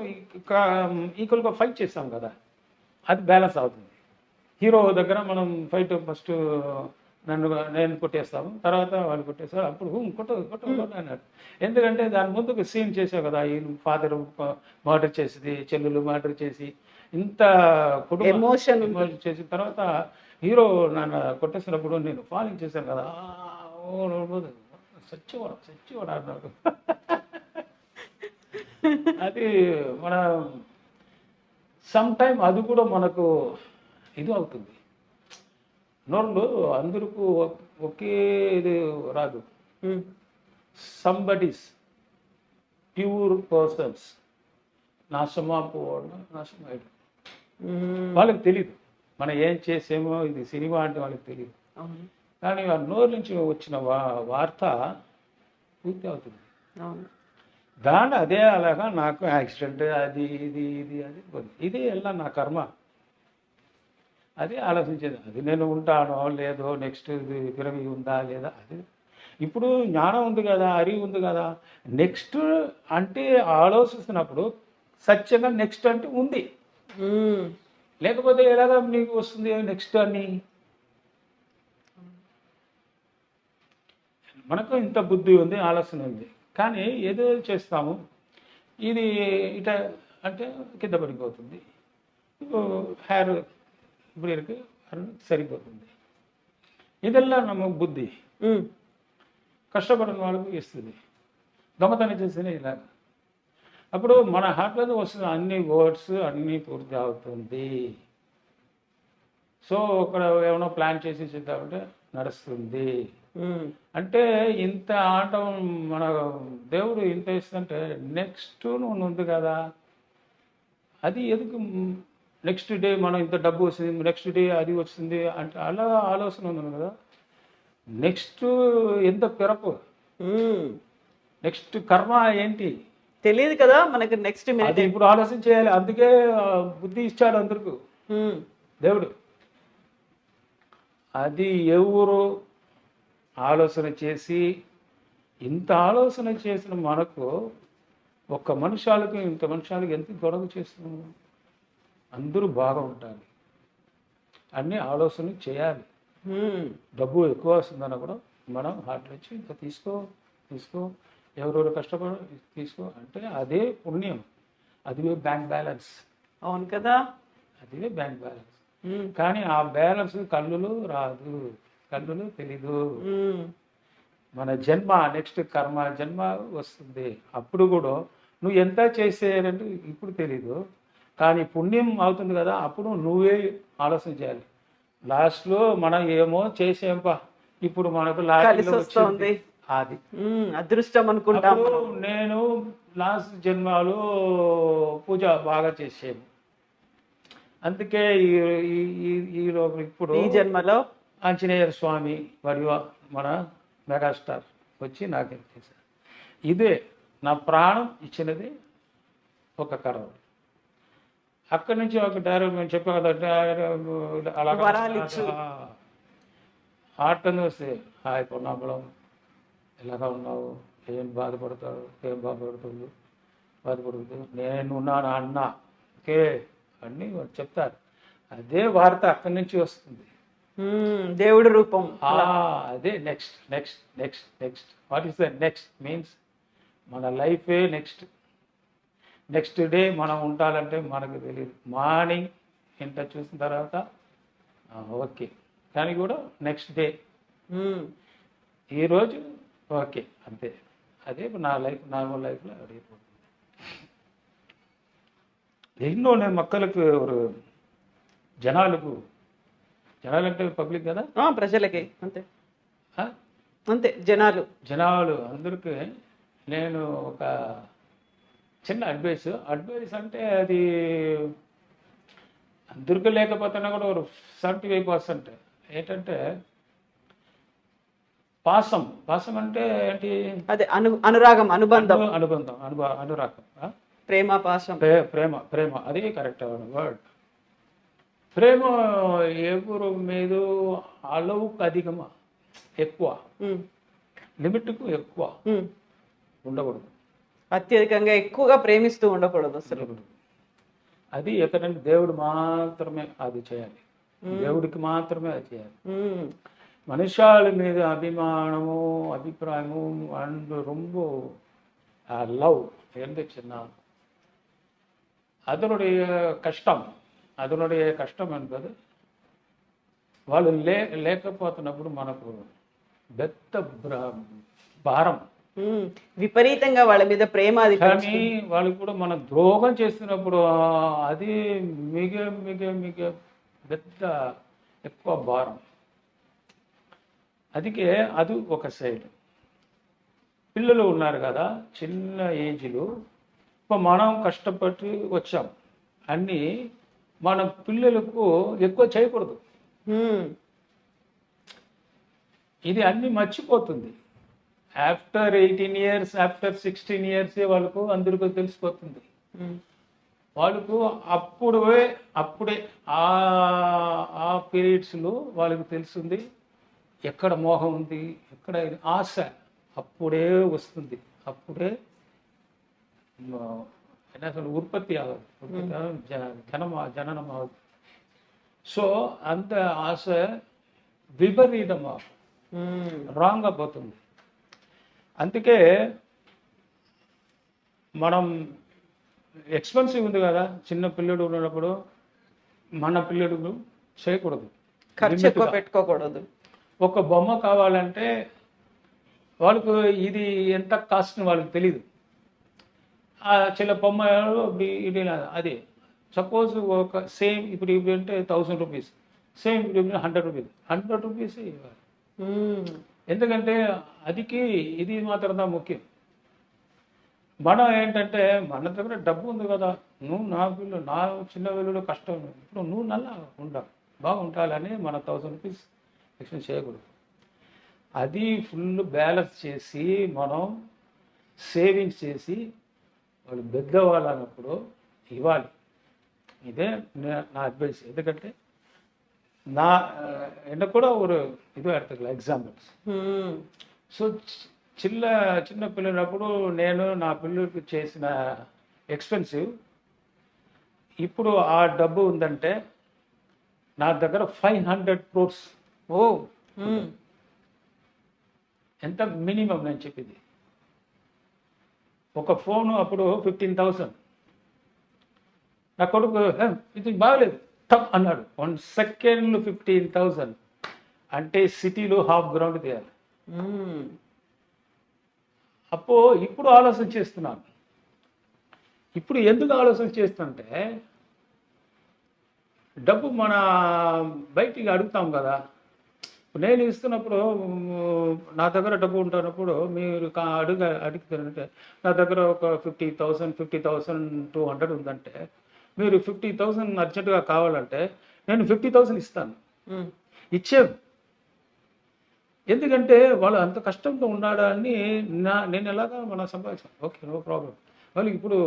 ఈక్వల్గా ఫైట్ చేస్తాం కదా, అది బ్యాలెన్స్ అవుతుంది. హీరో దగ్గర మనం ఫైట్ ఫస్ట్ నేను కొట్టేస్తాము, తర్వాత వాళ్ళు కొట్టేస్తారు, అప్పుడు కొట్ట అన్నాడు. ఎందుకంటే దాని ముందుకు సీన్ చేసావు కదా, ఈ ఫాదర్ మర్డర్ చేసింది, చెల్లెలు మర్డర్ చేసి ఇంత కుటుంబం ఎమోషన్ చేసిన తర్వాత హీరో నన్ను కొట్టేసినప్పుడు నేను ఫాలోయింగ్ చేశాను కదా, సచ్చివాడు అన్నాడు. అది మన సమ్ టైమ్ అది కూడా మనకు ఇది అవుతుంది. నోళ్ళు అందరికీ ఒకే ఇది రాదు. సంబడీస్ ప్యూర్ పర్సన్స్ నాశనమయ్యాడు. వాళ్ళకి తెలియదు మనం ఏం చేసేమో, ఇది సినిమా అంటే వాళ్ళకి తెలియదు. కానీ ఆ నోరు నుంచి వచ్చిన వార్త పూర్తి అవుతుంది. దాంట్లో అదే అలాగా నాకు యాక్సిడెంట్ అది ఇది ఇది అది ఇది ఎలా నా కర్మ. అది ఆలోచించేది. అది నేను ఉంటానో లేదో, నెక్స్ట్ ఇది పిరవి ఉందా లేదా, అది ఇప్పుడు జ్ఞానం ఉంది కదా, అరివి ఉంది కదా, నెక్స్ట్ అంటే ఆలోచిస్తున్నప్పుడు సత్యంగా నెక్స్ట్ అంటే ఉంది. లేకపోతే ఎలాగా నీకు వస్తుంది నెక్స్ట్ అని? మనకు ఇంత బుద్ధి ఉంది, ఆలోచన ఉంది, కానీ ఏదో చేస్తాము. ఇది ఇట అంటే కింద పడిపోతుంది. హెయిర్ బ్రేక్ సరిపోతుంది. ఇదెల్లా నమ్మ బుద్ధి కష్టపడిన వాళ్ళకు ఇస్తుంది. దొంగతనం చేస్తేనే ఇలాగ. అప్పుడు మన హార్ట్లో వస్తున్న అన్ని వర్డ్స్ అన్నీ పూర్తి అవుతుంది. సో ఇక్కడ ఏమైనా ప్లాన్ చేసి చేద్దామంటే నడుస్తుంది. అంటే ఇంత ఆటం మన దేవుడు ఇంత ఇస్తుంటే నెక్స్ట్ నువ్వు ఉంది కదా, అది ఎందుకు నెక్స్ట్ డే మనం ఇంత డబ్బు వస్తుంది, నెక్స్ట్ డే అది వస్తుంది అంటే అలా ఆలోచన ఉంది కదా. నెక్స్ట్ ఎంత పిరపు, నెక్స్ట్ కర్మ ఏంటి తెలియదు కదా మనకి. నెక్స్ట్ అది ఇప్పుడు ఆలోచన చేయాలి. అందుకే బుద్ధి ఇచ్చాడు అందరికీ దేవుడు. అది ఎవరు ఆలోచన చేసి, ఇంత ఆలోచన చేసిన మనకు ఒక్క మనుషాలకి ఇంత మనుషాలకి ఎంత గొడవ చేస్తున్నాము. అందరూ బాగా ఉండాలి, అన్నీ ఆలోచన చేయాలి. డబ్బు ఎక్కువ వస్తుందన్న కూడా మనం హార్ట్ వచ్చి ఇంకా తీసుకో ఎవరెవరు కష్టపడ తీసుకో అంటే అదే పుణ్యం, అదివే బ్యాంక్ బ్యాలెన్స్. అవును కదా, అదివే బ్యాంక్ బ్యాలెన్స్. కానీ ఆ బ్యాలెన్స్ కళ్ళులో రాదు, కళ్ళులో తెలీదు. మన జన్మ నెక్స్ట్ కర్మ జన్మ వస్తుంది. అప్పుడు కూడా నువ్వు ఎంత చేసేయాలంటే ఇప్పుడు తెలీదు, కానీ పుణ్యం అవుతుంది కదా, అప్పుడు నువ్వే ఆలోచన చేయాలి. లాస్ట్లో మనం ఏమో చేసేంపా, ఇప్పుడు మనకు లాస్ట్ వస్తుంది, అది అదృష్టం అనుకుంటాము. నేను లాస్ట్ జన్మలో పూజ బాగా చేసాను, అందుకే ఇప్పుడు ఈ జన్మలో ఆంజనేయ స్వామి మరియు మన మెగాస్టార్ వచ్చి నాకు చేశారు. ఇదే నా ప్రాణం ఇచ్చినది ఒక కర్మ. అక్కడి నుంచి ఒక డైరెక్ట్ మేము చెప్పాం కదా, అలాగే హార్ట్ అని వస్తే హాయ్ పొన్నాంబలం ఎలాగా ఉన్నావు, ఏం బాధపడుతుంది నేను ఉన్నాను అన్న ఓకే అన్నీ చెప్తారు. అదే వార్త అక్కడి నుంచి వస్తుంది, దేవుడి రూపం. అదే next next next next what is the next means మన లైఫే నెక్స్ట్ డే మనం ఉండాలంటే మనకు తెలియదు. మార్నింగ్ ఇంత చూసిన తర్వాత ఓకే, కానీ కూడా నెక్స్ట్ డే ఈరోజు ఓకే అంతే. అదే నా లైఫ్ నార్మల్ లైఫ్లో అడిగిపోతుంది. ఎన్నో నేను మక్కలకు జనాలంటే పబ్లిక్ కదా, ప్రజలకి అంతే అంతే జనాలు అందరికీ నేను ఒక చిన్న అడ్వైస్ అంటే అది అందరికీ లేకపోతున్నా కూడా ఒక 75% ఏంటంటే పాసం అంటే ఏంటి, అదే అనురాగం, అనురాగం, ప్రేమ, పాశం, ప్రేమ అది కరెక్ట్ వర్డ్. ప్రేమ ఎవరు మీద అలవుకు అధికమా ఎక్కువ, లిమిట్కు ఎక్కువ ఉండకూడదు, అత్యధికంగా ఎక్కువగా ప్రేమిస్తూ ఉండకూడదు అసలు. అది ఎక్కడంటే దేవుడు మాత్రమే అది చేయాలి, దేవుడికి మాత్రమే అది చేయాలి. మనుషాల మీద అభిమానము అభిప్రాయము అండ్ ரொம்ப లవ్ இருந்துச்சுன்னா அதனுடைய கஷ்டம் என்பது వాళ్ళు లేకపోతున్నప్పుడు మనకు పెద్ద భారం. విపరీతంగా వాళ్ళ మీద ప్రేమ అది కానీ వాళ్ళు కూడా మన ద్రోహం చేస్తున్నప్పుడు అది మిగ మిగ మిగ పెద్ద ఎక్కువ భారం. అందుకే అది ఒక సైడ్. పిల్లలు ఉన్నారు కదా, చిన్న ఏజ్లో మనం కష్టపడి వచ్చాం, అన్నీ మన పిల్లలకు ఎక్కువ చేయకూడదు. ఇది అన్నీ మర్చిపోతుంది. ఆఫ్టర్ 18 years, ఆఫ్టర్ 16 years వాళ్ళకు అందరికీ తెలిసిపోతుంది. వాళ్ళకు అప్పుడే ఆ పీరియడ్స్లో వాళ్ళకి తెలుస్తుంది ఎక్కడ మోహం ఉంది, ఎక్కడ ఆశ అప్పుడే వస్తుంది. అప్పుడే అసలు ఉత్పత్తి అవ్వదు, జననం అవ్వదు. సో అంత ఆశ విపరీతం రాంగ్ పోతుంది. అందుకే మనం ఎక్స్పెన్సివ్ ఉంది కదా, చిన్న పిల్లడు ఉన్నప్పుడు మన పిల్లడు చేయకూడదు, ఖర్చు ఎక్కువ పెట్టుకోకూడదు. ఒక బొమ్మ కావాలంటే వాళ్ళకు ఇది ఎంత కాస్ట్ వాళ్ళకి తెలీదు. ఆ చిన్న బొమ్మ ఇది అది సపోజ్ ఒక సేమ్ ఇప్పుడు అంటే 1000 రూపీస్, సేమ్ ఇప్పుడు 100 రూపీస్, 100 రూపీస్ ఇవ్వాలి. ఎందుకంటే అదికి ఇది మాత్రం ముఖ్యం. మనం ఏంటంటే మన దగ్గర డబ్బు ఉంది కదా, నువ్వు నా చిన్న పిల్లలు కష్టం, ఇప్పుడు నువ్వు బాగుంటాలని మన 1000 రూపీస్ ఎక్స్పెన్స్ చేయకూడదు. అది ఫుల్ బ్యాలెన్స్ చేసి మనం సేవింగ్స్ చేసి వాళ్ళు పెద్దవాళ్ళు అన్నప్పుడు ఇవ్వాలి. ఇదే నా అడ్వైస్. ఎందుకంటే எனக்கு கூட ஒரு இது எடுத்துக்கலாம் ఎగ్జాంపుల్స్. సో చిన్న పిల్లలప్పుడు నేను నా పిల్లలకి చేసిన ఎక్స్పెన్సివ్ ఇప్పుడు ఆ డబ్బు ఉందంటే నా దగ్గర 500 crores. ఎంత మినిమం నేను చెప్పింది. ఒక ఫోను అప్పుడు 15,000. నా కొడుకు ఇది బాగలేదు టప్ అన్నాడు, 1 సెకండ్లో 15,000 అంటే సిటీలో హాఫ్ గ్రౌండ్ తీయాలి. ఇప్పుడు ఆలోచన చేస్తున్నాను. ఇప్పుడు ఎందుకు ఆలోచన చేస్తుంటే డబ్బు మన బయటికి అడుగుతాం కదా, నేను ఇస్తున్నప్పుడు నా దగ్గర డబ్బు ఉంటున్నప్పుడు మీరు అడుగుతారంటే నా దగ్గర ఒక 50,000 50,200 ఉందంటే మీరు 50,000 అర్జెంటుగా కావాలంటే నేను 50,000 ఇస్తాను, ఇచ్చాను. ఎందుకంటే వాళ్ళు అంత కష్టంతో ఉన్నాడని నేను ఎలాగా మనం సంపాదించాను. Okay, no problem. వాళ్ళకి ఇప్పుడు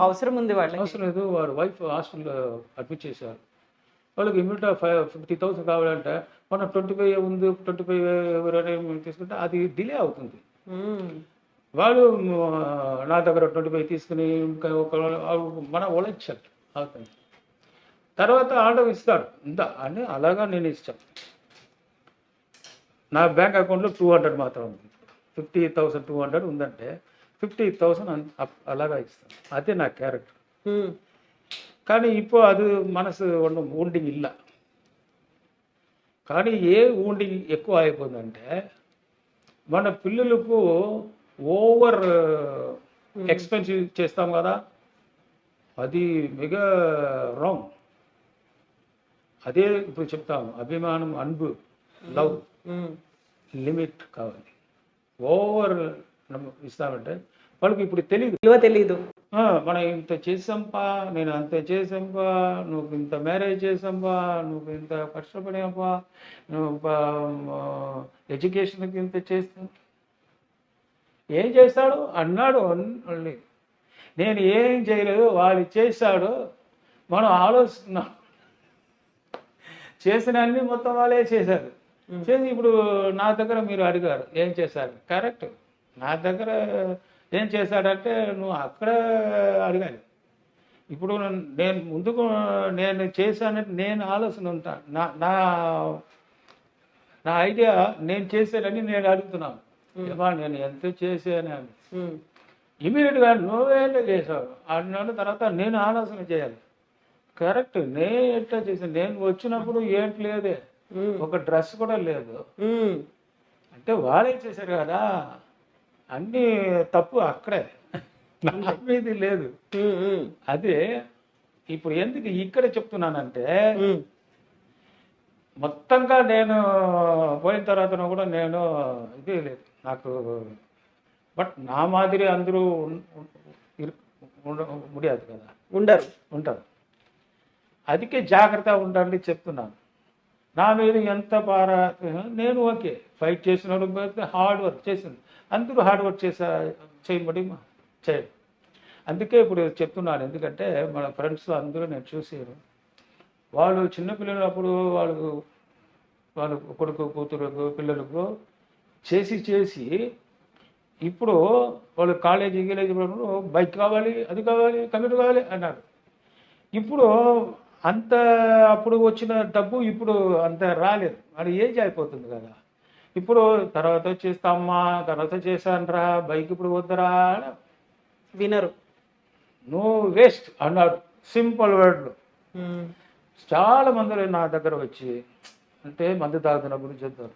అవసరం ఉంది, అవసరం లేదు. వాడు వైఫ్ హాస్టల్లో అడ్మిట్ చేశారు. వాళ్ళకి ఇమీడియట్గా 50,000 కావాలంటే మనం 25 ఉంది, 25 తీసుకుంటే అది డిలే అవుతుంది. వాళ్ళు నా దగ్గర 25 తీసుకుని ఇంకా మన ఒలెచ్చారు అవుతుంది. తర్వాత ఆర్డర్ ఇస్తాడు ఇంత అని, అలాగా నేను ఇస్తాను. నా బ్యాంక్ అకౌంట్లో 200 మాత్రం ఉంది. 50,200 ఉందంటే 50,000 అలాగా ఇస్తాను. అదే నా క్యారెక్టర్. కానీ ఇప్పుడు అది మనసు ఊండింగ్ ಇಲ್ಲ. కానీ ఏ ఊండింగ్ ఎక్కువ అయిపోయిందంటే మన పిల్లలకు ఓవర్ ఎక్స్పెన్సివ్ చేస్తాం కదా, అది మెగా రాంగ్. అదే ఇప్పుడు చెప్తాము, అభిమానం, అన్బు, లవ్ లిమిట్ కావాలి. ఓవర్ ఇస్తామంటే వాళ్ళకి ఇప్పుడు తెలీదు. మనం ఇంత చేసాంపా, నేను అంత చేసాంపా, నువ్వు ఇంత మ్యారేజ్ చేసాంపా, నువ్వు ఇంత కష్టపడాపా, నువ్వు ఎడ్యుకేషన్కి ఇంత చేస్తాను. ఏం చేస్తాడు అన్నాడు. నేను ఏం చేయలేదు, వాడు చేశాడు. మనం ఆలోచిస్తున్నాం, చేసిన అన్ని మొత్తం వాళ్ళే చేశారు. చేసి ఇప్పుడు నా దగ్గర మీరు అడిగారు ఏం చేశారు, కరెక్ట్. నా దగ్గర ఏం చేశాడంటే నువ్వు అక్కడ అడగాలి. ఇప్పుడు నేను ముందుకు నేను చేశానంటే నేను ఆలోచన ఉంటాను, నా ఐడియా నేను చేశానని నేను అడుగుతున్నాను. నేను ఎంత చేశాను అని. ఇమీడియట్గా నువ్వేంటో చేసావు అన్నాడు. తర్వాత నేను ఆలోచన చేయాలి, కరెక్ట్. నేను ఎట్లా చేశాను, నేను వచ్చినప్పుడు ఏంటి లేదే, ఒక డ్రెస్ కూడా లేదు. ఉమ్, అంటే వాళ్ళే చేశారు కదా, అన్ని తప్పు అక్కడే, నా మీద లేదు. ఉమ్, ఉమ్, అదే ఇప్పుడు ఎందుకు ఇక్కడ చెప్తున్నానంటే, ఉమ్, మొత్తంగా నేను పోయిన తర్వాత కూడా నేను ఇది లేదు నాకు. బట్ నా మాదిరి అందరూ ముడియాదు కదా, ఉండరు. ఉంటారు. అందుకే జాగ్రత్త ఉండండి చెప్తున్నాను. నా మీద ఎంత నేను ఓకే ఫైట్ చేసినప్పుడు హార్డ్ వర్క్ చేసింది, అందరూ హార్డ్ వర్క్ చేయబడి చేయడు. అందుకే ఇప్పుడు చెప్తున్నాను, ఎందుకంటే మన ఫ్రెండ్స్ అందరూ నేను చూసాను, వాళ్ళు చిన్నపిల్లలప్పుడు వాళ్ళు కొడుకు కూతురుకు పిల్లలకు చేసి ఇప్పుడు వాళ్ళు కాలేజీ బైక్ కావాలి, అది కావాలి, కంప్యూటర్ కావాలి అన్నారు. ఇప్పుడు అంత అప్పుడు వచ్చిన డబ్బు ఇప్పుడు అంత రాలేదు, అది ఏజ్ అయిపోతుంది కదా. ఇప్పుడు తర్వాత చేస్తామ్మా, తర్వాత చేశానరా, బైక్ ఇప్పుడు వద్దరా, వినరు. నువ్వు వేస్ట్ అన్నాడు సింపుల్ వర్డ్లు. ఉమ్, చాలా మంది నా దగ్గర వచ్చి అంటే మందు తాగుతున్న గురించి చెప్తారు,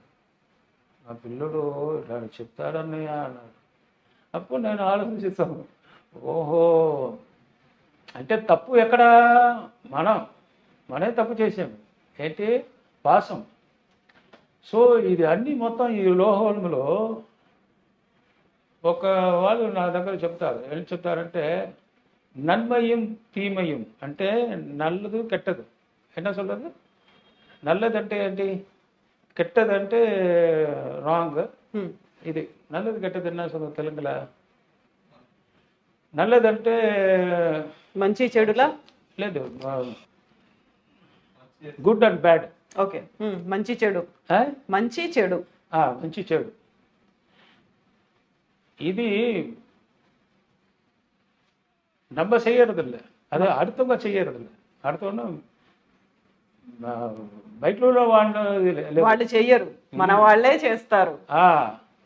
నా పిల్లడు ఇలా చెప్తాడన్నయ్య అన్నాడు. అప్పుడు నేను ఆలోచిస్తాను, ఓహో అంటే తప్పు ఎక్కడా, మనమే తప్పు చేసాము ఏంటి, పాసం. సో ఇది అన్నీ మొత్తం ఈ లోహంలో ఒక వాళ్ళు నా దగ్గర చెప్తారు, ఏం చెప్తారంటే నన్మయం తీమయం అంటే నల్లదు కెట్టదు. என்ன சொல்றது, నల్లదంటే ఏంటి, కెట్టదంటే రాంగ్, ఉమ్, ఇది నల్లది కెట్టదు என்ன சொல்றது తెలుగులో, నల్లదంటే మంచి చెడులా. లేదు, గుడ్ అండ్ బ్యాడ్. ఓకే, మంచి చెడు, మంచి చెడు. మంచి చెడు. இது நம்ம செய்யறதில்ல, அது அடுத்தவங்க செய்யறதில்ல. அடுத்தவங்க బయటలో వాళ్ళు చెయ్యరు, మన వాళ్ళే చేస్తారు.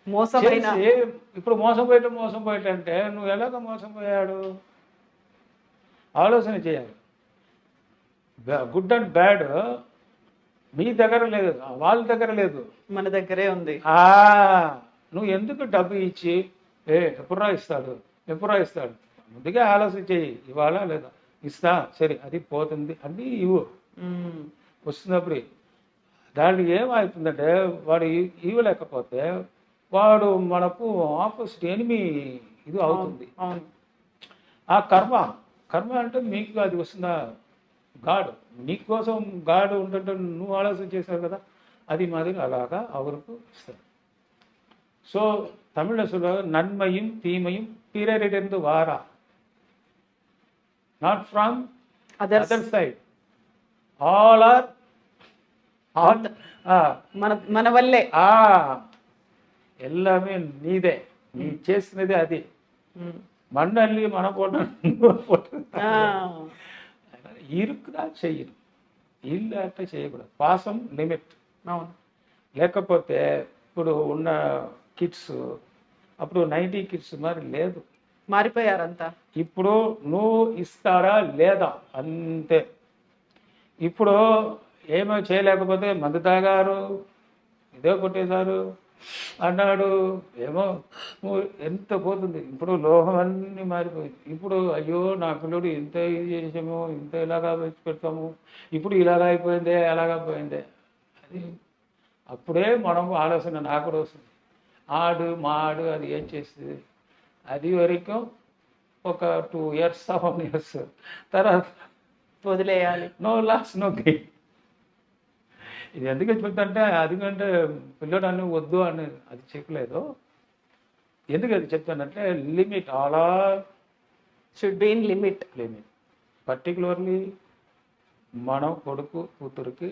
మోసమైన ఇప్పుడు మోసం పోయేటంటే నువ్వు ఎలాగ మోసం పోయాడు ఆలోచన చేయాలి. గుడ్ అండ్ బ్యాడ్ మీ దగ్గర లేదు, వాళ్ళ దగ్గర లేదు, మన దగ్గరే ఉంది. నువ్వు ఎందుకు డబ్బు ఇచ్చి ఎప్పుడురా ఇస్తాడు ముందుగా ఆలోచన చేయి, ఇవాళ లేదా ఇస్తా, సరే అది పోతుంది అన్నీ ఇవ్వు. వస్తున్నప్పుడు దానికి ఏమవుతుందంటే వాడు ఇవ్వలేకపోతే వాడు మనకు ఆపోజిట్ ఎనిమి ఇది అవుతుంది. ఆ కర్మ అంటే మీకు అది వస్తుందా, గాడు నీకోసం గాడు ఉంటుంటే నువ్వు ఆలోచన చేశావు కదా, అది మాదిరి అలాగా அவருக்கு ఇస్తారు. సో తమిళ నన్மையும் தீமையும் பிறரிடந்து வாரா, not from other side, all are మన వల్లే, எல்லாமே நீதே, நீ చేసినది అది. மண்ணள்ளி மன போட்டு இருக்குదా చెయ్యను, ఇల్లంటే చేయకూడదు. పాసం లిమిట్. లేకపోతే ఇప్పుడు ఉన్న కిడ్స్ అప్పుడు 90 కిడ్స్ మరి లేదు, మారిపోయారంతా. ఇప్పుడు నువ్వు ఇస్తారా లేదా అంతే. ఇప్పుడు ఏమో చేయలేకపోతే మందు తాగారు, ఇదే కొట్టేశారు అన్నాడు, ఏమో ఎంత పోతుంది. ఇప్పుడు లోహం అన్నీ మారిపోయింది. ఇప్పుడు అయ్యో నా పిల్లడు ఇంత ఇది చేసాము, ఇంత ఇలాగా పెడతాము, ఇప్పుడు ఇలాగా అయిపోయిందే, అలాగా పోయిందే. అది అప్పుడే మనం ఆలోచన నాకు కూడా వస్తుంది, మాడు అది ఏం చేస్తుంది. అది వరకు ఒక 2 years 1 years తర్వాత వదిలేయాలి. No loss no gain. ఇది ఎందుకు చెప్తుంటే అదికంటే పిల్లడాన్ని వద్దు అని అది చెప్పలేదు. ఎందుకు అది చెప్తానంటే limit, all should be in limit. Particularly మనం కొడుకు కూతురికి,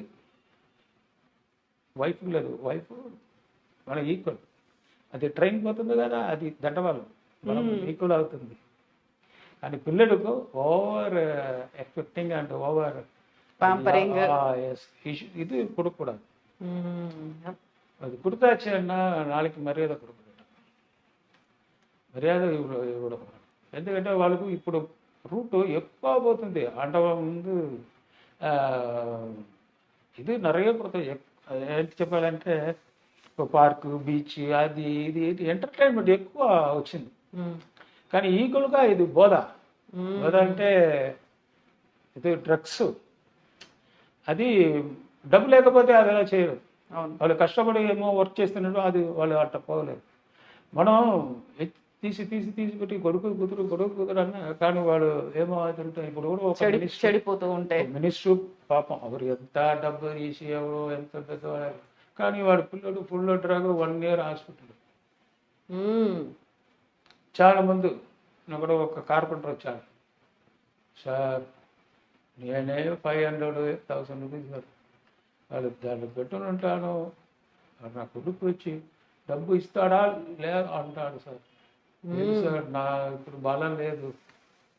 వైఫ్ లేదు, వైఫ్ మన ఈక్వల్. అది ట్రైన్ పోతుంది కదా, అది దండవాళ్ళు మనం ఈక్వల్ అవుతుంది. కానీ పిల్లలకు over expecting and over pampering ఇది கொடுக்கூடாது. అది கொடுத்தாச்சுன்னா నాளைக்கு మర్యాద கொடுக்கணும், మర్యాద ఇవ్వడం. ఎందుకంటే వాళ్ళకు ఇప్పుడు రూట్ ఎక్కువ పోతుంది. అంటే ముందు ఇది நிறைய கொடுத்தது అది ఏంటి చెప్పాలంటే ఒక పార్కు బీచ్ అది ఇది ఇది ఎంటర్టైన్మెంట్ ఎక్కువ వచ్చింది. కానీ ఈక్వల్గా ఇది బోధ అంటే ఇది డ్రగ్స్. అది డబ్బు లేకపోతే అది ఎలా చేయరు. వాళ్ళు కష్టపడి ఏమో వర్క్ చేస్తున్నారు, అది వాళ్ళు అట్ట పోలేదు. మనం తీసి పెట్టి కొడుకు కూతురు అన్న కానీ వాడు ఏమో అవుతుంటాయి. ఇప్పుడు కూడా ఒక చెడిపోతూ ఉంటాయి. మినిస్టర్ పాపం ఎవరు ఎంత డబ్బు తీసి ఎవరు ఎంత పెద్దవాడు, కానీ వాడు పిల్లడు ఫుల్ డ్రగ్ 1 year హాస్పిటల్. చాలా మంది నాకు కూడా ఒక కార్పెంటర్ వచ్చాడు, సార్ నేనే 500,000 రూపీస్ వాళ్ళు దాన్ని పెట్టుకుని ఉంటాను, నా కొడుకు వచ్చి డబ్బు ఇస్తాడా లేదు అంటాడు. సార్ సార్ నా ఇప్పుడు బలం లేదు,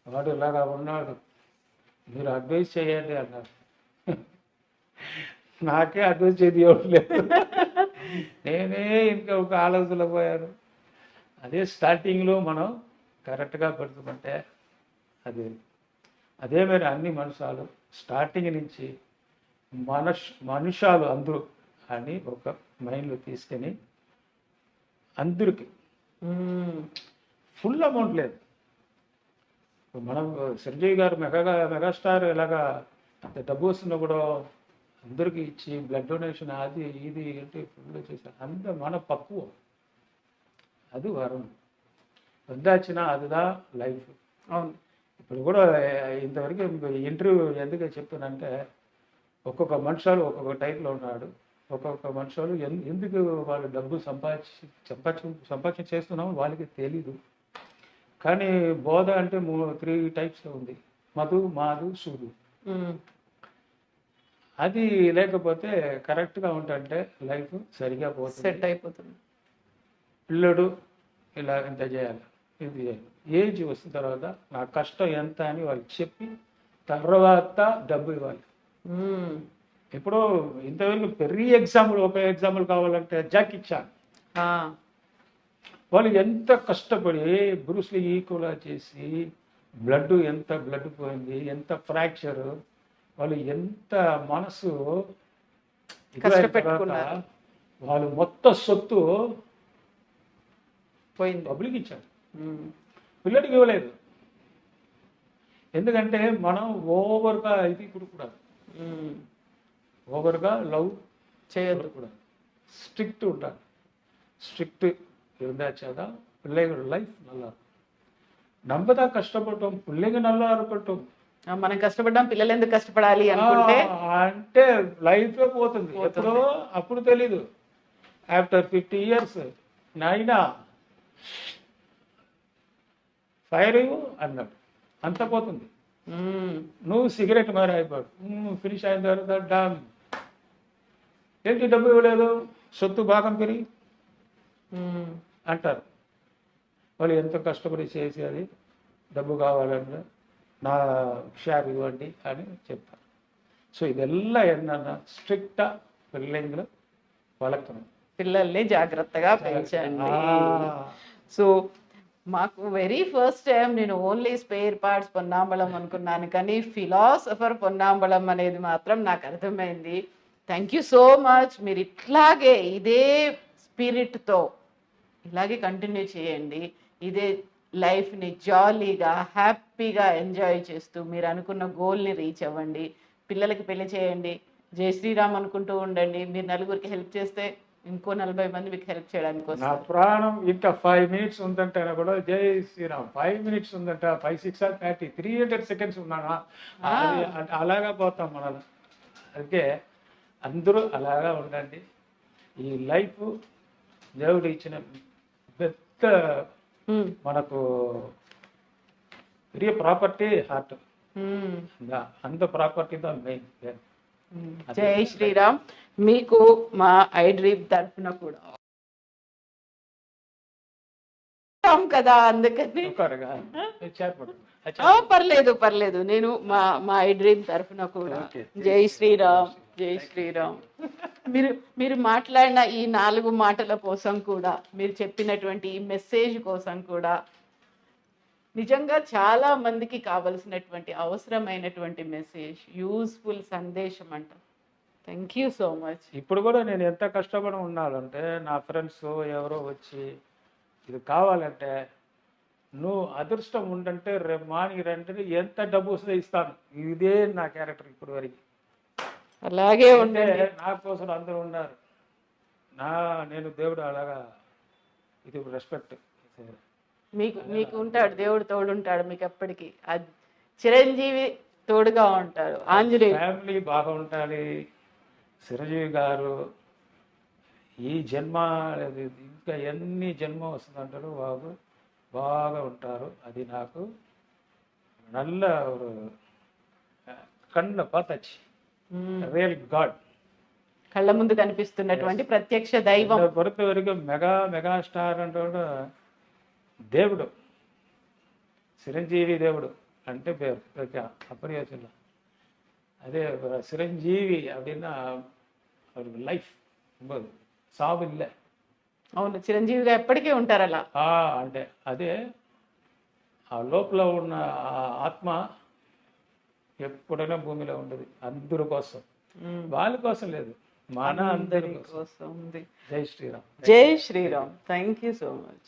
వాడు ఇలాగా ఉన్నాడు, మీరు అడ్వైస్ చేయండి అన్నారు. నాకే అడ్వైస్ చేయలేదు, నేనే ఇంకా ఒక ఆలోచనలో పోయాను. అదే స్టార్టింగ్లో మనం కరెక్ట్గా పెడుతుంటే అదే మరి అన్ని మనుషాలు స్టార్టింగ్ నుంచి మనుషాలు అందరూ అని ఒక మైండ్లో తీసుకొని అందరికి ఫుల్ అమౌంట్ లేదు. మనం చిరంజీవి గారు మెగాస్టార్ ఇలాగా డబ్బు వస్తున్నా కూడా అందరికి ఇచ్చి బ్లడ్ డొనేషన్ అది ఇది అంటే ఫుల్ చేశారు. అంత మన పక్కువ అది వరం వద్దాచిన అదిదా లైఫ్. అవును. ఇప్పుడు కూడా ఇంతవరకు ఇంటర్వ్యూ ఎందుకు చెప్తానంటే ఒక్కొక్క మనుషులు ఒక్కొక్క టైప్లో ఉన్నాడు. ఒక్కొక్క మనుషులు ఎందుకు వాళ్ళు డబ్బు సంపాదించి చేస్తున్నామో వాళ్ళకి తెలీదు. కానీ బోధ అంటే 3 టైప్స్లో ఉంది, మధు మాధు సూదు. అది లేకపోతే కరెక్ట్గా ఉంటుంటే లైఫ్ సరిగా పోతుంది, సెట్ అయిపోతుంది. పిల్లడు ఇలా ఇంత చేయాలి ఇది చేయాలి, ఏజ్ వస్తున్న తర్వాత నా కష్టం ఎంత అని వాళ్ళు చెప్పి తర్వాత డబ్బు ఇవ్వాలి. ఇప్పుడు ఇంతవరకు పెద్ద ఒక ఎగ్జాంపుల్ కావాలంటే జాకీ చాన్. వాళ్ళు ఎంత కష్టపడి బ్రూస్లీ ఈక్వల్గా చేసి ఎంత బ్లడ్ పోయింది, ఎంత ఫ్రాక్చర్, వాళ్ళు ఎంత మనసు కష్టపెట్టుకున్నారు. వాళ్ళు మొత్తం సొత్తు పోయింది, పబ్లిక్ ఇచ్చారు, పిల్లడికి ఇవ్వలేదు. ఎందుకంటే మనం ఓవర్గా ఇది కూడా ఓవర్గా లవ్ చేయొద్దు కూడా, స్ట్రిక్ట్ ఉండాలి. స్ట్రిక్ట్ இருந்தாச்சாதா பிள்ளைகள் லைஃப் நல்லா இருக்கும். நம்ம தான் கஷ்டப்பட்டோம், பிள்ளைங்க நல்லா இருக்கட்டும். మనం కష్టపడ్డాం, పిల్లలు ఎందుకు కష్టపడాలి అనుకుంటే అంటే లైఫే పోతుంది. ఎప్పుడో అప్పుడు తెలీదు, ఆఫ్టర్ 50 years నాయనా ఫైర్ అన్నాడు, అంత పోతుంది. నువ్వు సిగరెట్ మారి అయిపోయాడు, ఫినిష్ అయిన తర్వాత డామ్ ఏంటి డబ్బు ఇవ్వలేదు, సొత్తు భాగం పెరిగి అంటారు. వాళ్ళు ఎంతో కష్టపడి చేసి అది డబ్బు కావాలన్నా నా షేర్ ఇవ్వండి అని చెప్తారు. సో ఇదెల్లా ఏంటన్నా స్ట్రిక్టా పిల్లలు వళకணும், పిల్లల్ని జాగ్రత్తగా పెంచండి. సో మాకు వెరీ ఫస్ట్ టైం నేను ఓన్లీ స్పేర్ పార్ట్స్ పొన్నాంబళం అనుకున్నాను, కానీ ఫిలాసఫర్ పొన్నాంబళం అనేది మాత్రం నాకు అర్థమైంది. Thank you so much. మీరు ఇట్లాగే ఇదే స్పిరిట్తో ఇలాగే కంటిన్యూ చేయండి. ఇదే లైఫ్ని జాలీగా హ్యాపీగా ఎంజాయ్ చేస్తూ మీరు అనుకున్న గోల్ని రీచ్ అవ్వండి. పిల్లలకి పెళ్లి చేయండి, జై శ్రీరామ్ అనుకుంటూ ఉండండి. మీరు నలుగురికి హెల్ప్ చేస్తే ఇంకో 40 మంది మీకు హెల్ప్ చేయడానికి నా వస్తారు. ప్రాణం ఇంకా 5 minutes ఉందంటే కూడా జై శ్రీరామ్. 5 minutes ఉందంట, 5, 6 or 30 300 seconds ఉన్నానా, అలాగా పోతాం మనం. అందుకే అందరూ అలాగా ఉండండి. ఈ లైఫ్ దేవుడు ఇచ్చిన పెద్ద మనకు பெரிய ப்ராப்பர்ட்டி ஹார்ட், அந்த ப்ராப்பர்టీ దా మెయిన్. జై శ్రీరామ్. మీకు మా ఐడ్రీప్ తరఫున కూడా కదా, అందుకని పర్లేదు. నేను మా ఐడ్రీప్ తరఫున కూడా జై శ్రీరామ్, జై శ్రీరామ్. మీరు మాట్లాడిన ఈ 4 మాటల కోసం కూడా, మీరు చెప్పినటువంటి ఈ మెసేజ్ కోసం కూడా నిజంగా చాలా మందికి కావలసినటువంటి అవసరమైనటువంటి మెసేజ్, యూస్ఫుల్ సందేశం అంట. Thank you so much. ఇప్పుడు కూడా నేను ఎంత కష్టపడి ఉన్నానంటే నా ఫ్రెండ్స్ ఎవరో వచ్చి ఇది కావాలంటే నువ్వు అదృష్టం ఉండంటే రేపు మార్నింగ్ రంటే ఎంత డబ్బు వస్తుందో ఇస్తాను. ఇదే నా క్యారెక్టర్ ఇప్పుడు వరకు. అలాగే అంటే ఉండండి. నా కోసం అందరూ ఉన్నారు. నేను దేవుడు అలాగా ఇది రెస్పెక్ట్. మీకు మీకు ఉంటాడు, దేవుడు తోడు ఉంటాడు మీకు ఎప్పటికీ. చిరంజీవి తోడుగా ఉంటారు, ఆంజనేయుడు. ఫ్యామిలీ బాగా ఉండాలి. చిరంజీవి గారు ఈ జన్మ ఇంకా ఎన్ని జన్మ వస్తుందంటారు బాబు, బాగా ఉంటారు. అది నాకు నల్ల కళ్ళ పాతచ్చి రియల్ గాడ్, కళ్ళ ముందు కనిపిస్తున్నటువంటి ప్రత్యక్ష దైవం. పొరత వరకు మెగా స్టార్ అంటే దేవుడు, చిరంజీవి దేవుడు అంటే పేరు அப்படி வச்சுக்கலாம். அதே చిరంజీవి அப்படின்னா அவருக்கு லைஃப் సావు இல்லை. అవును, చిరంజీవిగా ఎప్పటికీ ఉంటారు అలా. అంటే అదే ఆ లోపల ఉన్న ఆత్మ ఎప్పుడైనా భూమిలో ఉండదు. అందరి కోసం, వాళ్ళ కోసం లేదు, మన అందరి కోసం. ఉంది. Jai Shriram. Jai Shriram. Thank you so much.